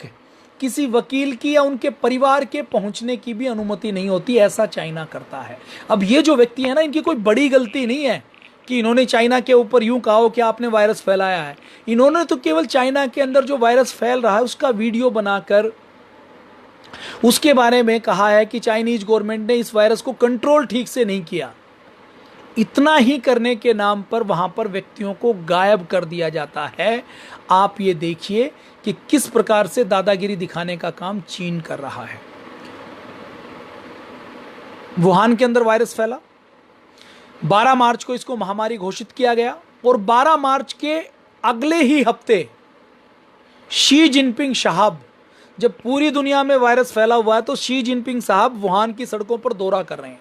किसी वकील की या उनके परिवार के पहुंचने की भी अनुमति नहीं होती। ऐसा चाइना करता है। अब ये जो व्यक्ति है ना, इनकी कोई बड़ी गलती नहीं है कि इन्होंने चाइना के ऊपर यूं कहा हो कि आपने वायरस फैलाया है। इन्होंने तो केवल चाइना के अंदर जो वायरस फैल रहा है उसका वीडियो बनाकर उसके बारे में कहा है कि चाइनीज गवर्नमेंट ने इस वायरस को कंट्रोल ठीक से नहीं किया। इतना ही करने के नाम पर वहां पर व्यक्तियों को गायब कर दिया जाता है। आप ये देखिए कि किस प्रकार से दादागिरी दिखाने का काम चीन कर रहा है। वुहान के अंदर वायरस फैला, 12 मार्च को इसको महामारी घोषित किया गया और 12 मार्च के अगले ही हफ्ते शी जिनपिंग साहब, जब पूरी दुनिया में वायरस फैला हुआ है तो शी जिनपिंग साहब वुहान की सड़कों पर दौरा कर रहे हैं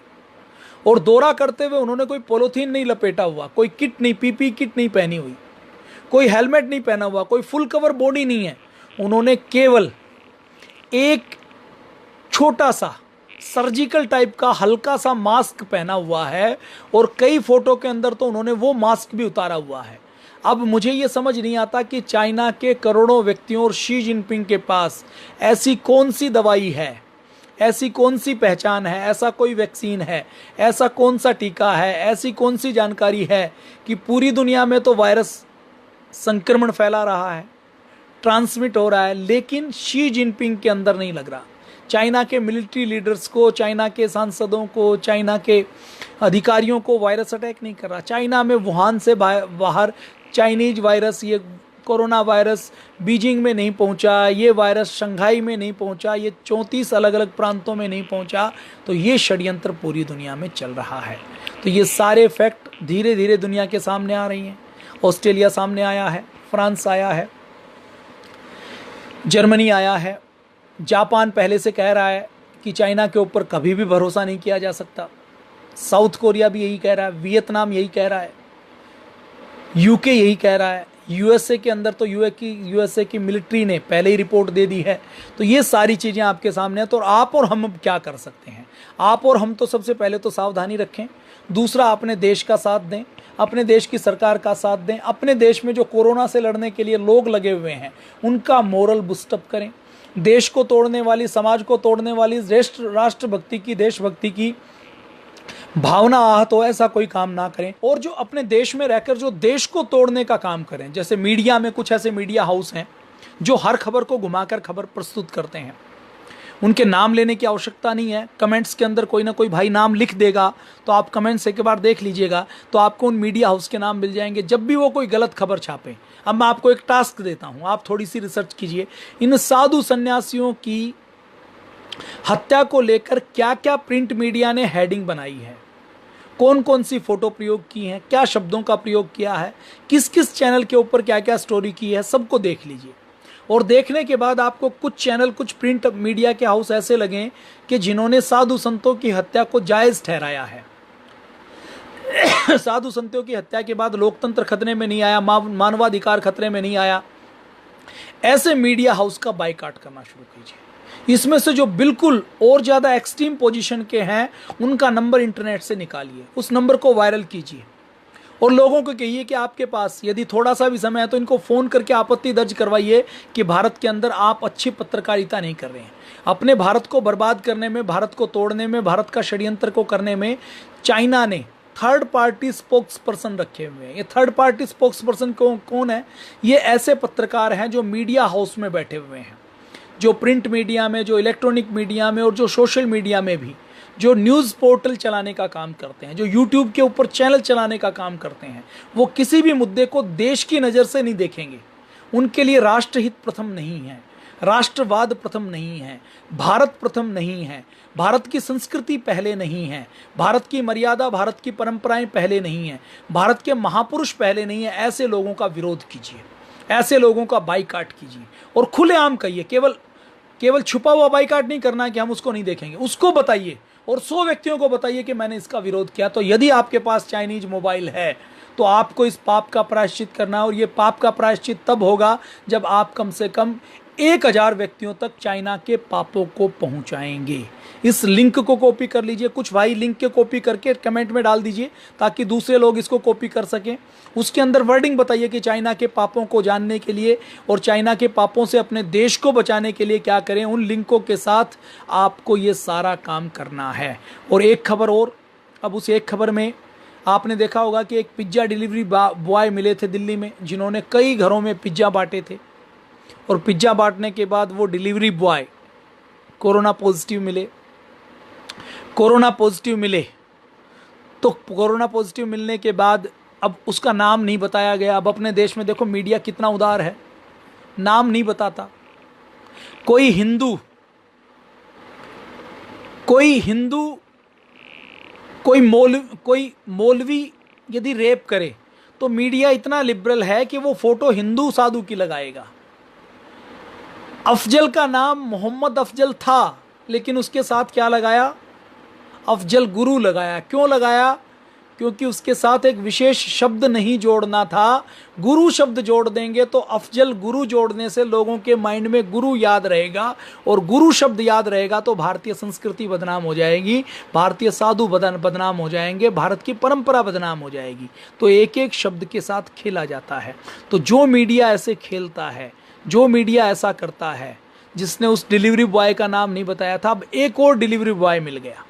और दौरा करते हुए उन्होंने कोई पॉलिथीन नहीं लपेटा हुआ, कोई किट नहीं, पीपी किट नहीं पहनी हुई, कोई हेलमेट नहीं पहना हुआ, कोई फुल कवर बॉडी नहीं है। उन्होंने केवल एक छोटा सा सर्जिकल टाइप का हल्का सा मास्क पहना हुआ है और कई फोटो के अंदर तो उन्होंने वो मास्क भी उतारा हुआ है। अब मुझे ये समझ नहीं आता कि चाइना के करोड़ों व्यक्तियों और शी जिनपिंग के पास ऐसी कौन सी दवाई है, ऐसी कौन सी पहचान है, ऐसा कोई वैक्सीन है, ऐसा कौन सा टीका है, ऐसी कौन सी जानकारी है कि पूरी दुनिया में तो वायरस संक्रमण फैला रहा है, ट्रांसमिट हो रहा है, लेकिन शी जिनपिंग के अंदर नहीं लग रहा। चाइना के मिलिट्री लीडर्स को, चाइना के सांसदों को, चाइना के अधिकारियों को वायरस अटैक नहीं कर रहा। चाइना में वुहान से बाहर चाइनीज वायरस, ये कोरोना वायरस बीजिंग में नहीं पहुंचा, ये वायरस शंघाई में नहीं पहुंचा, ये 34 अलग अलग प्रांतों में नहीं पहुंचा। तो ये षड्यंत्र पूरी दुनिया में चल रहा है। तो ये सारे फैक्ट धीरे धीरे दुनिया के सामने आ रही हैं। ऑस्ट्रेलिया सामने आया है, फ्रांस आया है, जर्मनी आया है, जापान पहले से कह रहा है कि चाइना के ऊपर कभी भी भरोसा नहीं किया जा सकता, साउथ कोरिया भी यही कह रहा है, वियतनाम यही कह रहा है, यूके यही कह रहा है, यूएसए के अंदर तो यूएसए की मिलिट्री ने पहले ही रिपोर्ट दे दी है। तो ये सारी चीज़ें आपके सामने हैं। तो आप और हम अब क्या कर सकते हैं? आप और हम तो सबसे पहले तो सावधानी रखें, दूसरा अपने देश का साथ दें, अपने देश की सरकार का साथ दें, अपने देश में जो कोरोना से लड़ने के लिए लोग लगे हुए हैं उनका मोरल बूस्टअप करें। देश को तोड़ने वाली, समाज को तोड़ने वाली, राष्ट्रभक्ति की, देशभक्ति की भावना आहत हो, ऐसा कोई काम ना करें। और जो अपने देश में रहकर जो देश को तोड़ने का काम करें, जैसे मीडिया में कुछ ऐसे मीडिया हाउस हैं जो हर खबर को घुमाकर खबर प्रस्तुत करते हैं, उनके नाम लेने की आवश्यकता नहीं है। कमेंट्स के अंदर कोई ना कोई भाई नाम लिख देगा तो आप कमेंट्स एक बार देख लीजिएगा तो आपको उन मीडिया हाउस के नाम मिल जाएंगे जब भी वो कोई गलत खबर छापें। अब मैं आपको एक टास्क देता हूं, आप थोड़ी सी रिसर्च कीजिए, इन साधु सन्यासियों की हत्या को लेकर क्या क्या प्रिंट मीडिया ने हेडिंग बनाई है, कौन कौन सी फोटो प्रयोग की हैं, क्या शब्दों का प्रयोग किया है, किस किस चैनल के ऊपर क्या क्या स्टोरी की है, सबको देख लीजिए। और देखने के बाद आपको कुछ चैनल, कुछ प्रिंट मीडिया के हाउस ऐसे लगे कि जिन्होंने साधु संतों की हत्या को जायज़ ठहराया है। साधु संतों की हत्या के बाद लोकतंत्र खतरे में नहीं आया, मानवाधिकार खतरे में नहीं आया, ऐसे मीडिया हाउस का बायकॉट करना शुरू कीजिए। इसमें से जो बिल्कुल और ज़्यादा एक्सट्रीम पोजीशन के हैं उनका नंबर इंटरनेट से निकालिए, उस नंबर को वायरल कीजिए और लोगों को कहिए कि आपके पास यदि थोड़ा सा भी समय है तो इनको फ़ोन करके आपत्ति दर्ज करवाइए कि भारत के अंदर आप अच्छी पत्रकारिता नहीं कर रहे हैं। अपने भारत को बर्बाद करने में, भारत को तोड़ने में, भारत का षड्यंत्र को करने में चाइना ने थर्ड पार्टी स्पोक्स पर्सन रखे हुए हैं। ये थर्ड पार्टी स्पोक्स पर्सन कौन है? ये ऐसे पत्रकार हैं जो मीडिया हाउस में बैठे हुए हैं, जो प्रिंट मीडिया में, जो इलेक्ट्रॉनिक मीडिया में और जो सोशल मीडिया में भी जो न्यूज़ पोर्टल चलाने का काम करते हैं, जो यूट्यूब के ऊपर चैनल चलाने का काम करते हैं, वो किसी भी मुद्दे को देश की नज़र से नहीं देखेंगे। उनके लिए राष्ट्रहित प्रथम नहीं है, राष्ट्रवाद प्रथम नहीं है, भारत प्रथम नहीं है, भारत की संस्कृति पहले नहीं है, भारत की मर्यादा, भारत की परंपराएं पहले नहीं है, भारत के महापुरुष पहले नहीं है। ऐसे लोगों का विरोध कीजिए, ऐसे लोगों का बाइकाट कीजिए और खुलेआम कहिए। केवल छुपा हुआ बाइकाट नहीं करना है कि हम उसको नहीं देखेंगे, उसको बताइए और 100 व्यक्तियों को बताइए कि मैंने इसका विरोध किया। तो यदि आपके पास चाइनीज मोबाइल है तो आपको इस पाप का प्रायश्चित करना है। और ये पाप का प्रायश्चित तब होगा जब आप कम से कम 1000 व्यक्तियों तक चाइना के पापों को पहुंचाएंगे। इस लिंक को कॉपी कर लीजिए, कुछ भाई लिंक के कॉपी करके कमेंट में डाल दीजिए ताकि दूसरे लोग इसको कॉपी कर सकें। उसके अंदर वर्डिंग बताइए कि चाइना के पापों को जानने के लिए और चाइना के पापों से अपने देश को बचाने के लिए क्या करें। उन लिंकों के साथ आपको ये सारा काम करना है। और एक खबर और, अब उस एक खबर में आपने देखा होगा कि एक पिज्ज़ा डिलीवरी बॉय मिले थे दिल्ली में, जिन्होंने कई घरों में पिज्ज़ा बांटे थे। और पिज्ज़ा बांटने के बाद वो डिलीवरी बॉय कोरोना पॉजिटिव मिले। तो कोरोना पॉजिटिव मिलने के बाद अब उसका नाम नहीं बताया गया। अब अपने देश में देखो मीडिया कितना उदार है, नाम नहीं बताता। कोई हिंदू, कोई मौलवी यदि रेप करे तो मीडिया इतना लिबरल है कि वो फोटो हिंदू साधु की लगाएगा। अफजल का नाम मोहम्मद अफजल था, लेकिन उसके साथ क्या लगाया, अफजल गुरु लगाया। क्यों लगाया? क्योंकि उसके साथ एक विशेष शब्द नहीं जोड़ना था। गुरु शब्द जोड़ देंगे तो अफजल गुरु जोड़ने से लोगों के माइंड में गुरु याद रहेगा, और गुरु शब्द याद रहेगा तो भारतीय संस्कृति बदनाम हो जाएगी, भारतीय साधु बदनाम हो जाएंगे, भारत की परंपरा बदनाम हो जाएगी। तो एक एक शब्द के साथ खेला जाता है। तो जो मीडिया ऐसे खेलता है, जो मीडिया ऐसा करता है, जिसने उस डिलीवरी बॉय का नाम नहीं बताया था, अब एक और डिलीवरी बॉय मिल गया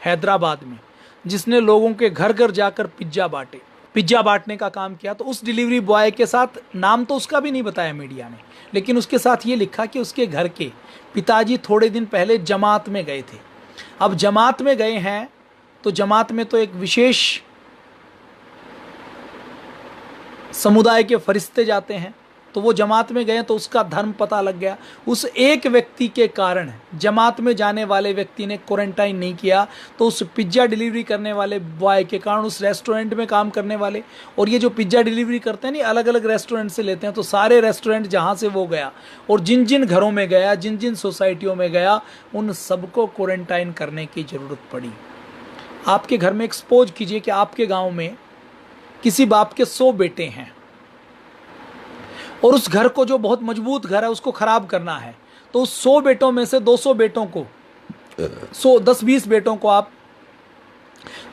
हैदराबाद में, जिसने लोगों के घर घर जाकर पिज्ज़ा बांटने का काम किया। तो उस डिलीवरी बॉय के साथ नाम तो उसका भी नहीं बताया मीडिया ने, लेकिन उसके साथ ये लिखा कि उसके घर के पिताजी थोड़े दिन पहले जमात में गए थे। अब जमात में गए हैं तो जमात में तो एक विशेष समुदाय के फरिश्ते जाते हैं, तो वो जमात में गए तो उसका धर्म पता लग गया। उस एक व्यक्ति के कारण जमात में जाने वाले व्यक्ति ने क्वारंटाइन नहीं किया, तो उस पिज्ज़ा डिलीवरी करने वाले बॉय के कारण उस रेस्टोरेंट में काम करने वाले, और ये जो पिज्ज़ा डिलीवरी करते हैं नहीं, अलग अलग रेस्टोरेंट से लेते हैं, तो सारे रेस्टोरेंट जहाँ से वो गया और जिन जिन घरों में गया, जिन जिन सोसाइटियों में गया, उन सबको क्वारंटाइन करने की ज़रूरत पड़ी। आपके घर में एक्सपोज कीजिए कि आपके गाँव में किसी बाप के 100 बेटे हैं और उस घर को, जो बहुत मजबूत घर है, उसको खराब करना है। तो उस 100 बेटों में से 200 बेटों को, 10-20 बेटों को आप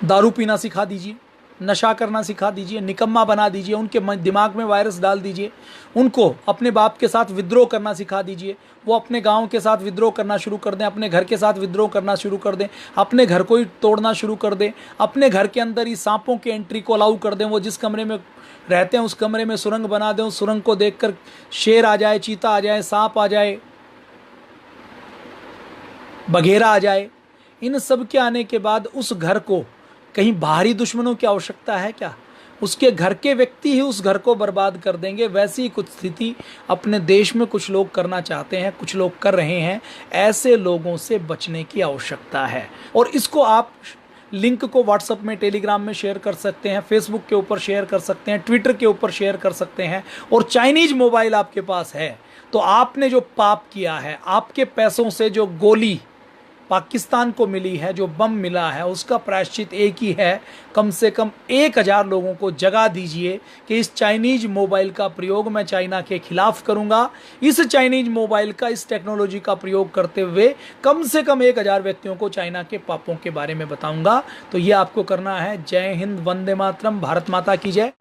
दारू पीना सिखा दीजिए, नशा करना सिखा दीजिए, निकम्मा बना दीजिए, उनके दिमाग में वायरस डाल दीजिए, उनको अपने बाप के साथ विद्रोह करना सिखा दीजिए। वो अपने गांव के साथ विद्रोह करना शुरू कर दें, अपने घर के साथ विद्रोह करना शुरू कर दें, अपने घर को ही तोड़ना शुरू कर दें, अपने घर के अंदर ही सांपों की एंट्री को अलाउ कर दें। वो जिस कमरे में रहते हैं उस कमरे में सुरंग बना दें, उस सुरंग को देखकर शेर आ जाए, चीता आ जाए, सांप आ जाए, बघेरा आ जाए। इन सब के आने के बाद उस घर को, कहीं बाहरी दुश्मनों की आवश्यकता है क्या? उसके घर के व्यक्ति ही उस घर को बर्बाद कर देंगे। वैसी ही कुछ स्थिति अपने देश में कुछ लोग करना चाहते हैं, कुछ लोग कर रहे हैं। ऐसे लोगों से बचने की आवश्यकता है। और इसको आप लिंक को व्हाट्सएप में, टेलीग्राम में शेयर कर सकते हैं, फेसबुक के ऊपर शेयर कर सकते हैं, ट्विटर के ऊपर शेयर कर सकते हैं। और चाइनीज मोबाइल आपके पास है तो आपने जो पाप किया है, आपके पैसों से जो गोली पाकिस्तान को मिली है, जो बम मिला है, उसका प्रायश्चित एक ही है, कम से कम 1000 लोगों को जगा दीजिए कि इस चाइनीज मोबाइल का प्रयोग मैं चाइना के खिलाफ करूंगा। इस चाइनीज मोबाइल का, इस टेक्नोलॉजी का प्रयोग करते हुए कम से कम 1000 व्यक्तियों को चाइना के पापों के बारे में बताऊंगा। तो ये आपको करना है। जय हिंद, वंदे मातरम, भारत माता की जय।